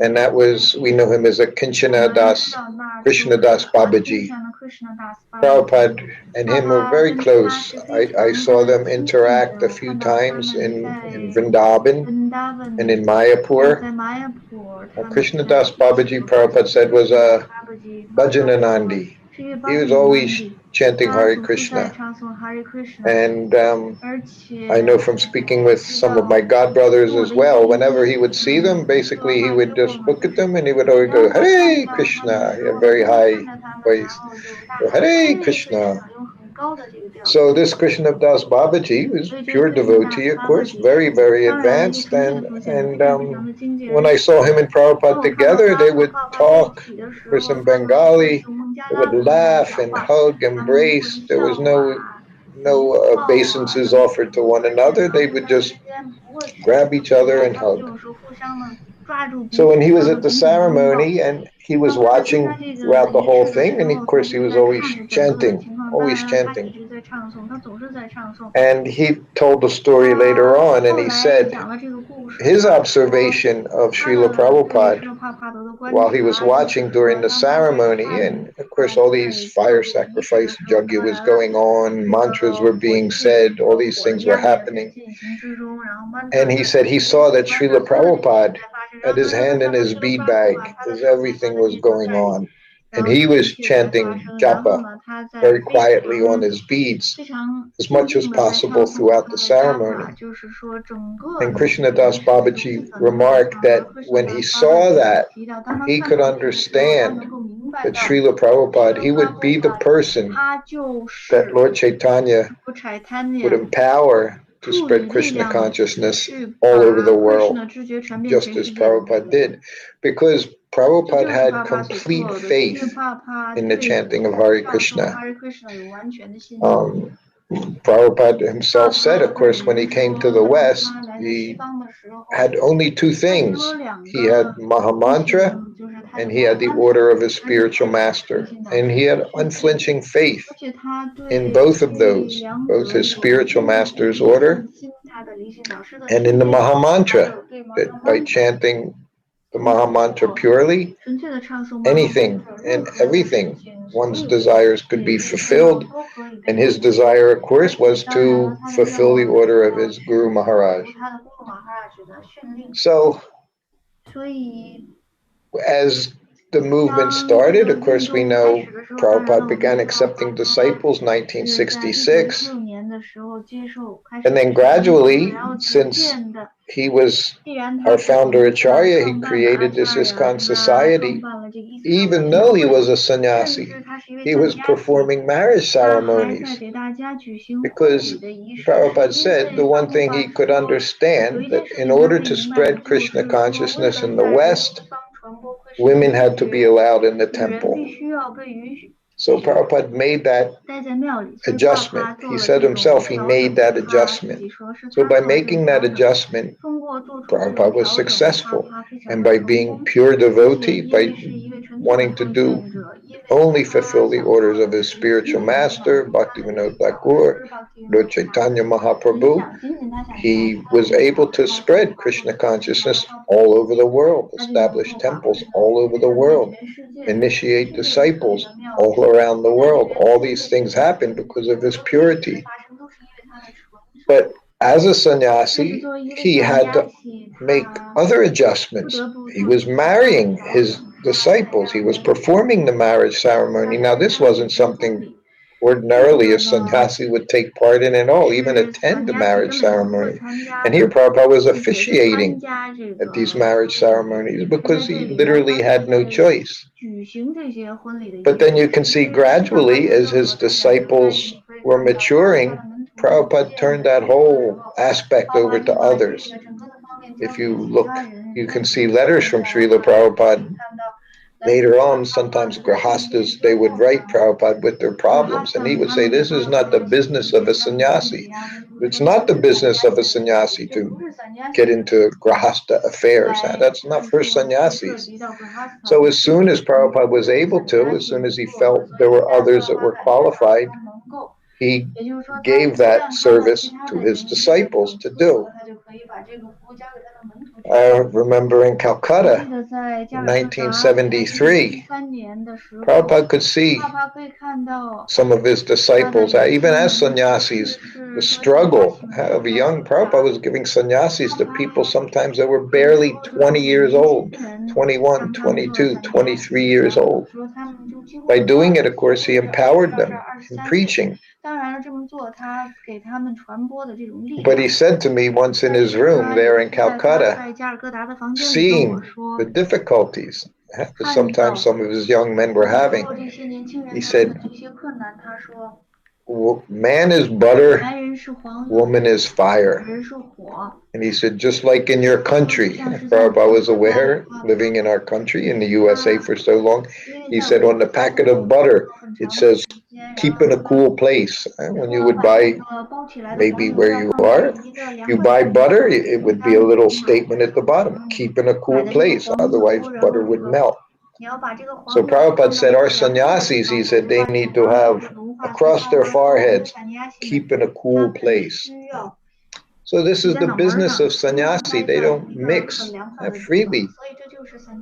and that was, we know him as a Krishna Das Babaji. Prabhupada and him were very close. I saw them interact a few times in Vrindavan and in Mayapur. Krishna Das Babaji, Prabhupada said, was a Bhajananandi. He was always chanting Hare Krishna. And I know from speaking with some of my godbrothers as well, whenever he would see them, basically he would just look at them and he would always go, Hare Krishna, in a very high voice. Hare Krishna. So this Krishna Das Babaji was pure devotee, of course, very, very advanced. And when I saw him and Prabhupada together, they would talk, of course, in Bengali. They would laugh and hug, embrace. There was no obeisances offered to one another. They would just grab each other and hug. So when he was at the ceremony and he was watching throughout the whole thing, and of course he was always chanting. And he told the story later on, and he said his observation of Srila Prabhupada while he was watching during the ceremony, and of course all these fire sacrifice yajna was going on, mantras were being said, all these things were happening. And he said he saw that Srila Prabhupada had his hand in his bead bag as everything was going on. And he was chanting japa very quietly on his beads as much as possible throughout the ceremony. And Krishnadas Babaji remarked that when he saw that, he could understand that Srila Prabhupada, he would be the person that Lord Chaitanya would empower to spread Krishna consciousness all over the world, just as Prabhupada did. Because Prabhupada had complete faith in the chanting of Hare Krishna. Prabhupada himself said, of course, when he came to the West, he had only two things. He had Mahamantra and he had the order of his spiritual master. And he had unflinching faith in both of those, both his spiritual master's order and in the Mahamantra, that by chanting the Mahamantra purely, anything and everything, one's desires could be fulfilled. And his desire, of course, was to fulfill the order of his Guru Maharaj. So, as the movement started, of course, we know Prabhupada began accepting disciples 1966. And then gradually, since he was our founder Acharya, he created this ISKCON society. Even though he was a sannyasi, he was performing marriage ceremonies. Because Prabhupada said the one thing he could understand, that in order to spread Krishna consciousness in the West, women had to be allowed in the temple. So Prabhupada made that adjustment. He said himself he made that adjustment. So by making that adjustment, Prabhupada was successful. And by being pure devotee, by wanting to do only fulfill the orders of his spiritual master, Bhaktivinoda Thakur, Lord Chaitanya Mahaprabhu, he was able to spread Krishna consciousness all over the world, establish temples all over the world, initiate disciples all around the world. All these things happened because of his purity. But as a sannyasi, he had to make other adjustments. He was marrying his disciples. He was performing the marriage ceremony. Now, this wasn't something ordinarily a sannyasi would take part in at all, even attend the marriage ceremony. And here Prabhupada was officiating at these marriage ceremonies because he literally had no choice. But then you can see gradually as his disciples were maturing, Prabhupada turned that whole aspect over to others. If you look, you can see letters from Srila Prabhupada. Later on, sometimes grahastas, they would write Prabhupada with their problems, and he would say, this is not the business of a sannyasi. It's not the business of a sannyasi to get into grahasta affairs. That's not for sannyasis. So as soon as Prabhupada was able to, as soon as he felt there were others that were qualified, he gave that service to his disciples to do. I remember in Calcutta, in 1973, Prabhupada could see some of his disciples, even as sannyasis, the struggle of a young Prabhupada was giving sannyasis to people sometimes that were barely 20 years old, 21, 22, 23 years old. By doing it, of course, he empowered them in preaching. But he said to me once in his room there in Calcutta, seeing the difficulties that sometimes some of his young men were having, he said, man is butter, woman is fire. 人是火。 And he said, just like in your country, Prabhupada was aware, living in our country, in the USA for so long, he said on the packet of butter, it says, keep in a cool place. And when you would buy, maybe where you are, you buy butter, it would be a little statement at the bottom, keep in a cool place, otherwise butter would melt. So Prabhupada said, our sannyasis, he said, they need to have across their foreheads, keep in a cool place. So this is the business of sannyasi. They don't mix freely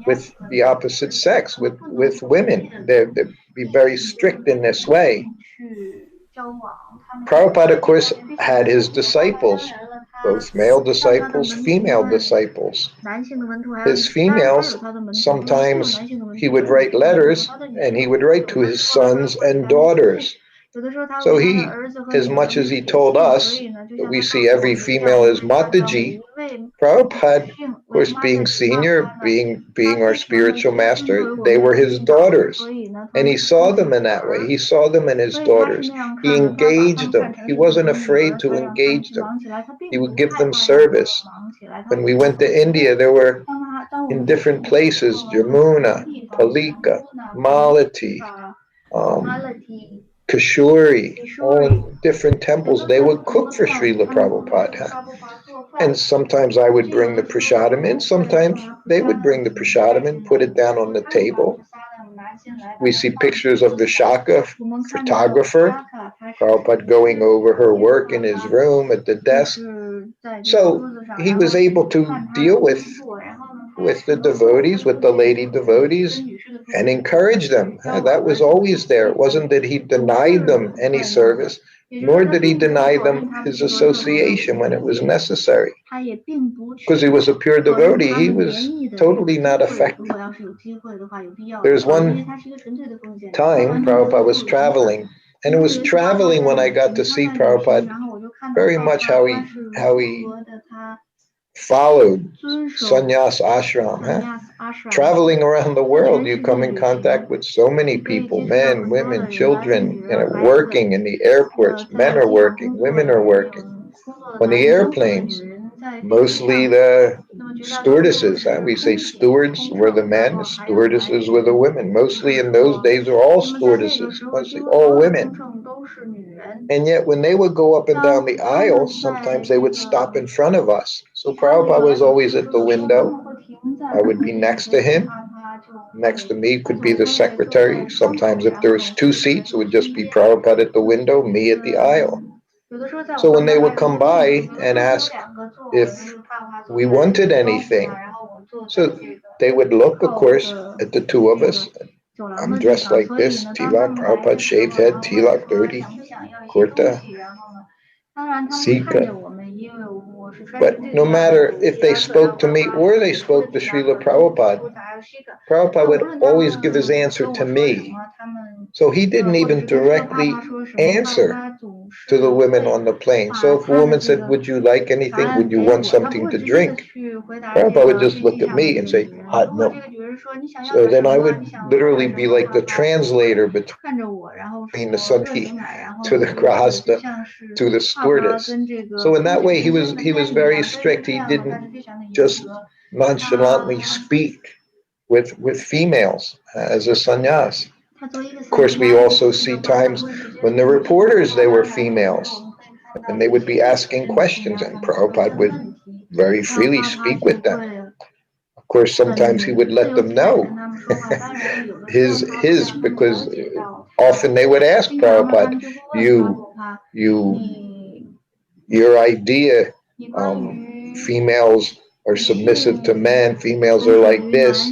with the opposite sex, with women. They'd be very strict in this way. Prabhupada, of course, had his disciples, both male disciples, female disciples. His females, sometimes he would write letters, and he would write to his sons and daughters. So he, as much as he told us that we see every female as Mataji, Prabhupada, of course, being senior, being our spiritual master, they were his daughters. And he saw them in that way. He saw them in his daughters. He engaged them. He wasn't afraid to engage them. He would give them service. When we went to India, there were in different places, Jamuna, Palika, Malati, Kashuri, all in different temples, they would cook for Srila Prabhupada. And sometimes I would bring the prasadam in, sometimes they would bring the prasadam in, put it down on the table. We see pictures of the Shaka photographer, Prabhupada going over her work in his room at the desk. So he was able to deal with the devotees, with the lady devotees, and encourage them. That was always there. It wasn't that he denied them any service, nor did he deny them his association when it was necessary. Because he was a pure devotee, he was totally not affected. There's one time Prabhupada was traveling, and it was traveling when I got to see Prabhupada very much how he followed sannyas ashram. Traveling around the world, you come in contact with so many people, men, women, children, working in the airports. Men are working, women are working. On the airplanes, mostly the stewardesses. We say stewards were the men, stewardesses were the women. Mostly in those days were all stewardesses, mostly all women. And yet when they would go up and down the aisle, sometimes they would stop in front of us. So Prabhupada was always at the window. I would be next to him. Next to me could be the secretary. Sometimes if there was two seats, it would just be Prabhupada at the window, me at the aisle. So when they would come by and ask if we wanted anything, so they would look, of course, at the two of us. I'm dressed like this, tilak, Prabhupada, shaved head, tilak, dhoti, kurta, sika. But no matter if they spoke to me or they spoke to Srila Prabhupada, Prabhupada would always give his answer to me. So he didn't even directly answer to the women on the plane. So if a woman said, would you like anything? Would you want something to drink? Prabhupada would just look at me and say, hot milk. So then I would literally be like the translator between the Sati to the Grahasta to the stewardess. So in that way, he was very strict. He didn't just nonchalantly speak with females as a sannyas. Of course, we also see times when the reporters, they were females, and they would be asking questions, and Prabhupada would very freely speak with them. Of course, sometimes he would let them know his because often they would ask Prabhupada, your idea, females are submissive to men, females are like this.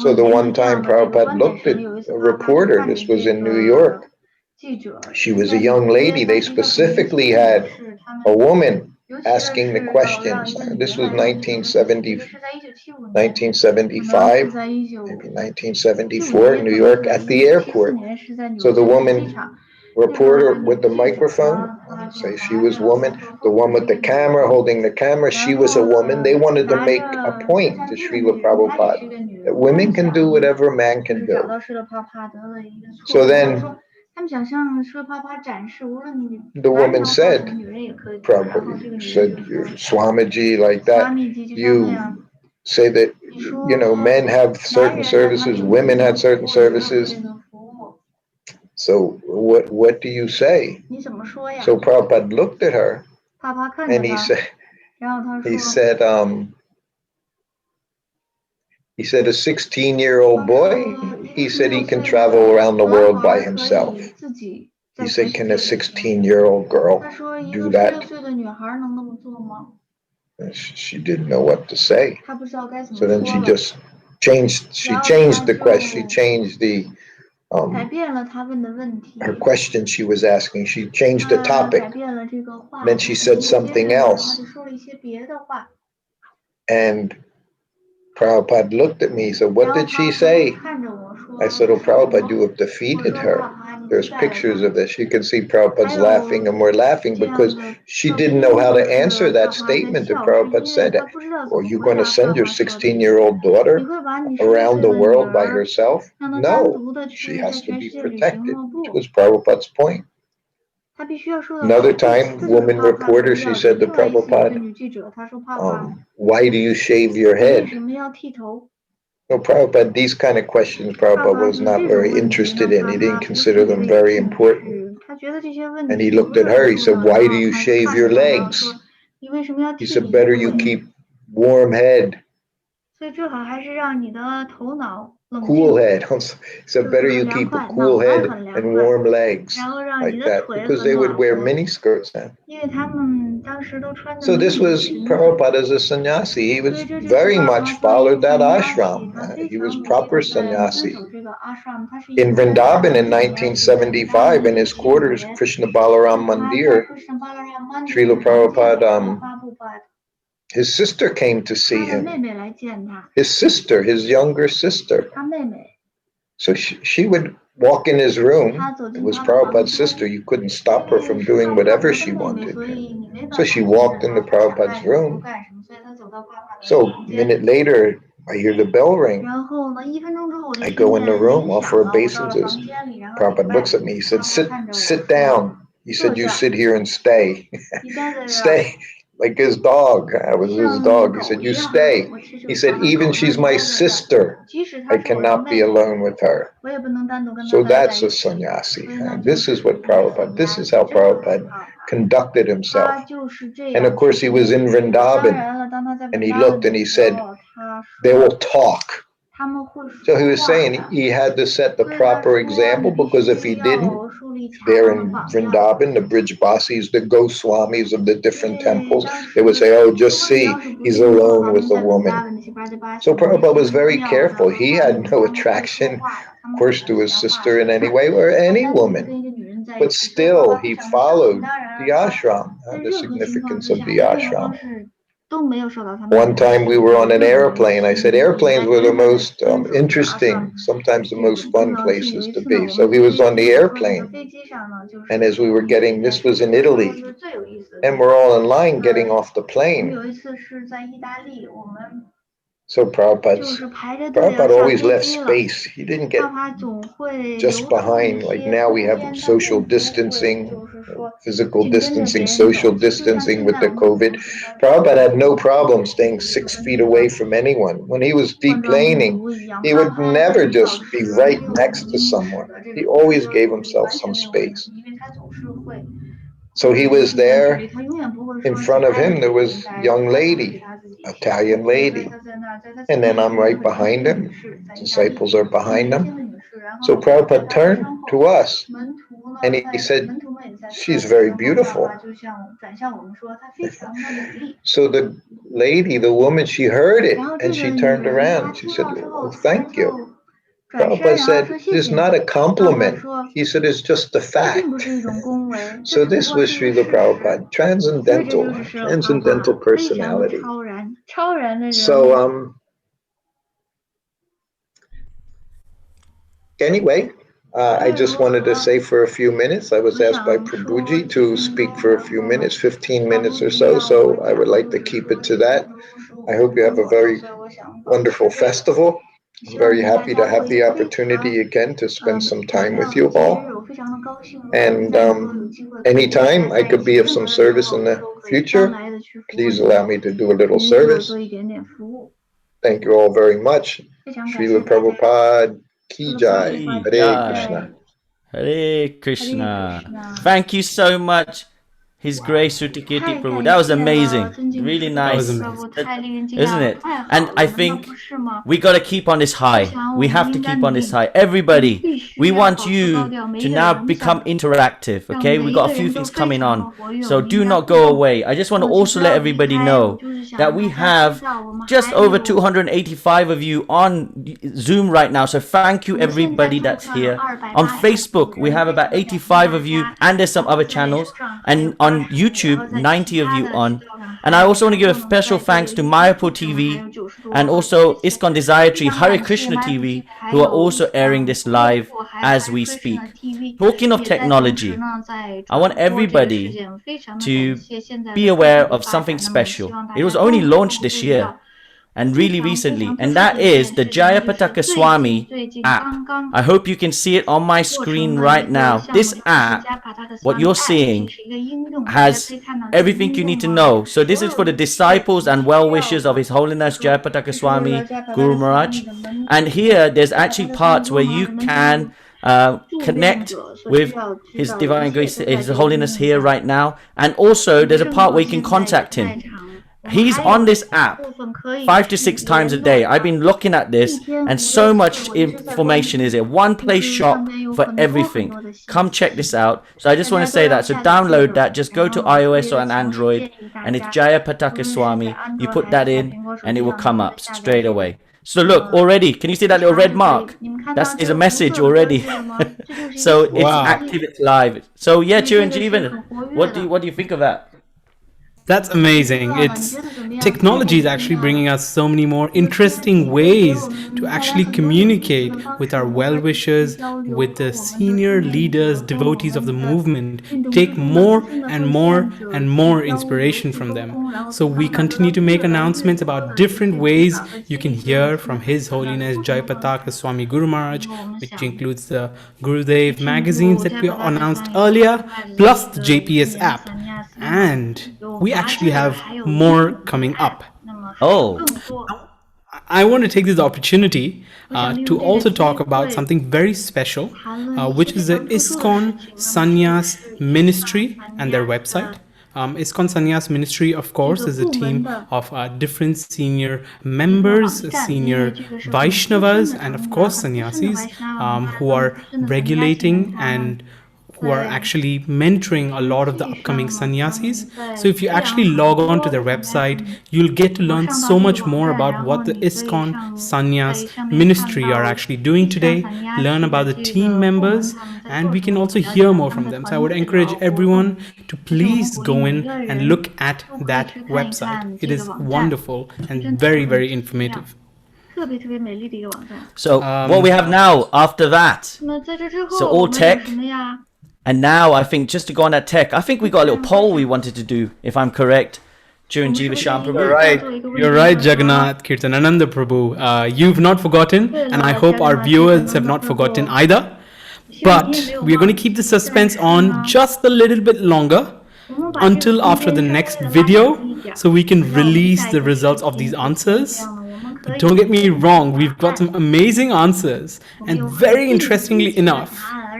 So the one time Prabhupada looked at a reporter, this was in New York, she was a young lady, they specifically had a woman asking the questions. This was 1975, maybe 1974 in New York at the airport. So the woman reporter with the microphone, say she was woman, the one with the camera holding the camera, she was a woman. They wanted to make a point to Srila Prabhupada that women can do whatever man can do. So then The woman said, Prabhupada said, Swamiji, like that, you say that, men have certain services, women had certain services. So what do you say? So Prabhupada looked at her and he said, he said, a 16-year-old boy, he said he can travel around the world by himself. He said, can a 16-year-old girl do that? And she didn't know what to say. So then she just changed the question. She changed her question she was asking. She changed the topic. Then she said something else. And Prabhupada looked at me. He said, what did she say? I said, oh, Prabhupada, you have defeated her. There's pictures of this. You can see Prabhupada's laughing, and we're laughing because she didn't know how to answer that statement that Prabhupada said. Well, you're going to send your 16-year-old daughter around the world by herself? No, she has to be protected, which was Prabhupada's point. Another time, woman reporter, she said to Prabhupada, why do you shave your head? No, Prabhupada, these kind of questions Prabhupada was not very interested in. He didn't consider them very important. And he looked at her, he said, why do you shave your legs? He said, better you keep warm head. Cool head. He said, better you keep a cool head and warm legs, like that, because they would wear mini skirts then. So this was Prabhupada as a sannyasi. He was very much followed that ashram. He was proper sannyasi. In Vrindavan in 1975, in his quarters, Krishna Balaram Mandir, Srila Prabhupada, his sister came to see him. His sister, his younger sister. So she would walk in his room. It was Prabhupada's sister. You couldn't stop her from doing whatever she wanted. So she walked into Prabhupada's room. So a minute later, I hear the bell ring. I go in the room, offer obeisances. Prabhupada looks at me. He said, sit down. He said, you sit here and stay. Stay. Like his dog. I was his dog. He said, you stay. He said, even she's my sister. I cannot be alone with her. So that's a sannyasi. This is what Prabhupada, this is how Prabhupada conducted himself. And of course, he was in Vrindavan. And he looked and he said, they will talk. So he was saying he had to set the proper example, because if he didn't, there in Vrindavan, the Brijbasis, the Goswamis of the different temples, they would say, oh, just see, he's alone with a woman. So Prabhupada was very careful. He had no attraction, of course, to his sister in any way, or any woman. But still, he followed the ashram, the significance of the ashram. One time we were on an airplane. I said airplanes were the most interesting, sometimes the most fun places to be. So he was on the airplane. And as we were getting, this was in Italy, and we're all in line getting off the plane. So Prabhupada always left space. He didn't get just behind, like now we have social distancing, physical distancing, social distancing with the COVID. Prabhupada had no problem staying 6 feet away from anyone. When he was deplaning, he would never just be right next to someone. He always gave himself some space. So he was there. In front of him, there was a young lady, Italian lady. And then I'm right behind him. Disciples are behind him. So Prabhupada turned to us and he said, she's very beautiful. So the lady, the woman, she heard it and she turned around. She said, oh, thank you. Prabhupada said, it's not a compliment. He said, it's just a fact. So this was Srila Prabhupada, transcendental personality. So, anyway, I just wanted to say for a few minutes, I was asked by Prabhuji to speak for a few minutes, 15 minutes or so. So I would like to keep it to that. I hope you have a very wonderful festival. I'm very happy to have the opportunity again to spend some time with you all. And anytime I could be of some service in the future, please allow me to do a little service. Thank you all very much. Srila Prabhupada Ki Jai. Hare Krishna. Hare Krishna. Thank you so much, His Grace Sutikirti Prabhu. That was amazing. Really nice. Isn't it? And I think we got to keep on this high. We have to keep on this high. Everybody, we want you to now become interactive. Okay, we got a few things coming on, so do not go away. I just want to also let everybody know that we have just over 285 of you on Zoom right now. So thank you everybody that's here. On Facebook, we have about 85 of you, and there's some other channels. And on YouTube, 90 of you on. And I also want to give a special thanks to Mayapur TV and also ISKCON Desiratory Hare Krishna TV, who are also airing this live as we speak. Talking of technology, I want everybody to be aware of something special. It was only launched this year and really recently, and that is the Jayapataka Swami app. I hope you can see it on my screen right now. This app, what you're seeing, has everything you need to know. So this is for the disciples and well-wishers of His Holiness Jayapataka Swami Guru Maharaj. And here, there's actually parts where you can connect with His Divine Grace, His Holiness here right now. And also, there's a part where you can contact him. He's on this app 5 to 6 times a day. I've been looking at this, and so much information is here. One place shop for everything. Come check this out. So I just want to say that. So download that. Just go to iOS or an Android, and it's Jayapataka Swami. You put that in, and it will come up straight away. So look, already, can you see that little red mark? That is a message already. So it's active, it's live. So yeah, Chiranjeevan, what do you think of that? That's amazing. Technology is actually bringing us so many more interesting ways to actually communicate with our well-wishers, with the senior leaders, devotees of the movement, take more and more and more inspiration from them. So we continue to make announcements about different ways you can hear from His Holiness Jayapataka Swami Guru Maharaj, which includes the Gurudev magazines that we announced earlier, plus the JPS app. And we actually have more coming up. Oh, I want to take this opportunity to also talk about something very special, which is the ISKCON Sannyas Ministry and their website. ISKCON Sannyas Ministry, of course, is a team of different senior members, senior Vaishnavas, and of course Sannyasis who are regulating and who are actually mentoring a lot of the upcoming sannyasis. So if you actually log on to their website, you'll get to learn so much more about what the ISKCON Sannyas Ministry are actually doing today, learn about the team members, and we can also hear more from them. So I would encourage everyone to please go in and look at that website. It is wonderful and very, very informative. So what we have now after that, so all tech. And now I think just to go on that tech, I think we got a little poll we wanted to do, if I'm correct, during Jiva Sham Prabhu. You're right, Jagannath Kirtanananda Prabhu. You've not forgotten, and I hope our viewers have not forgotten either. But we're going to keep the suspense on just a little bit longer until after the next video, so we can release the results of these answers. But don't get me wrong, we've got some amazing answers, and very interestingly enough,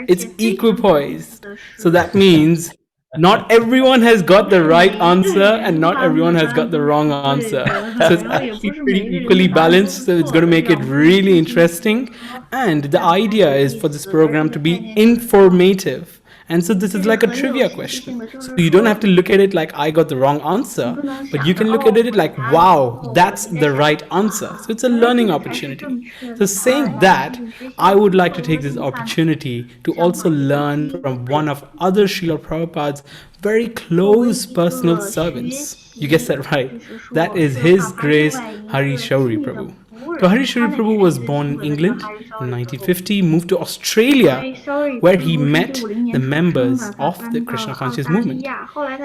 it's equipoised. So that means not everyone has got the right answer and not everyone has got the wrong answer. So it's actually pretty equally balanced. So it's going to make it really interesting. And the idea is for this program to be informative. And so this is like a trivia question. So you don't have to look at it like I got the wrong answer, but you can look at it like, wow, that's the right answer. So it's a learning opportunity. So saying that, I would like to take this opportunity to also learn from one of other Srila Prabhupada's very close personal servants. You guessed that right. That is His Grace Hari Shauri Prabhu. So Hari Shauri Prabhu was born in England in 1950, moved to Australia, where he met the members of the Krishna Conscious movement.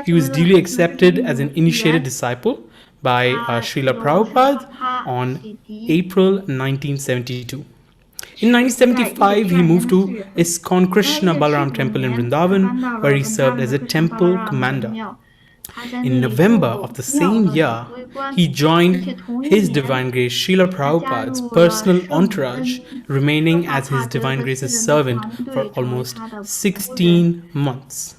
He was duly accepted as an initiated disciple by Srila Prabhupada on April 1972. In 1975, he moved to ISKCON Krishna Balaram Temple in Vrindavan, where he served as a temple commander. In November of the same year, he joined His Divine Grace Srila Prabhupada's personal entourage, remaining as His Divine Grace's servant for almost 16 months.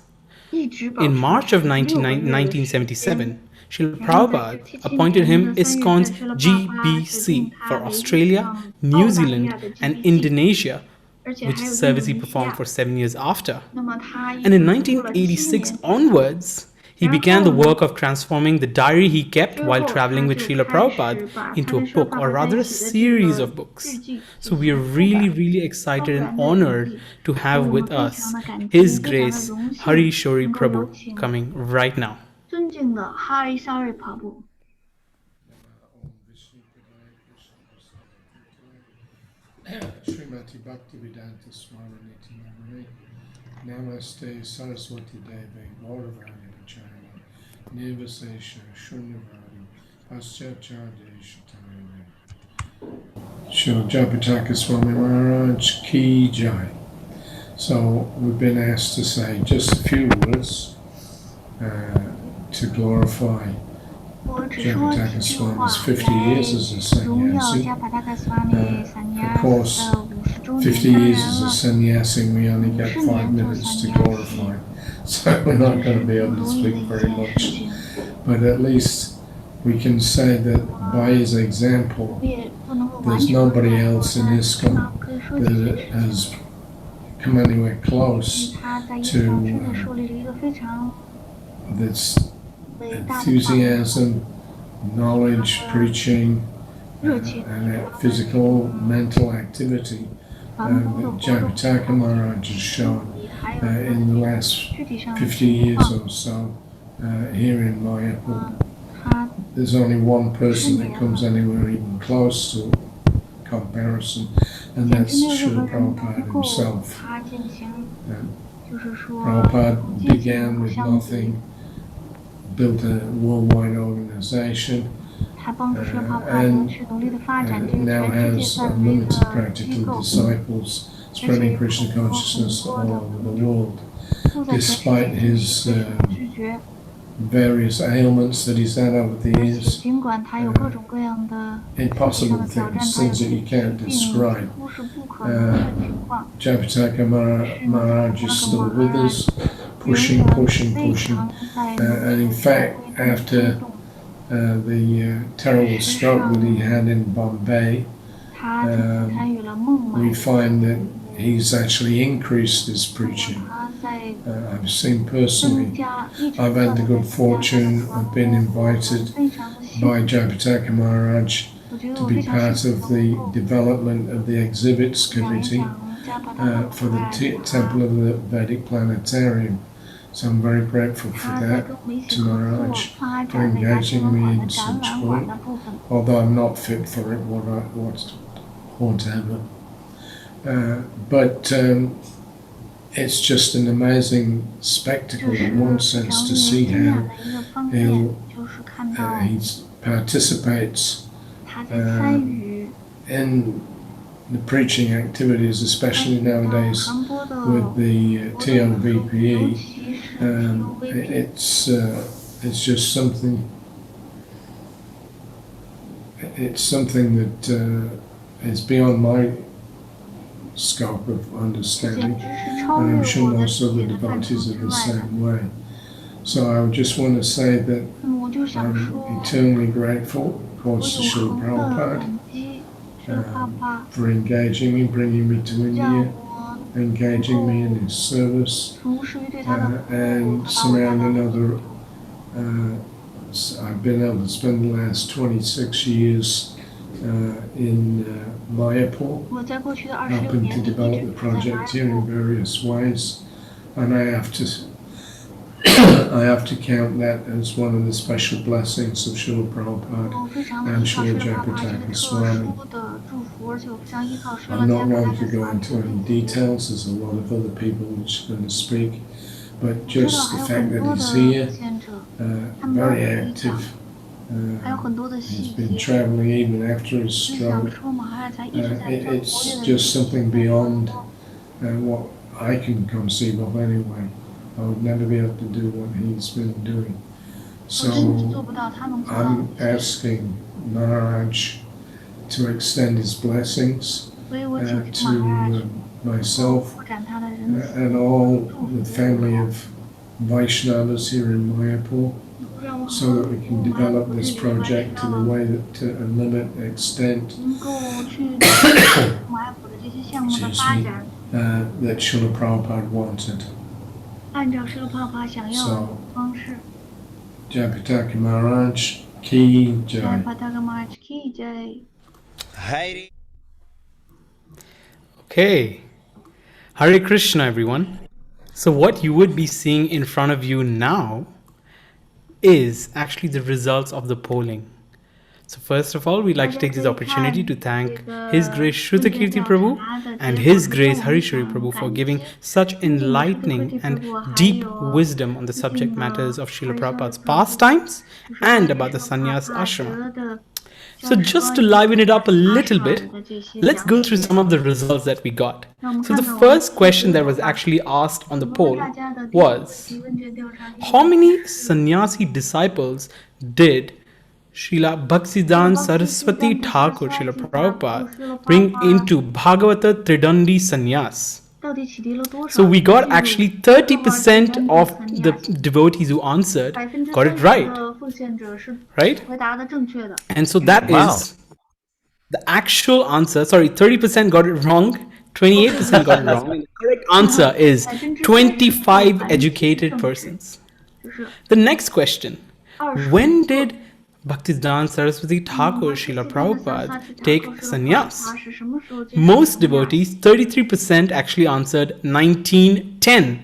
In March of 1977, Srila Prabhupada appointed him ISKCON's GBC for Australia, New Zealand, and Indonesia, which service he performed for 7 years after. And in 1986 onwards, he began the work of transforming the diary he kept while traveling with Srila Prabhupada into a book, or rather a series of books. So we are really, really excited and honored to have with us His Grace Hari Shori Prabhu coming right now. Srimati Bhaktivedanta Swami Nityanamani Namaste Saraswati Devi Gauravani Pacharya Nivasesha Shunyavadi Paschacharya Shatayana Srila Jayapataka Swami Maharaj Ki Jai. So we've been asked to say just a few words to glorify Jayapataka Swami's 50 years as a sannyasi. Of course, 50 years as a sannyasi, we only get 5 minutes to glorify, so we're not going to be able to speak very much. But at least we can say that by his example, there's nobody else in ISKCON that has come anywhere close to this enthusiasm, knowledge, preaching, and physical, mental activity that Jayapataka Maharaj has shown in the last 50 years or so here in Mayapur. There's only one person that comes anywhere even close to comparison, and that's Srila Prabhupada himself. Prabhupada began with nothing, built a worldwide organization, and now has unlimited practical disciples spreading Krishna consciousness all over the world. Despite his various ailments that he's had over the years, impossible things that you can't describe. Jayapataka Maharaj is still with us, pushing. And in fact, after the terrible stroke that he had in Bombay, we find that he's actually increased his preaching. I've seen personally, I've had the good fortune of being invited by Jayapataka Maharaj to be part of the development of the exhibits committee for the Temple of the Vedic Planetarium. So I'm very grateful for that to Maharaj for engaging me in such work, although I'm not fit for it, whatever. But it's just an amazing spectacle in one sense to see how he participates in the preaching activities, especially nowadays with the TOVPE. It's just something. It's something that is beyond my scope of understanding, and I'm sure most other devotees are the same way. So I just want to say that I'm eternally grateful, of course, to Srila Prabhupada for engaging me, bringing me to India, engaging me in his service, and somehow or another, I've been able to spend the last 26 years in Mayapur, helping to develop the project here in various ways, and I have to count that as one of the special blessings of Srila Prabhupada and Srila Jayapataka Swami. I'm not going to go into any details, there's a lot of other people which are going to speak, but just the fact that he's here, very active, He's been traveling even after his stroke. It's just something beyond what I can conceive of anyway. I would never be able to do what he's been doing. So I'm asking Maharaj to extend his blessings to myself and all the family of Vaishnavas here in Mayapur, so that we can develop this project to the way that to a limit extent that Srila Prabhupada wanted. So, Jai Pataka Maharaj Ki Jai. Okay. Hare Krishna, everyone. So what you would be seeing in front of you now is actually the results of the polling. So first of all, we'd like to take this opportunity to thank His Grace Shrutakirti Prabhu and His Grace Harishari Prabhu for giving such enlightening and deep wisdom on the subject matters of Srila Prabhupada's pastimes and about the sannyas ashrama. So just to liven it up a little bit, let's go through some of the results that we got. So the first question that was actually asked on the poll was, how many sannyasi disciples did Srila Bhaktisiddhanta Saraswati Thakur Srila Prabhupada bring into Bhagavata Tridandi Sannyas? So we got actually 30% of the devotees who answered got it right. Right? And so that is the actual answer. Sorry, 30% got it wrong, 28% got it wrong. And the correct answer is 25 educated persons. The next question, when did Bhaktisiddhanta Saraswati Thakur Srila Prabhupada take sannyas? Most devotees, 33% actually answered 1910.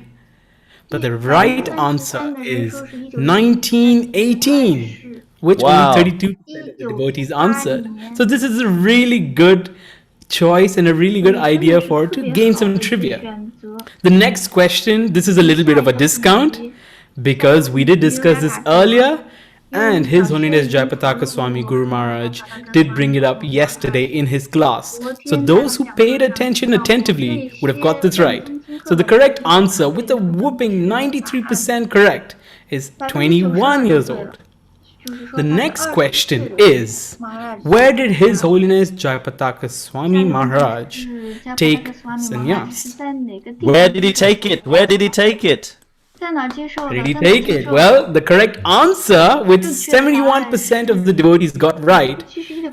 But the right answer is 1918, which only 32% of the devotees answered. So this is a really good choice and a really good idea for to gain some trivia. The next question, this is a little bit of a discount because we did discuss this earlier. And His Holiness Jayapataka Swami Guru Maharaj did bring it up yesterday in his class. So those who paid attention attentively would have got this right. So the correct answer, with a whooping 93% correct, is 21 years old. The next question is, where did His Holiness Jayapataka Swami Maharaj take sannyas? Where did he take it? Where did he take it? Where did he take it? Well, the correct answer, with 71% of the devotees got right,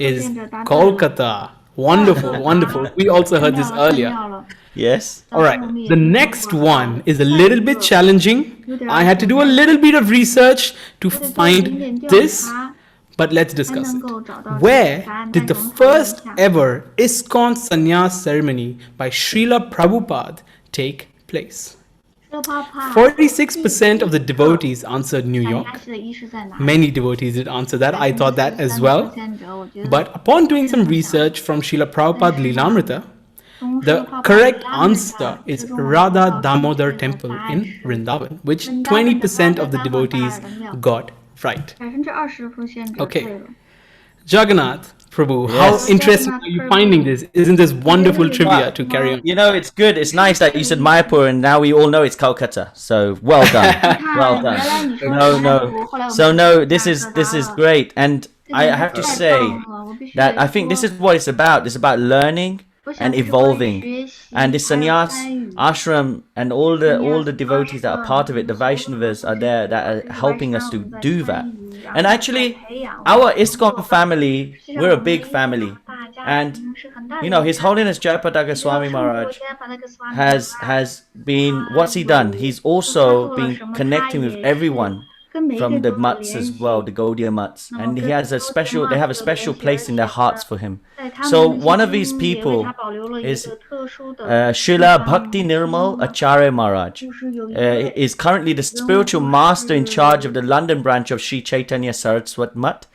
is Kolkata. Wonderful, wonderful. We also heard this earlier. Yes. All right. The next one is a little bit challenging. I had to do a little bit of research to find this, but let's discuss it. Where did the first ever ISKCON Sannyas ceremony by Srila Prabhupada take place? 46% of the devotees answered New York. Many devotees did answer that. I thought that as well. But upon doing some research from Srila Prabhupada Lilamrita, the correct answer is Radha Damodar Temple in Vrindavan, which 20% of the devotees got right. Okay. Jagannath Prabhu, how interesting are you finding this? Isn't this wonderful trivia to carry on? You know, it's good. It's nice that you said Mayapur and now we all know it's Calcutta. So well done. Well done. No. So no, this is great. And I have to say that I think this is what it's about. It's about learning and evolving. And the sannyas ashram and all the devotees that are part of it, the Vaishnavas are there that are helping us to do that. And actually, our ISKCON family, we're a big family. And, you know, His Holiness Jayapataka Swami Maharaj has been, what's he done? He's also been connecting with everyone from the mutts as well, the Gaudiya mutts. And they have a special place in their hearts for him. So one of these people is Srila Bhakti Nirmal Acharya Maharaj. Is currently the spiritual master in charge of the London branch of Sri Chaitanya Saraswat Mutt.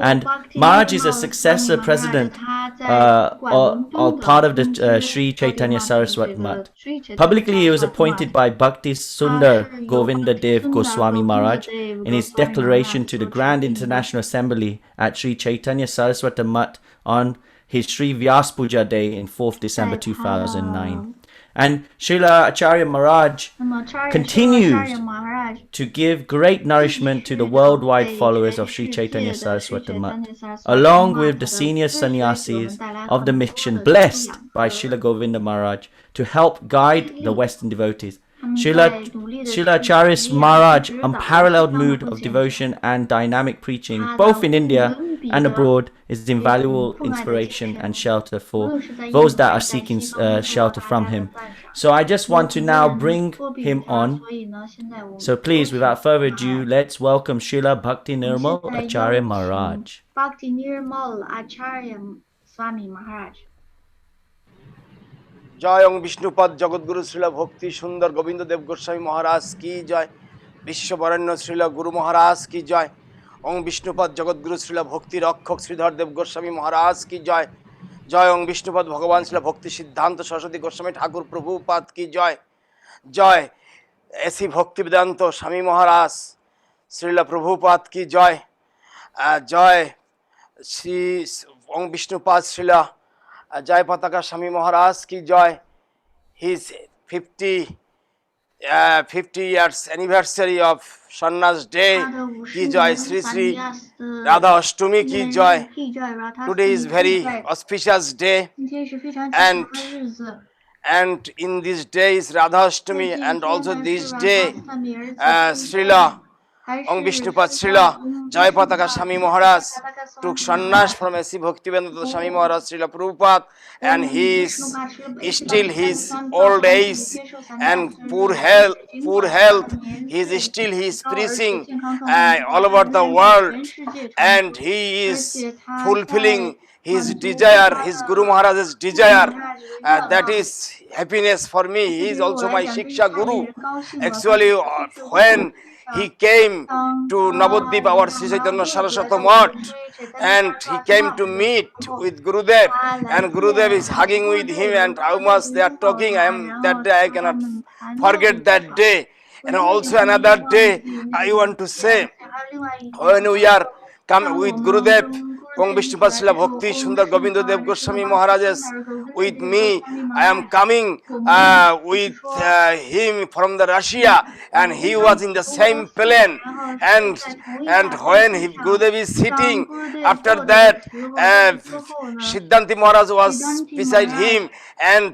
And Maharaj is a successor president or part of the Sri Chaitanya Saraswat Mutt. Publicly, he was appointed by Bhakti Sundar Govinda Dev Goswami Maharaj in his declaration to the Grand International Assembly at Sri Chaitanya Saraswati Mutt on his Sri Vyas Puja Day in 4th December 2009. And Srila Acharya Maharaj continues to give great nourishment to the worldwide followers of Sri Chaitanya Saraswati Mutt, along with the senior sannyasis of the mission blessed by Srila Govinda Maharaj to help guide the Western devotees. Srila Acharya Maharaj's unparalleled mood of devotion and dynamic preaching, both in India and abroad, is invaluable inspiration and shelter for those that are seeking shelter from him. So I just want to now bring him on. So please, without further ado, let's welcome Srila Bhakti Nirmal Acharya Maharaj. Bhakti Nirmal Acharya Swami Maharaj. জয় ওং বিষ্ণুপদ জগৎগুরু শ্রীল ভক্তি সুন্দর গোবিন্দ দেব গোস্বামী মহারাজ কি জয়, বিশ্ববরেণ্য শ্রীল গুরু মহারাজ কি জয়, ওং বিষ্ণুপদ জগৎগুরু শ্রীল ভক্তি রক্ষক শ্রীধর দেব গোস্বামী মহারাজ কি জয়, জয় ওং বিষ্ণুপদ ভগবান শ্রীল ভক্তি সিদ্ধান্ত সরস্বতী গোস্বামী ঠাকুর প্রভুপাদ কি জয়, জয় এসি ভক্তি বেদান্ত স্বামী মহারাজ শ্রীল প্রভুপাদ কি জয়, জয় শ্রী ওং Vishnupada Srila Jai Pataka Swami Maharaj ki joy. His 50 years anniversary of Sannyas Day ki joy. Sri Sri Radha Ashtami ki joy. Today is very auspicious day, and in this day is Radha Ashtami, and also this day Srila Om Vishnupad Srila Jai Pataka Swami Maharaj took sannyas from A.C. Bhaktivedanta Swami Maharaj Srila Prabhupada, and he is still his old age and poor health. He is preaching all over the world, and he is fulfilling his desire, his Guru Maharaj's desire. That is happiness for me. He is also my Shiksha Guru. Actually, when he came to Navadvip, our Sri Chaitanya Saraswati Mutt, and he came to meet with Gurudev, and Gurudev is hugging with him, and how much they are talking. That day I cannot forget that day. And also another day I want to say, when we are come with Gurudev, Om Vishnupad Srila Bhakti Sundar Govinda Dev Goswami Maharajas with me. I am coming with him from the Russia, and he was in the same plane, and when Gurudev is sitting, after that Siddhanti Maharaj was beside him, and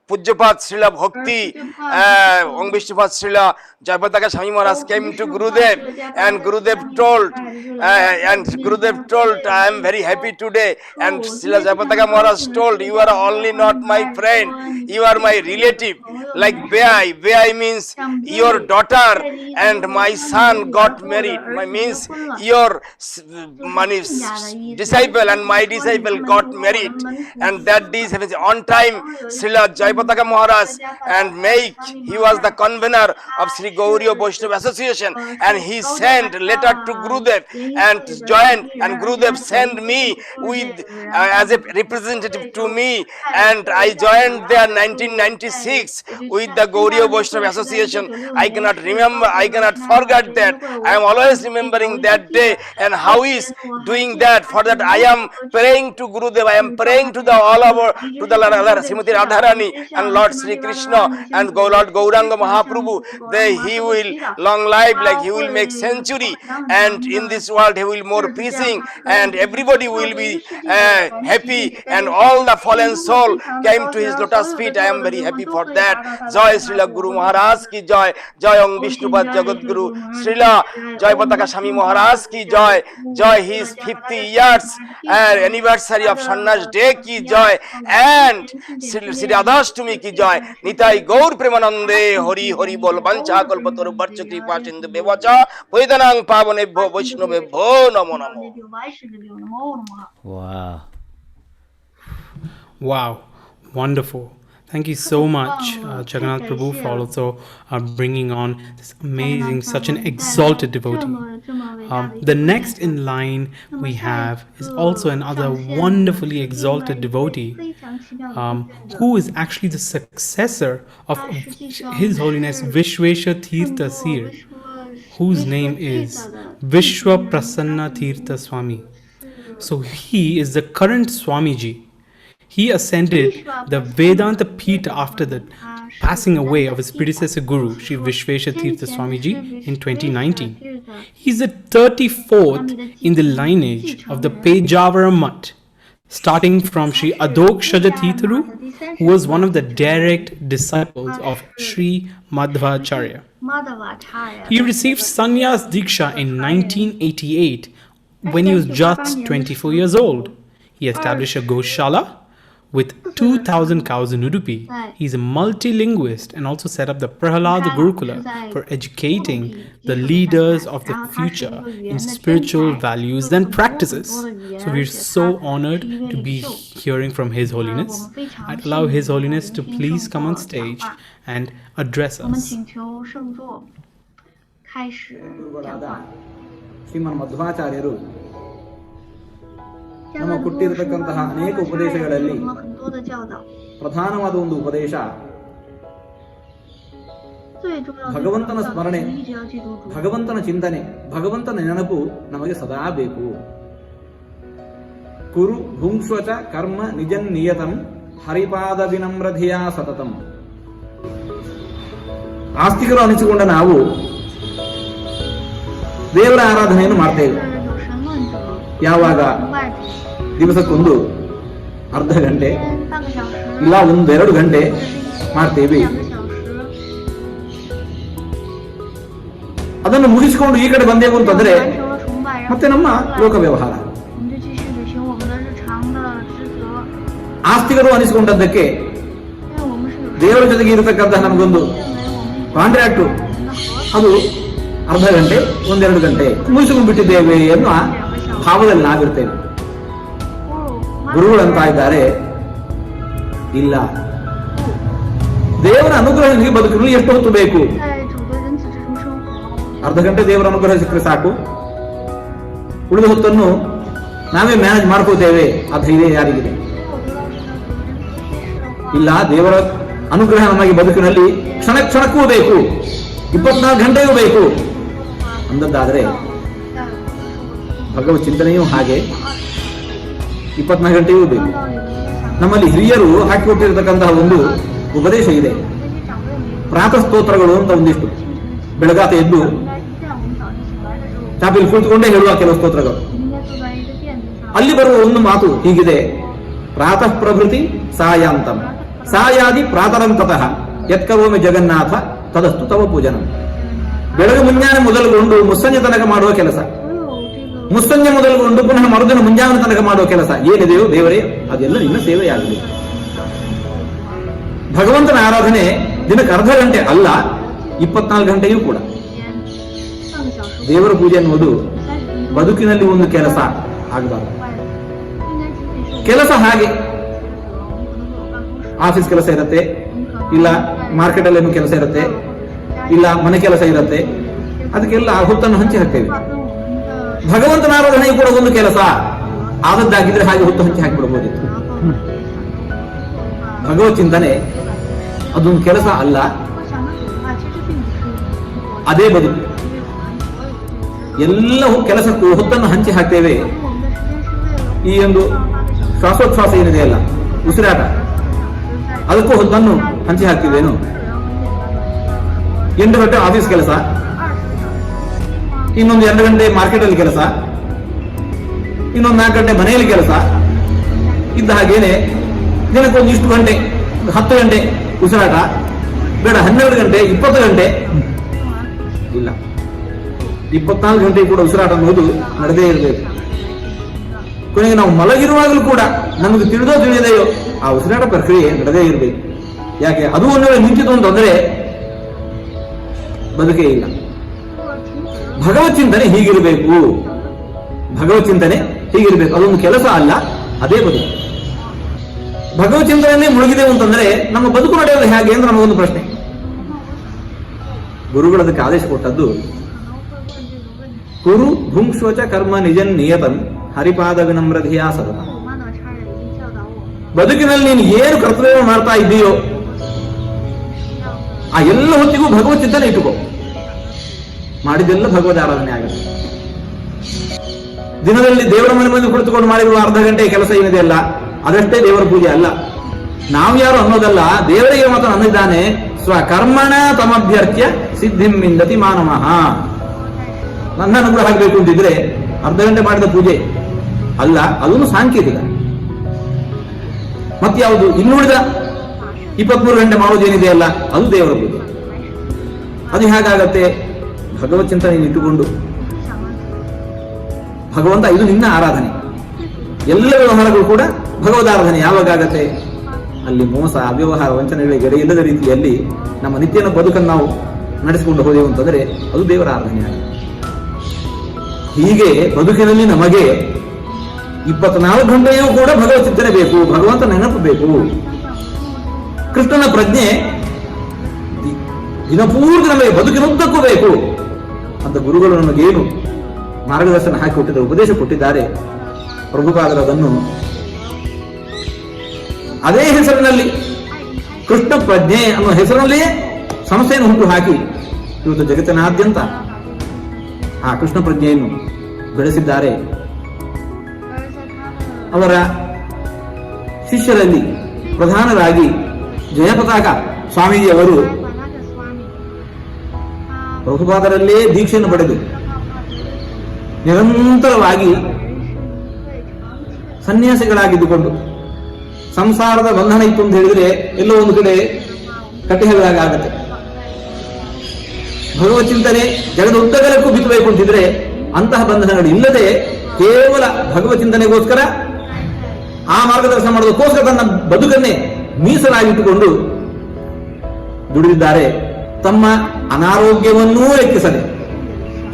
Pujyapat Srila Bhakti, Om Vishnupad Srila Jaipataka Swami Maharaj came to Gurudev, and Gurudev told, I am very happy today. And Srila Jaipataka Maharaj told, you are only not my friend, you are my relative. Like Beai means your daughter and my son got married. Means your disciple and my disciple got married. And that is on time. Srila Jaipataka Maharaj and he was the convener of Sri Gauriya Vaishnava Association, and he sent letter to Gurudev and joined, and Gurudev sent me with as a representative to me, and I joined there 1996 with the Gauriya Vaishnava Association. I cannot forget that. I am always remembering that day, and how is doing that. For that I am praying to Gurudev, I am praying to the all over to the Srimati Radharani and Lord Sri Krishna and Lord Gauranga Mahaprabhu. He will long life, like he will make century, and in this world he will more preaching, and everybody will be happy, and all the fallen soul came to his lotus feet. I am very happy for that. Joy Srila Guru Maharaj ki joy. Joy Om Vishnupad Jagat Guru Srila Jai Pataka Swami Maharaj ki joy. Joy his 50 years anniversary of Sannyas Day ki joy, and Sri Radhashtami ki joy. Nitai Gaur Premanande Hari Hari Bol Bancha Kalpataru Barcha Kripa Chindu Bevacha Vedanang Pavanebho Vaishnavebho Namo Namo. Wow, wonderful. Thank you so much, Jagannath Prabhu, for also bringing on this amazing, such an exalted devotee. The next in line we have is also another wonderfully exalted devotee, who is actually the successor of His Holiness Vishwesha Tirtha Sir, whose name is Vishwa Prasanna Tirtha Swami. So he is the current Swamiji. He ascended the Vedanta Pita after the passing away of his predecessor guru, Sri Vishvesha Tirtha Swamiji, in 2019. He is the 34th in the lineage of the Pejavara Mutt, starting from Sri Adokshaja Tirtharu, who was one of the direct disciples of Sri Madhvacharya. He received Sannyas Diksha in 1988 when he was just 24 years old. He established a Goshala with 2,000 cows in Udupi. He is a multilinguist and also set up the Prahalada Gurukula for educating the leaders of the future in spiritual values and practices. So we're so honored to be hearing from His Holiness. I'd allow His Holiness to please come on stage and address us. Shriman ಮಧ್ವಾಚಾರ್ಯರು ನಮ್ಮ ಕೊಟ್ಟಿರತಕ್ಕಂತಹ ಅನೇಕ ಉಪದೇಶಗಳಲ್ಲಿ ಪ್ರಧಾನವಾದ ಒಂದು ಉಪದೇಶ ಭಗವಂತನ ಸ್ಮರಣೆ, ಭಗವಂತನ ಚಿಂತನೆ, ಭಗವಂತನ ನೆನಪು ನಮಗೆ ಸದಾ ಬೇಕು. ಕುರು ಭುಂಕ್ಷ್ವಚ ಕರ್ಮ ನಿಜನ್ ನಿಯತಂ ಹರಿಪಾದ ವಿನಮ್ರಧಿಯಾ ಸತತಂ. ಆಸ್ತಿಕರು ಅನಿಸಿಕೊಂಡ ನಾವು ದೇವರ ಆರಾಧನೆಯನ್ನು ಮಾಡ್ತೇವೆ. ಯಾವಾಗ? ದಿವಸಕ್ಕೊಂದು ಅರ್ಧ ಗಂಟೆ ಇಲ್ಲ 1-2 ಗಂಟೆ ಮಾಡ್ತೇವೆ. ಅದನ್ನು ಮುಗಿಸಿಕೊಂಡು ಈ ಕಡೆ ಬಂದೆವು ಅಂತಂದ್ರೆ ಮತ್ತೆ ನಮ್ಮ ಲೋಕ ವ್ಯವಹಾರ. ಆಸ್ತಿಕರು ಅನಿಸಿಕೊಂಡದ್ದಕ್ಕೆ ದೇವರ ಜೊತೆಗೆ ಇರತಕ್ಕಂತಹ ನಮಗೊಂದು ಕಾಂಟ್ರಾಕ್ಟು, ಅದು ಅರ್ಧ ಗಂಟೆ 1-2 ಗಂಟೆ ಮುಗಿಸಿಕೊಂಡು ಬಿಟ್ಟಿದ್ದೇವೆ ಎನ್ನುವ ಭಾವದಲ್ಲಿ ನಾವಿರ್ತೇವೆ. ಗುರುಗಳಂತ ಇದ್ದಾರೆ, ಇಲ್ಲ, ದೇವರ ಅನುಗ್ರಹ ನಿಮಗೆ ಬದುಕಲು ಎಷ್ಟು ಹೊತ್ತು ಬೇಕು? ಅರ್ಧ ಗಂಟೆ ದೇವರ ಅನುಗ್ರಹ ಸಿಕ್ಕರೆ ಸಾಕು, ಉಳಿದ ಹೊತ್ತನ್ನು ನಾವೇ ಮ್ಯಾನೇಜ್ ಮಾಡ್ಕೋತೇವೆ. ಆ ಧೈರ್ಯ ಯಾರಿಗಿದೆ? ಇಲ್ಲ, ದೇವರ ಅನುಗ್ರಹ ನಮಗೆ ಬದುಕಿನಲ್ಲಿ ಕ್ಷಣ ಕ್ಷಣಕ್ಕೂ ಬೇಕು, 24 ಗಂಟೆಯೂ ಬೇಕು ಅಂದದ್ದಾದರೆ ಭಗವತ್ ಚಿಂತನೆಯೂ ಹಾಗೆ 24 ಗಂಟೆಯೂ ಬೇಕು. ನಮ್ಮಲ್ಲಿ ಹಿರಿಯರು ಹಾಕಿಕೊಟ್ಟಿರತಕ್ಕಂತಹ ಒಂದು ಉಪದೇಶ ಇದೆ. ಪ್ರಾತಃ ಸ್ತೋತ್ರಗಳು ಅಂತ ಒಂದಿಷ್ಟು ಬೆಳಗಾತ ಎದ್ದು ಚಾಪಿಲ್ ಕುಳಿತುಕೊಂಡೇ ಹೇಳುವ ಕೆಲವು ಸ್ತೋತ್ರಗಳು. ಅಲ್ಲಿ ಬರುವ ಒಂದು ಮಾತು ಹೀಗಿದೆ: ಪ್ರಾತಃ ಪ್ರಭೃತಿ ಸಾಯಾಂತಂ ಸಾಯಾದಿ ಪ್ರಾತರಂತತಃ ಯತ್ಕರೋಮಿ ಜಗನ್ನಾಥ ತದಸ್ತು ತವ ಪೂಜನ. ಬೆಳಗ್ಗೆ ಮುಂಜಾನೆ ಮೊದಲುಗೊಂಡು ಮುಸ್ಸಂಜೆ ತನಕ ಮಾಡುವ ಕೆಲಸ, ಮುಸ್ಸಂಜೆ ಮೊದಲುಗೊಂಡು ಪುನಃ ಮರುದಿನ ಮುಂಜಾನೆ ತನಕ ಮಾಡುವ ಕೆಲಸ ಏನಿದೆಯೋ ದೇವರೇ ಅದೆಲ್ಲ ನಿನ್ನ ಸೇವೆಯಾಗಲಿ. ಭಗವಂತನ ಆರಾಧನೆ ದಿನಕ್ಕೆ ಅರ್ಧ ಗಂಟೆ ಅಲ್ಲ, 24 ಗಂಟೆಯೂ ಕೂಡ. ದೇವರ ಪೂಜೆ ಅನ್ನುವುದು ಬದುಕಿನಲ್ಲಿ ಒಂದು ಕೆಲಸ ಆಗಬಾರದು. ಕೆಲಸ ಹಾಗೆ ಆಫೀಸ್ ಕೆಲಸ ಇರುತ್ತೆ, ಇಲ್ಲ ಮಾರ್ಕೆಟ್ ಅಲ್ಲಿ ಕೆಲಸ ಇರುತ್ತೆ, ಇಲ್ಲ ಮನೆ ಕೆಲಸ ಇರುತ್ತೆ, ಅದಕ್ಕೆಲ್ಲ ಹೊತ್ತನ್ನು ಹಂಚಿ ಹಾಕ್ತೇವೆ. ಭಗವಂತನ ಆರಾಧನೆ ಕೂಡ ಒಂದು ಕೆಲಸ ಆದದ್ದಾಗಿದ್ರೆ ಹಾಗೆ ಹೊತ್ತು ಹಂಚಿ ಹಾಕಿಬಿಡಬಹುದಿತ್ತು. ಭಗವತ್ ಚಿಂತನೆ ಅದೊಂದು ಕೆಲಸ ಅಲ್ಲ, ಅದೇ ಬದುಕು. ಎಲ್ಲವೂ ಕೆಲಸಕ್ಕೂ ಹೊತ್ತನ್ನು ಹಂಚಿ ಹಾಕ್ತೇವೆ. ಈ ಒಂದು ಶ್ವಾಸೋಚ್ಛ್ವಾಸ ಏನಿದೆ ಅಲ್ಲ, ಉಸಿರಾಟ, ಅದಕ್ಕೂ ಹೊತ್ತನ್ನು ಹಂಚಿ ಹಾಕ್ತಿವೇನು? 8 ಗಂಟೆ ಆಫೀಸ್ ಕೆಲಸ, ಇನ್ನೊಂದು 2 ಗಂಟೆ ಮಾರ್ಕೆಟ್ ಅಲ್ಲಿ ಕೆಲಸ, ಇನ್ನೊಂದು 4 ಗಂಟೆ ಮನೆಯಲ್ಲಿ ಕೆಲಸ ಇದ್ದ ಹಾಗೇನೆ ದಿನಕ್ಕೊಂದು ಇಷ್ಟು ಗಂಟೆ, 10 ಗಂಟೆ ಉಸಿರಾಟ ಬೇಡ, 12 ಗಂಟೆ, 20 ಗಂಟೆ ಇಲ್ಲ, 24 ಗಂಟೆ ಕೂಡ ಉಸಿರಾಟ ಅನ್ನೋದು ನಡೆದೇ ಇರಬೇಕು. ಕೊನೆಗೆ ನಾವು ಮಲಗಿರುವಾಗಲೂ ಕೂಡ ನಮಗೆ ತಿಳಿದೋ ತಿಳಿಯದೆಯೋ ಆ ಉಸಿರಾಟ ಪ್ರಕ್ರಿಯೆ ನಡೆದೇ ಇರಬೇಕು. ಯಾಕೆ? ಅದು ಒಂದು ವೇಳೆ ನಿಂತಿತು ಅಂತಂದ್ರೆ ಬದುಕೇ ಇಲ್ಲ. ಭಗವತ್ ಚಿಂತನೆ ಹೀಗಿರಬೇಕು, ಭಗವತ್ ಚಿಂತನೆ ಹೀಗಿರಬೇಕು. ಅದೊಂದು ಕೆಲಸ ಅಲ್ಲ, ಅದೇ ಬದುಕು. ಭಗವತ್ ಚಿಂತನೆಯನ್ನೇ ಮುಳುಗಿದೆವು ಅಂತಂದ್ರೆ ನಮ್ಮ ಬದುಕು ನಡೆಯೋದು ಹೇಗೆ ಅಂತ ನಮಗೊಂದು ಪ್ರಶ್ನೆ. ಗುರುಗಳದಕ್ಕೆ ಆದೇಶ ಕೊಟ್ಟದ್ದು ಕುರು ಭುಂಕ್ಷ್ವಚ ಕರ್ಮ ನಿಜನ್ ನಿಯತಂ ಹರಿಪಾದ ವಿನಮ್ರಧಿಯ ಸತತ. ಬದುಕಿನಲ್ಲಿ ನೀನು ಏನು ಕರ್ತವ್ಯ ಮಾಡ್ತಾ ಇದ್ದೀಯೋ ಆ ಎಲ್ಲ ಹೊತ್ತಿಗೂ ಭಗವತ್ ಚಿಂತನೆ ಇಟ್ಟುಕೋ. ಮಾಡಿದೆಲ್ಲ ಭಗವದ್ ಆರಾಧನೆ ಆಗುತ್ತೆ. ದಿನದಲ್ಲಿ ದೇವರ ಮನೆ ಮುಂದೆ ಕುಳಿತುಕೊಂಡು ಮಾಡಿರುವ ಅರ್ಧ ಗಂಟೆ ಕೆಲಸ ಏನಿದೆ ಅಲ್ಲ, ಅದಷ್ಟೇ ದೇವರ ಪೂಜೆ ಅಲ್ಲ. ನಾವು ಯಾರು ಅನ್ನೋದಲ್ಲ, ದೇವರಿಗೆ ಮಾತ್ರ ಅನ್ನಿದ್ದಾನೆ, ಸ್ವಕರ್ಮಣ ತಮಭ್ಯರ್ಥ್ಯ ಸಿದ್ಧಿಂ ವಿಂದತಿ ಮಾನವಃ. ನನ್ನ ಅನುಗ್ರಹ ಆಗಬೇಕು ಅಂತಿದ್ರೆ ಅರ್ಧ ಗಂಟೆ ಮಾಡಿದ ಪೂಜೆ ಅಲ್ಲ, ಅದನ್ನು ಸಾಂಕೇತಿಕ. ಮತ್ತೆ ಯಾವುದು ಇನ್ನುಳಿದ 23 ಗಂಟೆ ಮಾಡೋದೇನಿದೆ ಅಲ್ಲ, ಅದು ದೇವರ ಪೂಜೆ. ಅದು ಹೇಗಾಗತ್ತೆ? ಭಗವತ್ ಚಿಂತನೆ ಇಟ್ಟುಕೊಂಡು ಭಗವಂತ ಇದು ನಿನ್ನ ಆರಾಧನೆ. ಎಲ್ಲ ವ್ಯವಹಾರಗಳು ಕೂಡ ಭಗವದ್ ಆರಾಧನೆ. ಯಾವಾಗ ಆಗತ್ತೆ? ಅಲ್ಲಿ ಮೋಸ, ಅವ್ಯವಹಾರ, ವಂಚನೆಗಳಿಗೆ ಗಡಿ ಇಲ್ಲದ ರೀತಿಯಲ್ಲಿ ನಮ್ಮ ನಿತ್ಯನ ಬದುಕನ್ನು ನಾವು ನಡೆಸಿಕೊಂಡು ಹೋದೆವು ಅಂತಂದ್ರೆ ಅದು ದೇವರ ಆರಾಧನೆ ಆಗುತ್ತೆ. ಹೀಗೆ ಬದುಕಿನಲ್ಲಿ ನಮಗೆ 24 ಗಂಟೆಯೂ ಕೂಡ ಭಗವತ್ ಚಿಂತನೆ ಬೇಕು, ಭಗವಂತ ನೆನಪು ಬೇಕು. ಕೃಷ್ಣನ ಪ್ರಜ್ಞೆ ದಿನಪೂರ್ತಿ ನಮಗೆ ಬದುಕಿನುದ್ದಕ್ಕೂ ಬೇಕು ಅಂತ ಗುರುಗಳು ನಮಗೇನು ಮಾರ್ಗದರ್ಶನ ಹಾಕಿಕೊಟ್ಟಿದ್ದಾರೆ, ಉಪದೇಶ ಕೊಟ್ಟಿದ್ದಾರೆ. ಪ್ರಭುಪಾದರು ಅದನ್ನು ಅದೇ ಹೆಸರಿನಲ್ಲಿ ಕೃಷ್ಣ ಪ್ರಜ್ಞೆ ಅನ್ನುವ ಹೆಸರಿನಲ್ಲಿಯೇ ಸಂಸ್ಥೆಯನ್ನು ಹುಟ್ಟು ಹಾಕಿ ಇವತ್ತು ಜಗತ್ತಿನಾದ್ಯಂತ ಆ ಕೃಷ್ಣ ಪ್ರಜ್ಞೆಯನ್ನು ಬೆಳೆಸಿದ್ದಾರೆ. ಅವರ ಶಿಷ್ಯರಲ್ಲಿ ಪ್ರಧಾನರಾಗಿ ಜಯಪತಾಕ ಸ್ವಾಮೀಜಿಯವರು ಪ್ರಭುಪಾದರಲ್ಲೇ ದೀಕ್ಷೆಯನ್ನು ಪಡೆದು ನಿರಂತರವಾಗಿ ಸನ್ಯಾಸಿಗಳಾಗಿದ್ದುಕೊಂಡು ಸಂಸಾರದ ಬಂಧನ ಇತ್ತು ಅಂತ ಹೇಳಿದ್ರೆ ಎಲ್ಲೋ ಒಂದು ಕಡೆ ಕಟ್ಟಿಹಗಳಾಗತ್ತೆ. ಭಗವತ್ ಚಿಂತನೆ ಜಗದ ಉದ್ದಗಲಕ್ಕೂ ಬಿತ್ತಬೇಕು ಅಂತಿದ್ರೆ ಅಂತಹ ಬಂಧನಗಳು ಇಲ್ಲದೆ ಕೇವಲ ಭಗವತ್ ಚಿಂತನೆಗೋಸ್ಕರ, ಆ ಮಾರ್ಗದರ್ಶನ ಮಾಡೋದಕ್ಕೋಸ್ಕರ ತನ್ನ ಬದುಕನ್ನೇ ಮೀಸಲಾಗಿಟ್ಟುಕೊಂಡು ದುಡಿದಿದ್ದಾರೆ. ತಮ್ಮ ಅನಾರೋಗ್ಯವನ್ನೂ ಲೆಕ್ಕಿಸದೆ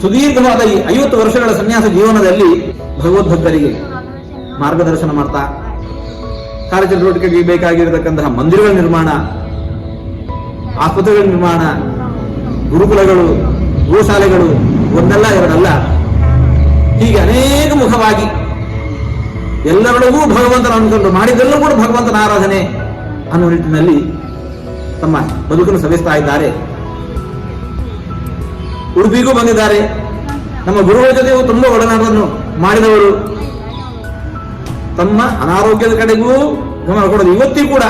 ಸುದೀರ್ಘವಾದ ಈ 50 ವರ್ಷಗಳ ಸನ್ಯಾಸ ಜೀವನದಲ್ಲಿ ಭಗವದ್ಭಕ್ತರಿಗೆ ಮಾರ್ಗದರ್ಶನ ಮಾಡ್ತಾ, ಕಾರ್ಯಚಟುವಟಿಕೆಗೆ ಬೇಕಾಗಿರತಕ್ಕಂತಹ ಮಂದಿರಗಳ ನಿರ್ಮಾಣ, ಆಸ್ಪತ್ರೆಗಳ ನಿರ್ಮಾಣ, ಗುರುಕುಲಗಳು, ಗೋಶಾಲೆಗಳು, ಒಂದಲ್ಲ ಎರಡಲ್ಲ, ಹೀಗೆ ಅನೇಕ ಮುಖವಾಗಿ ಎಲ್ಲರೊಳಗೂ ಭಗವಂತನ ಅನ್ಕೊಂಡು ಮಾಡಿದೆಲ್ಲೂ ಕೂಡ ಭಗವಂತನ ಆರಾಧನೆ ಅನ್ನುವ ನಿಟ್ಟಿನಲ್ಲಿ ತಮ್ಮ ಬದುಕನ್ನು ಸವಿಸ್ತಾ ಇದ್ದಾರೆ. ಉಡುಪಿಗೂ ಬಂದಿದ್ದಾರೆ. ನಮ್ಮ ಗುರುಗಳ ಜೊತೆಗೂ ತುಂಬಾ ಒಡನಾಟವನ್ನು ಮಾಡಿದವರು. ತಮ್ಮ ಅನಾರೋಗ್ಯದ ಕಡೆಗೂ ಗಮನ ಕೊಡೋದು ಇವತ್ತಿಗೂ ಕೂಡ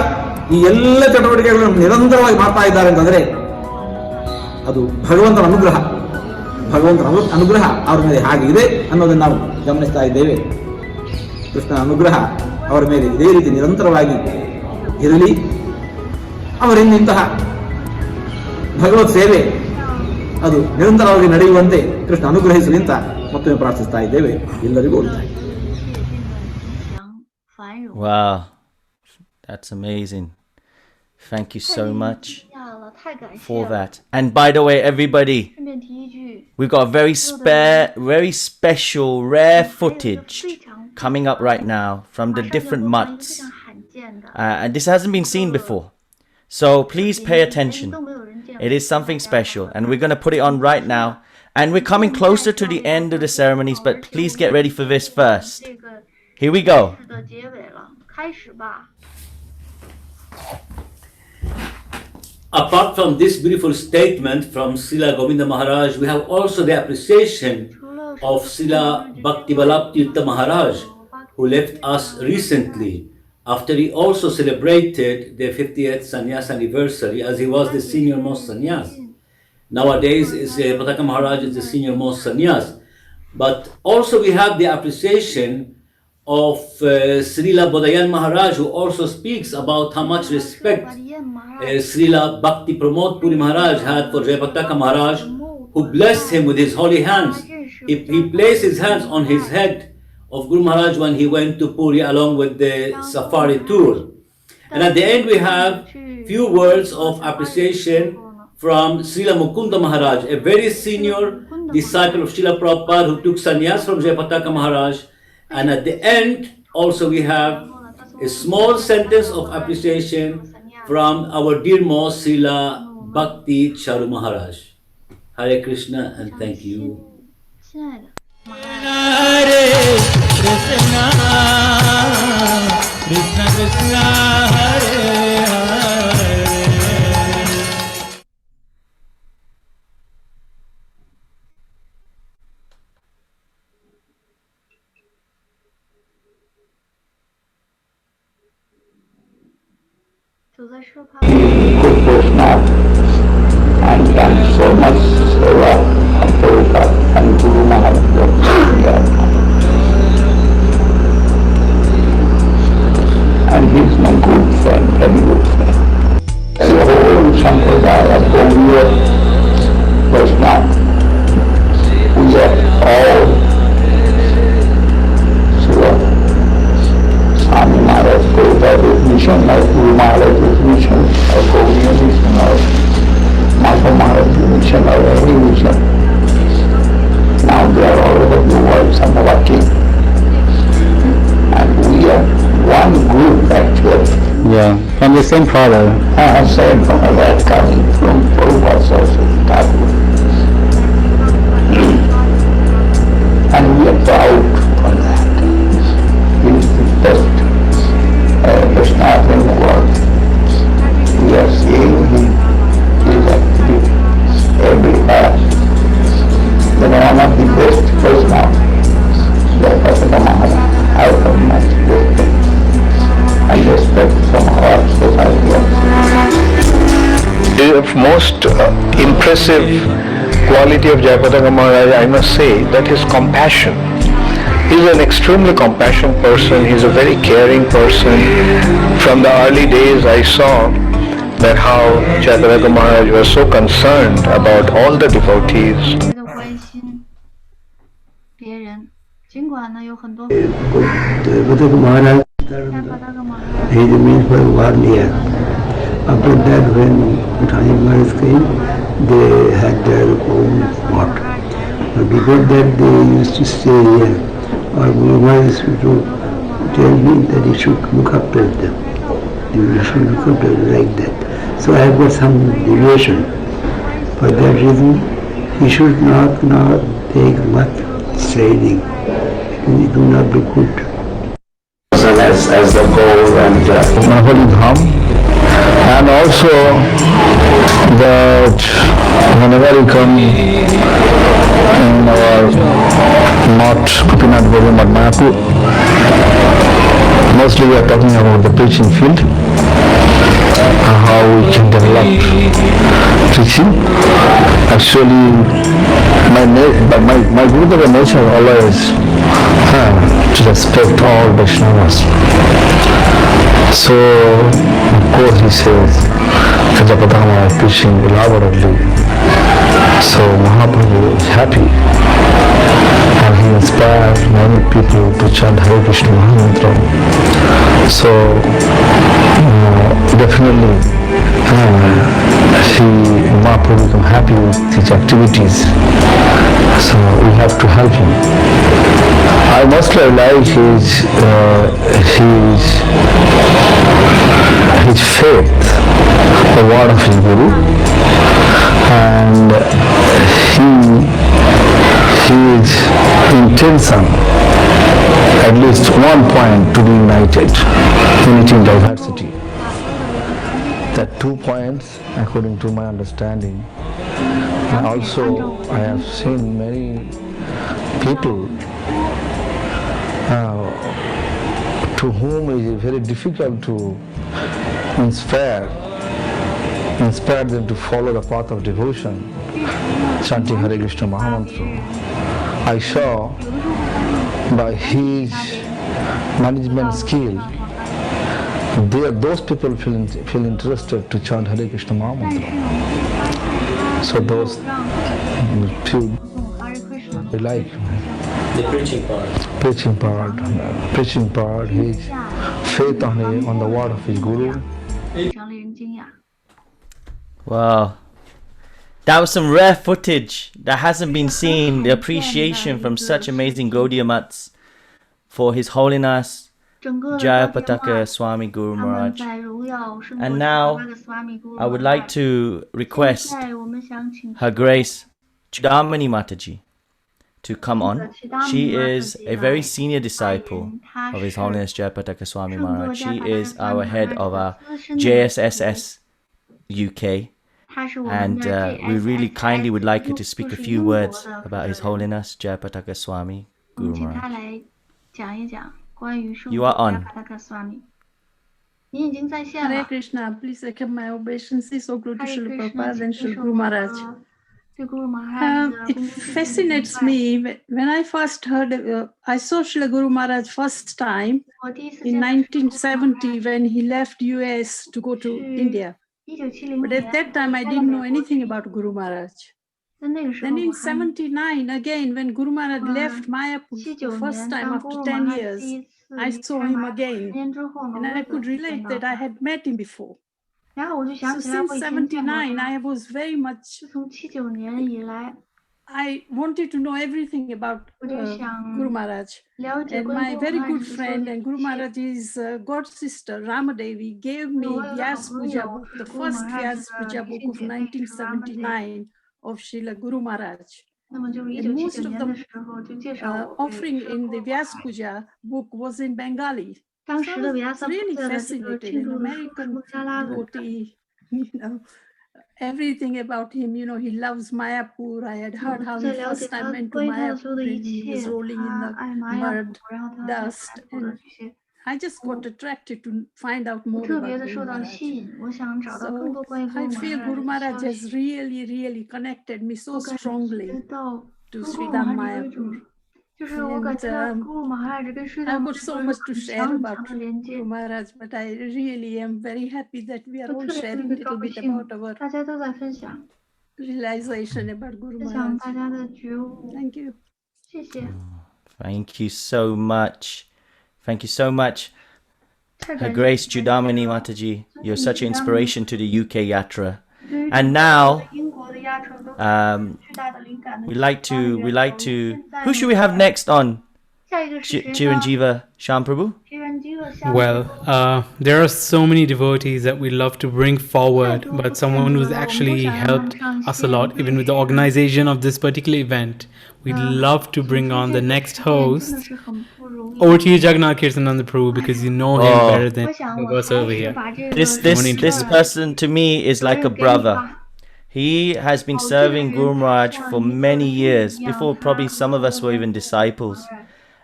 ಈ ಎಲ್ಲ ಚಟುವಟಿಕೆಗಳನ್ನು ನಿರಂತರವಾಗಿ ಮಾಡ್ತಾ ಇದ್ದಾರೆ ಅಂತಂದ್ರೆ ಅದು ಭಗವಂತನ ಅನುಗ್ರಹ. ಭಗವಂತನ ಅನುಗ್ರಹ ಅವರ ಮೇಲೆ ಹಾಗೆ ಇದೆ ಅನ್ನೋದನ್ನು ನಾವು ಗಮನಿಸ್ತಾ ಇದ್ದೇವೆ. ಕೃಷ್ಣನ ಅನುಗ್ರಹ ಅವರ ಮೇಲೆ ಇದೇ ರೀತಿ ನಿರಂತರವಾಗಿ ಇರಲಿ. ಅವರಿಂದ ಇಂತಹ ಭಗವತ್ ಸೇವೆ ಅದು ನಿರಂತರವಾಗಿ ನಡೆಯುವಂತೆ ಕೃಷ್ಣ ಅನುಗ್ರಹಿಸಲಿ ಅಂತ ಮತ್ತೊಮ್ಮೆ ಪ್ರಾರ್ಥಿಸ್ತಾ ಇದ್ದೇವೆ. ಎಲ್ಲರಿಗೂ ಒಳ್ಳೆಯದಾಗಲಿ. Wow, that's amazing. Thank you so much for that. And by the way, everybody, we've got a very special, rare footage coming up right now from the different mutts. And this hasn't been seen before. So please pay attention. It is something special, and we're going to put it on right now. And we're coming closer to the end of the ceremonies, but please get ready for this first. Here we go. Apart from this beautiful statement from Srila Govinda Maharaj, we have also the appreciation of Srila Bhaktivalabhti Maharaj, who left us recently after he also celebrated the 50th sannyas anniversary, as he was the senior most sannyas. Nowadays, Pataka Maharaj is the senior most sannyas. But also we have the appreciation of Srila Bodayan Maharaj, who also speaks about how much respect Srila Bhakti Pramod Puri Maharaj had for Jayapataka Maharaj, who blessed him with his holy hands. He placed his hands on his head of Guru Maharaj when he went to Puri along with the safari tour. And at the end we have few words of appreciation from Srila Mukunda Maharaj, a very senior disciple of Srila Prabhupada who took sannyas from Jayapataka Maharaj. And at the end also we have a small sentence of appreciation from our dear most Srila Bhakti Charu Maharaj. Hare Krishna and thank you. Hare Krishna, Krishna Krishna, Hare Hare. good Vaishnava and done so much seva of Prabhupada and Guru Maharaj. And he is my good friend, very good friend. The whole Sampradaya of Gaudiya Vaishnava, we are all Shiva, Swami Maharaj, Prabhupada's mission, or Guru Maharaj's mission, or Gaudiya mission, or Mata Maharaj's mission, or any mission. Now they are all over the world, some are working. And we are one group actually. Yeah, from the same father. Same father coming from Prabhupada's also, Thakur. And we are proud for that. He is the best Vaishnava in the world. We are seeing him, his activity everywhere. Then one of the best Vaishnava, Jayapataka Maharaj, I have much respect and respect from our society also. The most impressive quality of Jayapataka Maharaj, I must say, that his compassion. He's an extremely compassionate person. He's a very caring person. From the early days, I saw that how Jayapataka Maharaj was so concerned about all the devotees. Jayapataka Maharaj, he remained for 1 year. After that, when Uthani Maharaj came, they had their own spot. But before that, they used to stay here. Or Guru Maharaj used to tell me that you should look after them. You should look after them like that. So I have got some deviation. For that reason, he should not take much training. It will not be good. As the goal and holy dham, and also that whenever you come in our Mott Gopinath Govindam Mayapur, mostly we are talking about the preaching field, how we can develop preaching. Actually, my Gurudeva nature always to respect all Vaishnavas. So, of course, he says, Jayapataka is preaching elaborately. So, Mahaprabhu is happy. And he inspired many people to chant Hare Krishna Mahamantra. So, definitely, Mahaprabhu become happy with his activities. So, we have to help him. I mostly like his faith, the word of his Guru, and his intention, at least one point, to be united, unity in diversity. That 2 points, according to my understanding. And also, I have seen many people to whom it is very difficult to inspire them to follow the path of devotion, chanting Hare Krishna Mahamantra. I saw by his management skill, those people feel interested to chant Hare Krishna Mahamantra. So those few they like the preaching part, his faith on the word of his Guru. Wow. That was some rare footage that hasn't been seen. The appreciation from such amazing Gaudiya Mats for His Holiness Jayapataka Swami Guru Maharaj. And now I would like to request Her Grace Chudamani Mataji to come on. She is a very senior disciple of His Holiness Jayapataka Swami Maharaj. She is our head of our JSSS UK. And we really kindly would like her to speak a few words about His Holiness Jayapataka Swami Guru Maharaj. You are on. 您已经在线了。 Hare Krishna, please accept my obeisances, O Guru Hare Srila Krishna， Prabhupada 请 and 接 Srila 受 Guru 我 Maharaj. 的对 Guru Maharaj 的 It 恭敬致敬的 fascinates 崇拜。 me when I first heard, I saw Srila Guru Maharaj first time 我第一次 in 见到 1970 when he left US to go to 是 India. 1970 But at that time, I didn't know anything about Guru Maharaj. 在那个时 Then 候 in 我还 79, again, when Guru Maharaj left Mayapur for the 79 first 年 time 当 after Guru10 Maharaj years, 第一次 I 离 saw 开 him 马来10 again. 年之后呢， And 我 I 又 could 再次见 relate 到 that I 他。 had met him before. 然后我就 So 想起来我 since 以前见过 79, 他。 I was very much, 自从79年以来， I wanted to know everything about 我就想 Guru Maharaj. 了解 And 关于 my Guru very Maharaj good 的所有 friend 的 and 一 Guru 切。 Maharaj's god sister Ramadevi gave me 我有一个好 Vyas 朋 Puja 友， book, 是 the Guru first Maharaj Vyas 的 Puja 女 book 性 of 姐妹，是 Ramadevi。 1979 of Srila Guru Maharaj. 那么就是 And most 1979 of 年的 the 时候就介绍我给 offering 是 in the Guru Vyas Maharaj。 Puja book was in Bengali. 当 So I 时的 was Vyasa really Puja 的这个 fascinated. 庆 An 祝的书是 American 孟加拉文的。 devotee, everything about him, he loves Mayapur. I had 我 heard 就 how 在 he 了解 first time 他 went to 关于他的所有 Mayapur 的一 and he 切， was rolling in 他 the 爱玛雅 mud, 普，然后他在 dust, 泰国的 and 这些。 I just got attracted to find out 我 more 特 about 别的 Guru 受到 Maharaj. 吸引，我想找到更 So 多关于 I Guru feel Maharaj Guru 的 Maharaj 消 has 息。 really connected me so 我感觉 strongly 到 to 跟 Guru Sridham Maharaj 有一 Mayapur. 种，就是我感 And 觉到 Guru Maharaj 跟 Sri I've Ram got so 有一 much 种 to 很 share 强很 about 强的连接。 Guru Maharaj, but I really am very happy that we are 我 all 特别 sharing 的 a 高 little bit 兴， about our 大家都在分享 realization about Guru 分享 Maharaj. 大家的觉悟。 Thank you. 谢谢。 Thank you so much. Thank you so much. 太 Her 感谢 Grace 你们 Judamani 了， Mataji, 真 you're 是 such an 你让 inspiration to the UK Yatra. 对于 And 整个 now 英国的压轴都是巨大的灵感的 we 启 like 发的 to 源头。 who 现在 should we have next on? 下一个是谁呢？ Chiranjeeva Shamprabhu? Chiranjeeva Shamprabhu Well, there are so many devotees that we love to bring forward, but someone who's actually helped us a lot, even with the organization of this particular event. We'd love to bring on the next host. Over to you, Jagannath Kirtananda Prabhu, because you know him better than any of us over here. This person to me is like a brother. He has been serving Guru Maharaj for many years, before probably some of us were even disciples.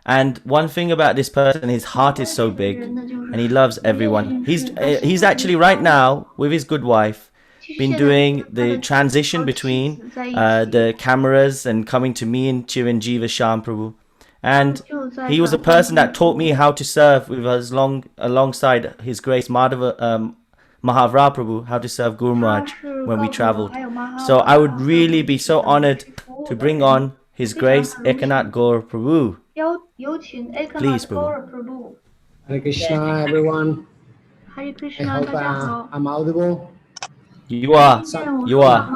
And one thing about this person, his heart is so big, and he loves everyone. He's actually right now with his good wife been doing the transition between the cameras and coming to me and Chiranjeeva Shamprabhu. And he was a person that taught me how to serve with us alongside His Grace Mahavra Prabhu, how to serve Guru Maharaj when we traveled. So I would really be so honored to bring on His Grace Ekanath Gaur Prabhu. Please, Prabhu. Hare Krishna, everyone. Hare I Krishna， hope 大家好。 I'm audible. You are. You are.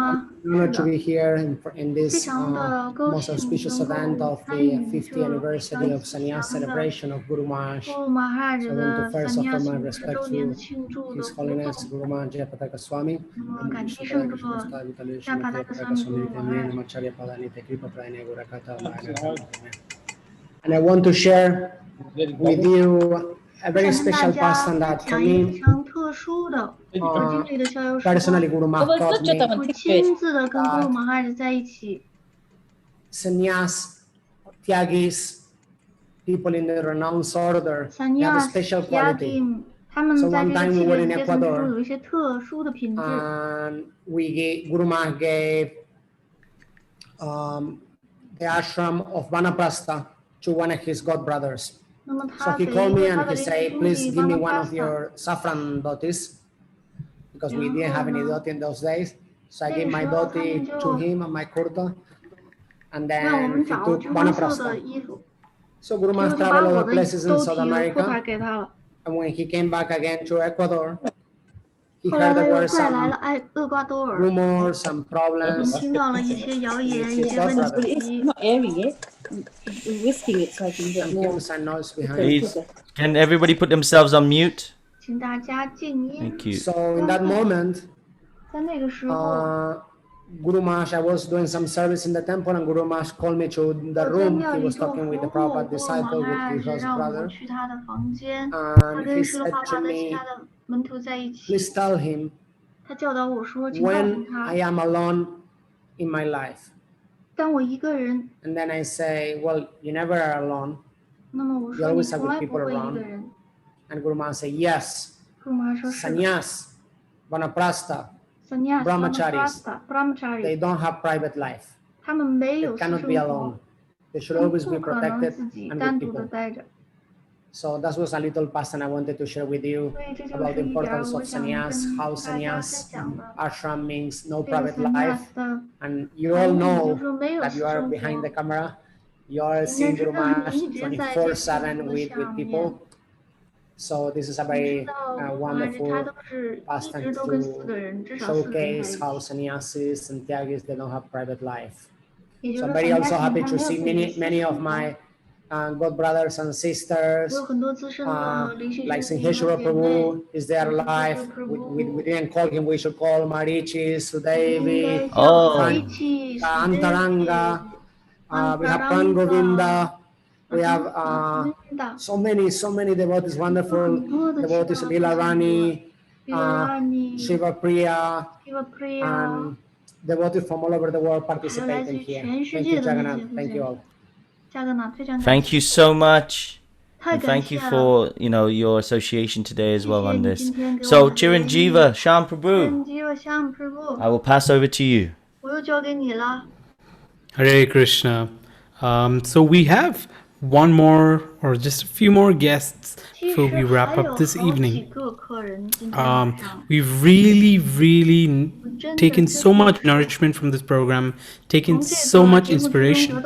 Honored to be here in this most auspicious event of the 50th anniversary of Sannyas celebration of Guru Maharaj. So I want to first offer my respect to His Holiness Guru Maharaj Jayapataka Swami. And I want to share with you a very special person that for me, personally Guru Maharaj taught me sannyas, tyagis, people in the renounced order, they have a special quality. So one time we were in Ecuador, and Guru Maharaj gave the ashram of Vanaprastha to one of his god brothers. So he called me and he said, please give me one of your saffron dhotis, because we didn't have any dhoti in those days. So I gave my dhoti to him and my kurta, and then he took Vanaprastha. So Guru Maharaj traveled other places in South America, and when he came back again to Ecuador, he heard there were some rumors, some problems. It's not airing it. We're whisking it so I can get more. Please, can everybody put themselves on mute? Thank you. So in that moment, Guru Maharaj, I was doing some service in the temple, and Guru Maharaj called me to the room. He was talking with the Prabhupada disciple, with his brother, and he said to me, please tell him when I am alone in my life. And then I say, well, you never are alone. You always have with people around. And Guru Maharaj said, yes, sannyas, vanaprastha, brahmacharis, they don't have private life. They cannot be alone. They should always be protected and with people. So that was a little passion I wanted to share with you about the importance of sannyas, how sannyas ashram means no private life. And you all know that you are behind the camera. You are seeing Guru Maharaj 24/7 with people. So this is a very wonderful pastime to showcase how sannyasis and tyagis, they don't have private life. So I'm very also happy to see many of my God brothers and sisters, like Singheshwara Prabhu is there alive. We didn't call him, we should call Marichi, Sudevi, Antaranga, we have Pran Govinda, we have so many devotees, wonderful devotees, Leela Rani, Shiva Priya, and devotees from all over the world participating here. Thank you, Jagannath. Thank you all. Thank you so much. And thank you for, your association today as well on this. So, Chiranjeeva, Shyam Prabhu, I will pass over to you. Hare Krishna. So we have one more or just a few more guests before we wrap up this evening. We've really taken so much nourishment from this program, taken so much inspiration,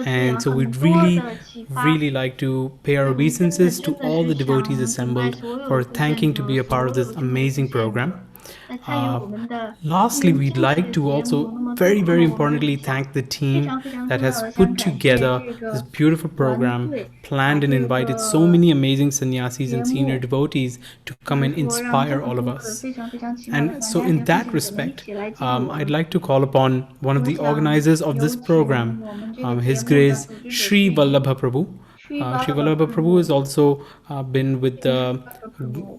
and so we'd really like to pay our obeisances to all the devotees assembled for thanking to be a part of this amazing program. Lastly, we'd like to also very importantly thank the team that has put together this beautiful program, planned and invited so many amazing sannyasis and senior devotees to come and inspire all of us. And so in that respect, I'd like to call upon one of the organizers of this program, His Grace Sri Vallabha Prabhu. Sri Vallabha Prabhu has also been with the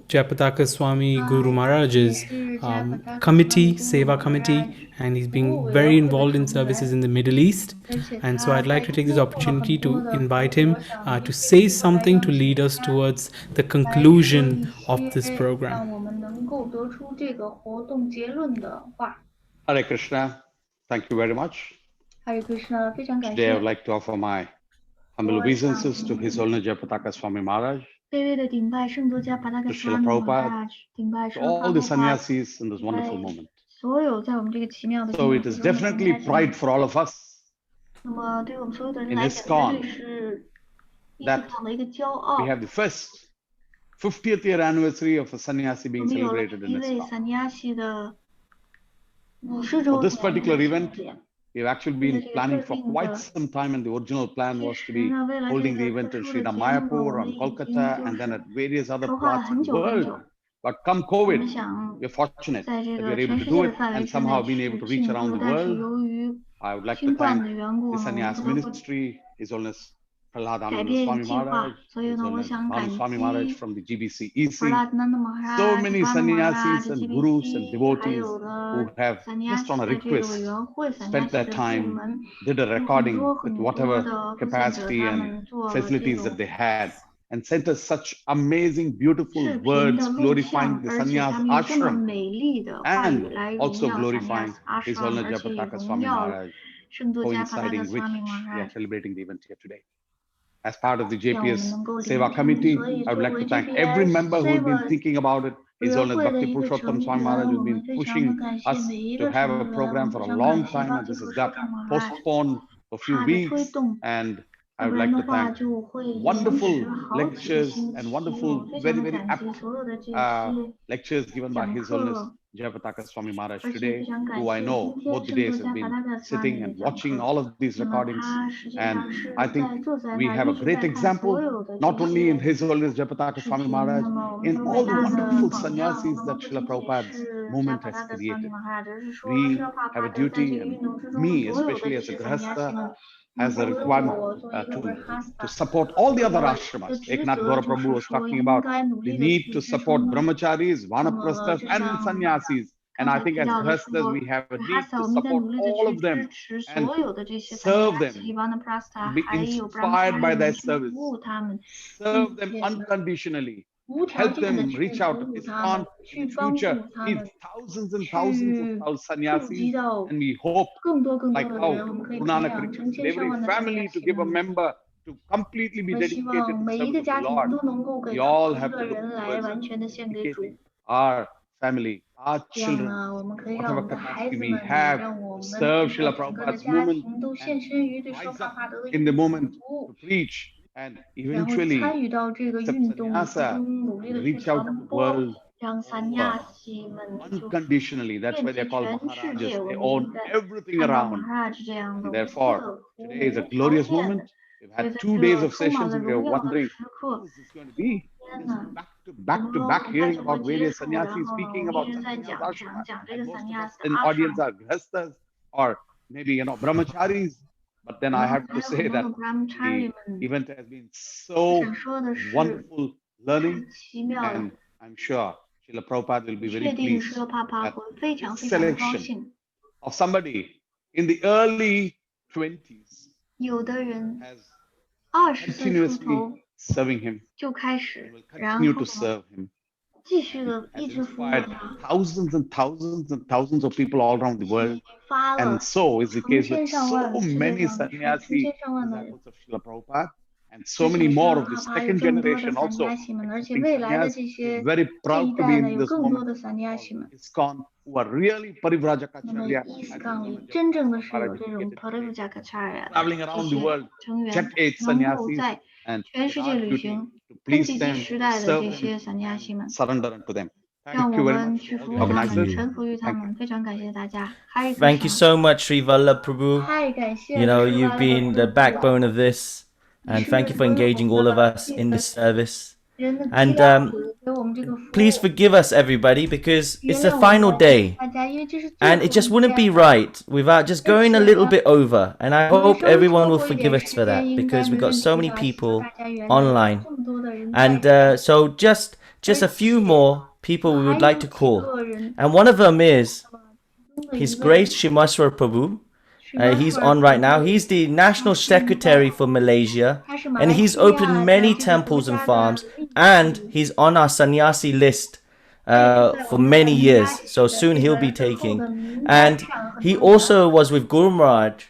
Jayapataka Swami Guru Maharaj's committee, Seva committee, and he's been very involved in services in the Middle East. And so I'd like to take this opportunity to invite him to say something to lead us towards the conclusion of this program. Hare Krishna, thank you very much. Today I would like to offer my humble obeisances to His Holiness Jayapataka Swami Maharaj, to Srila Prabhupada, to all the sannyasis in this wonderful moment. So it is definitely pride for all of us in ISKCON that we have the first 50th year anniversary of a sannyasi being celebrated in ISKCON. For this particular event, we've actually been planning for quite some time, and the original plan was to be holding the event in Sri Mayapur, on Kolkata, and then at various other parts of the world. But come COVID, we're fortunate that we're able to do it and somehow been able to reach around the world. I would like to thank the Sannyas Ministry, His Holiness Prahlad Ananda Swami Maharaj, His Holiness Bhanu Swami Maharaj from the GBC EC, so many sannyasis and gurus and devotees who have, just on a request, spent their time, did a recording with whatever capacity and facilities that they had, and sent us such amazing, beautiful words glorifying the sannyas ashram and also glorifying His Holiness Jayapataka Swami Maharaj, coinciding which we are celebrating the event here today. As part of the JPS Seva Committee, I would like to thank every member who has been thinking about it. His Holiness Bhakti Purushottam Swami Maharaj has been pushing us to have a program for a long time, and this has got postponed for a few weeks. And I would like to thank wonderful lectures and wonderful, very apt lectures given by His Holiness Jayapataka Swami Maharaj today, who I know both the days have been sitting and watching all of these recordings. And I think we have a great example, not only in His Holiness Jayapataka Swami Maharaj, in all the wonderful sannyasis that Srila Prabhupada's movement has created. We have a duty, and me, especially as a Grihastha, has a requirement to support all the other ashramas. Eknath Gaura Prabhu was talking about the need to support brahmacharis, vanaprasthas, and sannyasis. And I think as grihasthas, we have a need to support all of them and serve them, be inspired by their service, serve them unconditionally, help them reach out to ISKCON. In the future, need thousands and thousands of sannyasis, and we hope, like how Guru Nanak requested every family to give a member to completely be dedicated to the service of the Lord. We all have to look towards dedicating our family, our children, whatever capacity we have to serve Srila Prabhupada's movement and rise up in the moment to preach and eventually accept sannyasa and reach out to the world over unconditionally. That's why they're called Maharajas. They own everything around. And therefore, today is a glorious moment. We've had 2 days of sessions and we are wondering, how is this going to be? Just back to back hearing about various sannyasis speaking about something else, ashram. And most of us in audience are grihasthas or maybe, brahmacharis. But then I have to say that the event has been so wonderful learning, and I'm sure Srila Prabhupada will be very pleased that this selection of somebody in the early 20s has continuously serving him and will continue to serve him. Has inspired thousands and thousands and thousands of people all around the world. And so is the case with so many sannyasi disciples of Srila Prabhupada and so many more of the second generation also accepting sannyas. We're very proud to be in this moment of ISKCON, who are really Parivrajacharya, traveling around the world, Jet 8 sannyasis, and it's our duty to please them, serve them, and surrender unto them. Thank you very much to all the organizers. Thank you so much, Sri Vallabh Prabhu. You've been the backbone of this, and thank you for engaging all of us in this service. And please forgive us, everybody, because it's the final day, and it just wouldn't be right without just going a little bit over. And I hope everyone will forgive us for that, because we got so many people online, and so just a few more people we would like to call, and one of them is His Grace Shimaswar Prabhu. He's on right now. He's the National Secretary for Malaysia, and he's opened many temples and farms, and he's on our sannyasi list for many years. So soon he'll be taking. And he also was with Guru Maharaj,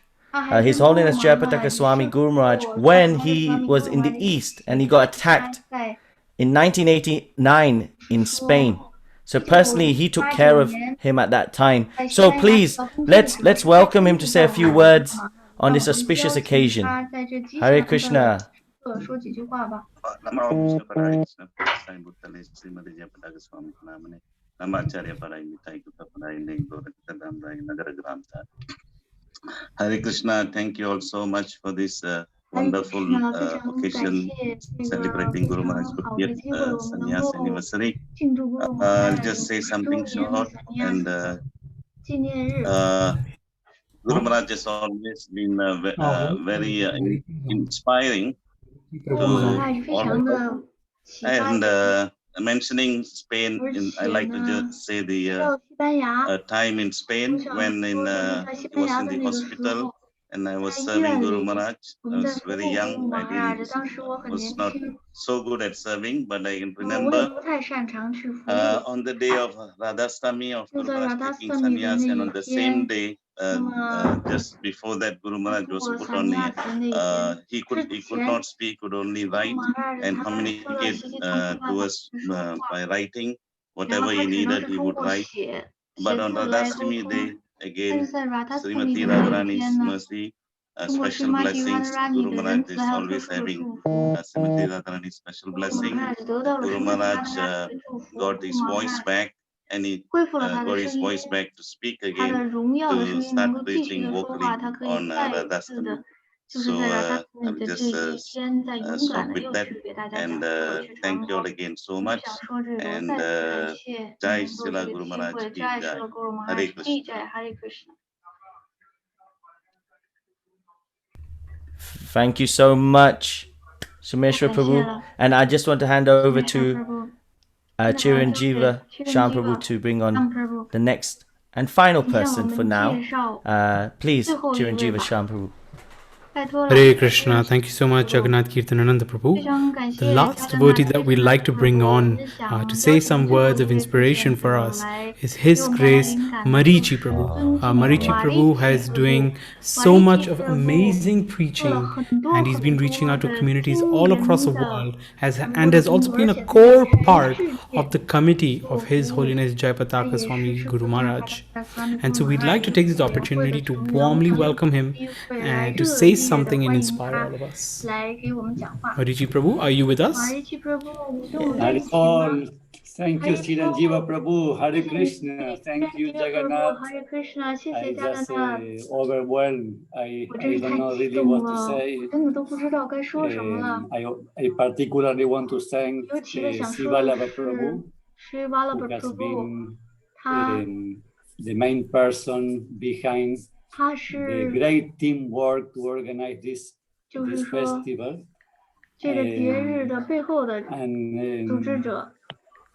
His Holiness Jayapataka Swami Guru Maharaj, when he was in the East and he got attacked in 1989 in Spain. So personally, he took care of him at that time. So please, let's welcome him to say a few words on this auspicious occasion. Hare Krishna. Hare Krishna, thank you all so much for this wonderful occasion celebrating Guru Maharaj's 50th sannyas anniversary. I'll just say something short. And Guru Maharaj has always been very inspiring to all of us. And mentioning Spain, I like to just say the time in Spain when he was in the hospital and I was serving Guru Maharaj. I was very young. I was not so good at serving, but I can remember on the day of Radhastami of Guru Maharaj taking sannyas, and on the same day, just before that, Guru Maharaj was put on the, he could not speak, could only write and communicate to us by writing. Whatever he needed, he would write. But on Radhastami day, again, Srimati Radharani's mercy, special blessings. Guru Maharaj is always having Srimati Radharani's special blessing. Guru Maharaj got his voice back, and he got his voice back to speak again, to start preaching vocally on Radhastami. So I'll just stop with that, and thank you all again so much, and Jai Srila Guru Maharaj Ki Jai. Hare Krishna. Thank you so much, Sumeshwar Prabhu. And I just want to hand over to Chiranjeeva Sham Prabhu to bring on the next and final person for now. Please, Chiranjeeva Sham Prabhu. Hare Krishna. Thank you so much, Jagannath Kirtanananda Prabhu. The last devotee that we'd like to bring on to say some words of inspiration for us is His Grace Marichi Prabhu. Marichi Prabhu has doing so much of amazing preaching, and he's been reaching out to communities all across the world, and has also been a core part of the committee of His Holiness Jayapataka Swami Guru Maharaj. And so we'd like to take this opportunity to warmly welcome him and to say something and inspire all of us. Marichi Prabhu, are you with us? Harikol, thank you, Chiranjiva Prabhu. Hare Krishna, thank you, Jagannath. I just overwhelmed. I don't know really what to say. I particularly want to thank Sivalava Prabhu, who has been the main person behind the great teamwork to organize this festival.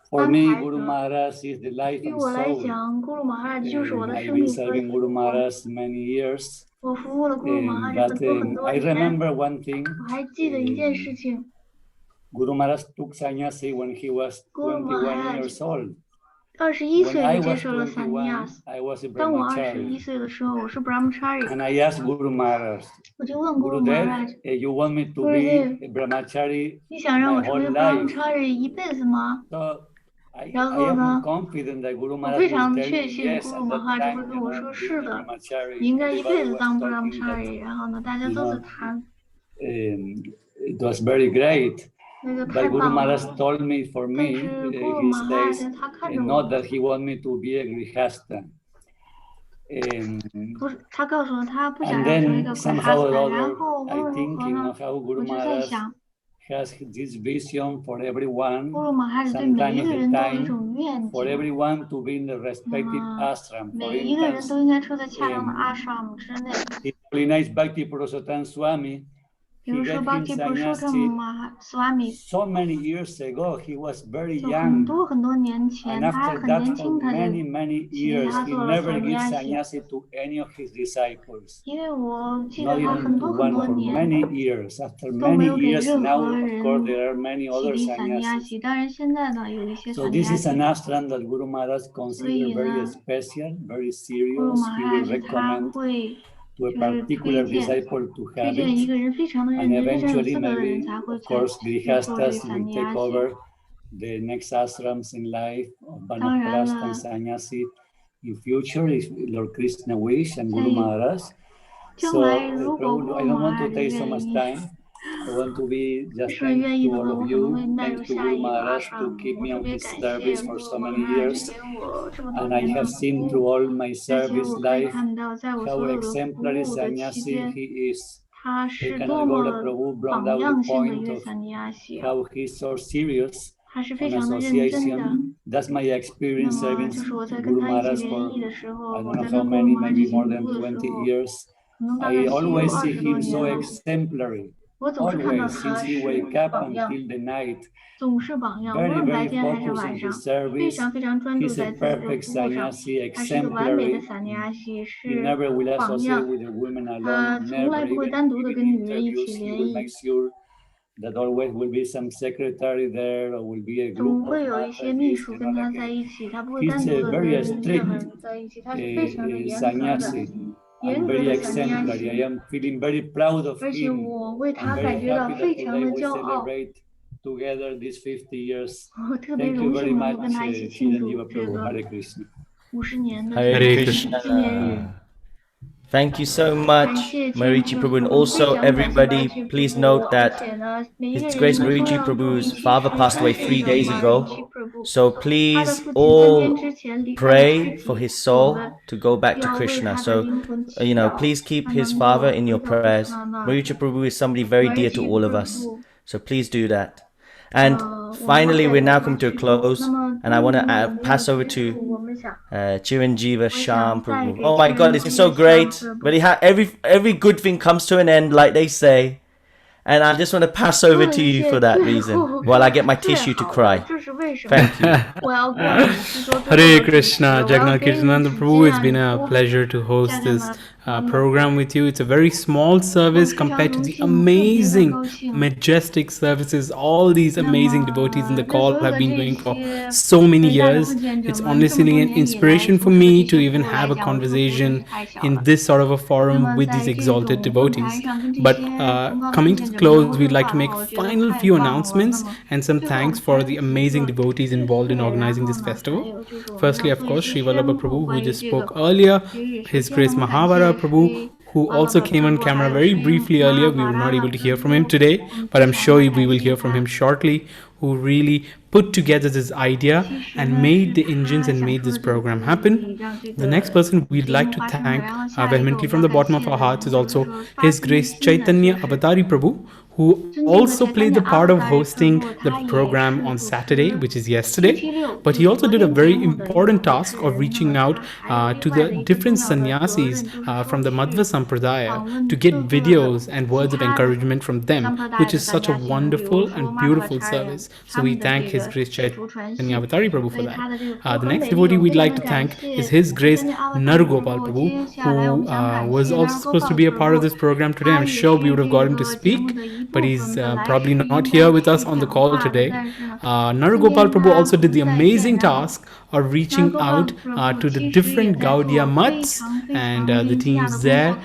For me, Guru Maharaj is the life and soul. I've been serving Guru Maharaj many years. But I remember one thing. Guru Maharaj took sannyasi when he was 21 years old. When I was 21, I was a brahmachari. And I asked Guru Maharaj, Gurudev, you want me to be a brahmachari my whole life? So I am confident that Guru Maharaj will tell me yes. At that time, being a brahmachari, everybody was talking that, it was very great. But Guru Maharaj told me, for me, he says, not that he wanted me to be a grihasta. And then somehow or other, I'm thinking of how Guru Maharaj has this vision for everyone, sometime at a time, for everyone to be in the respective ashram. For instance, His Holiness Bhakti Purushottam Swami, he got him sannyasi so many years ago. He was very young. And after that, for many, many years, he never gave sannyasi to any of his disciples. Not even to one for many years. After many years, now, of course, there are many other sannyasis. So this is an ashram that Guru Maharaj considers very special, very serious. He will recommend to a particular disciple to have it, and eventually maybe, of course, grihastas will take over the next ashrams in life of Vanaprastha and Sannyasi in future, if Lord Krishna wish and Guru Maharaj. So Prabhu, I don't want to take so much time. I want to be just thanks to all of you, thanks to Guru Maharaj to keep me on his service for so many years. And I have seen through all my service life how exemplary sannyasi he is. Ekanagoda Prabhu brought out the point of how he's so serious on association. That's my experience serving Guru Maharaj for I don't know how many, maybe more than 20 years. I always see him so exemplary. Always, since he wake up until the night, very, very focused on his service. He's a perfect sannyasi, exemplary. He never will associate with the women alone, never, even in interviews. He will make sure that always will be some secretary there, or will be a group of he's a very strict sannyasi. I'm very exemplary. I am feeling very proud of him. I'm very happy that today we celebrate together these 50 years. Thank you very much, Chiranjiva Prabhu. Hare Krishna. Hare Krishna. Thank you so much, Marichi Prabhu. And also, everybody, please note that His Grace Marichi Prabhu's father passed away 3 days ago. So please all pray for his soul to go back to Krishna. So, please keep his father in your prayers. Marichi Prabhu is somebody very dear to all of us. So please do that. And finally, we're now coming to a close, and I want to pass over to Chiranjiva Sham Prabhu. Oh my God, it's been so great. But every good thing comes to an end, like they say. And I just want to pass over to you for that reason, while I get my tissue to cry. Thank you. Hare Krishna, Jagannath Kirtananda Prabhu. It's been a pleasure to host this program with you. It's a very small service compared to the amazing, majestic services all these amazing devotees in the call have been doing for so many years. It's honestly an inspiration for me to even have a conversation in this sort of a forum with these exalted devotees. But coming to the close, we'd like to make final few announcements and some thanks for the amazing devotees involved in organizing this festival. Firstly, of course, Sri Vallabha Prabhu, who just spoke earlier, His Grace Mahavara Prabhu, who also came on camera very briefly earlier. We were not able to hear from him today, but I'm sure we will hear from him shortly, who really put together this idea and made the engines and made this program happen. The next person we'd like to thank vehemently from the bottom of our hearts is also His Grace Chaitanya Avatari Prabhu, who also played the part of hosting the program on Saturday, which is yesterday. But he also did a very important task of reaching out to the different sannyasis from the Madhva Sampradaya to get videos and words of encouragement from them, which is such a wonderful and beautiful service. So we thank His Grace Chaitanya Avatari Prabhu for that. The next devotee we'd like to thank is His Grace Narugopal Prabhu, who was also supposed to be a part of this program today. I'm sure we would have got him to speak, but he's probably not here with us on the call today. Narugopal Prabhu also did the amazing task of reaching out to the different Gaudiya Mats and the teams there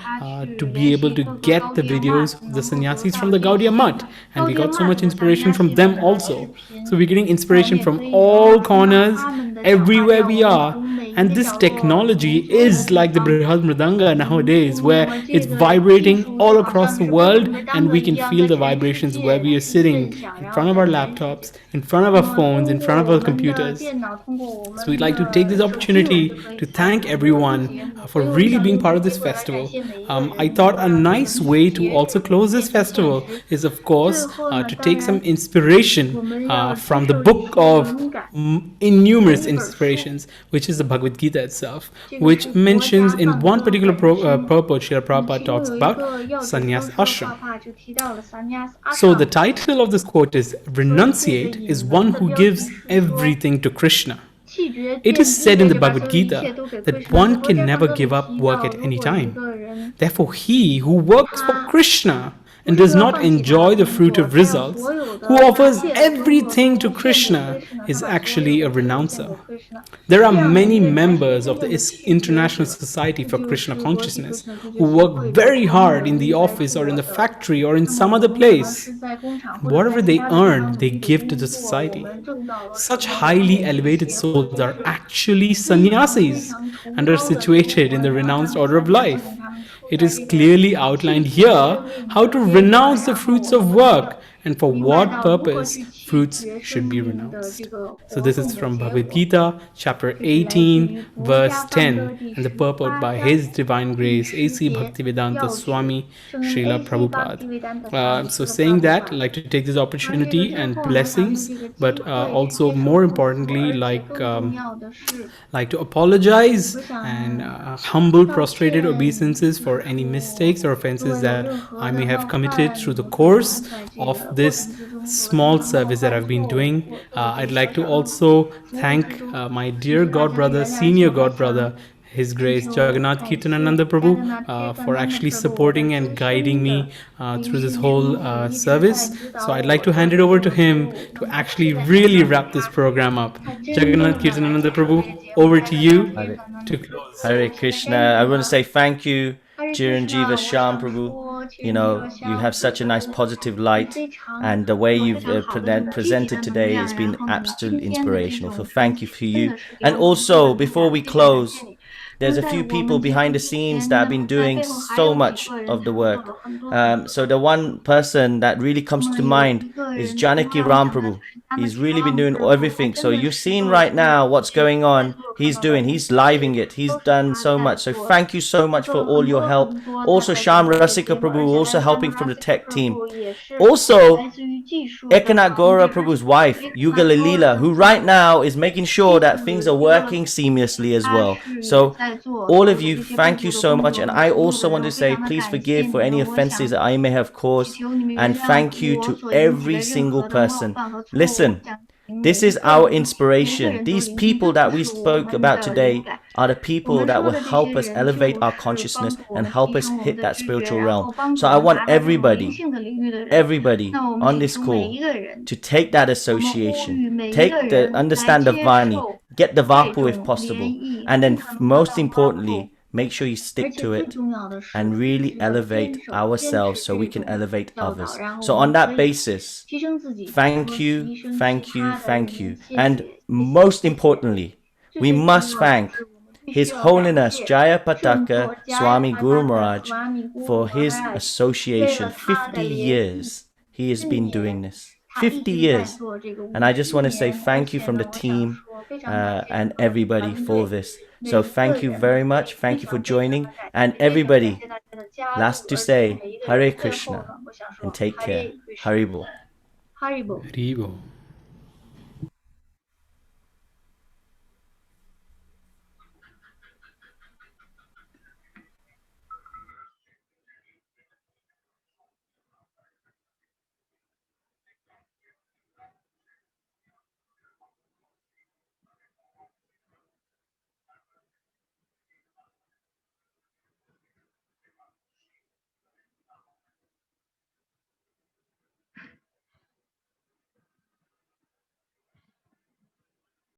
to be able to get the videos of the sannyasis from the Gaudiya Mat. And we got so much inspiration from them also. So we're getting inspiration from all corners, everywhere we are. And this technology is like the Brihad Mridanga nowadays, where it's vibrating all across the world and we can feel the vibrations where we are sitting in front of our laptops, in front of our phones, in front of our computers. So we'd like to take this opportunity to thank everyone for really being part of this festival. I thought a nice way to also close this festival is, of course, to take some inspiration from the book of innumerous inspirations, which is the Bhagavad Gita itself, which mentions in one particular purport, Srila Prabhupada talks about sannyas ashram. So the title of this quote is, "Renunciate is one who gives everything to Krishna." It is said in the Bhagavad Gita that one can never give up work at any time. Therefore, he who works for Krishna and does not enjoy the fruit of results, who offers everything to Krishna, is actually a renouncer. There are many members of the International Society for Krishna Consciousness who work very hard in the office or in the factory or in some other place. Whatever they earn, they give to the society. Such highly elevated souls are actually sannyasis and are situated in the renounced order of life. It is clearly outlined here how to renounce the fruits of work and for what purpose fruits should be renounced. So this is from Bhagavad Gita, chapter 18, verse 10, and the purport by His Divine Grace, A.C. Bhaktivedanta Swami Srila Prabhupada. So saying that, I'd like to take this opportunity and blessings, but also more importantly, like to apologize and humble prostrated obeisances for any mistakes or offenses that I may have committed through the course of this small service that I've been doing. I'd like to also thank my dear God brother, senior God brother, His Grace Jagannath Kirtanananda Prabhu, for actually supporting and guiding me through this whole service. So I'd like to hand it over to him to actually really wrap this program up. Jagannath Kirtanananda Prabhu, over to you to close. Hare Krishna. I want to say thank you, Chiranjeeva Shyam Prabhu. You know, you have such a nice positive light, and the way you've presented today has been absolutely inspirational. So thank you for you. And also, before we close, there's a few people behind the scenes that have been doing so much of the work. So the one person that really comes to mind is Janaki Ram Prabhu. He's really been doing everything. So you've seen right now what's going on. He's living it. He's done so much. So thank you so much for all your help. Also Sham Rasika Prabhu, also helping from the tech team. Also Ekanath Gora Prabhu's wife, Yuga Leela, who right now is making sure that things are working seamlessly as well. So all of you, thank you so much. And I also want to say, please forgive for any offenses that I may have caused. And thank you to every single person. Listen, This is our inspiration. These people that we spoke about today are the people that will help us elevate our consciousness and help us hit that spiritual realm. So I want everybody on this call to take that association, understand the Vani, get the Vapu if possible, and then most importantly, make sure you stick to it and really elevate ourselves so we can elevate others. So on that basis, thank you. And most importantly, we must thank His Holiness Jayapataka Swami Guru Maharaj for his association. 50 years he has been doing this. 50 years. And I just want to say thank you from the team and everybody for this. So thank you very much. Thank you for joining. And everybody, last to say, Hare Krishna and take care. Haribo. Haribo.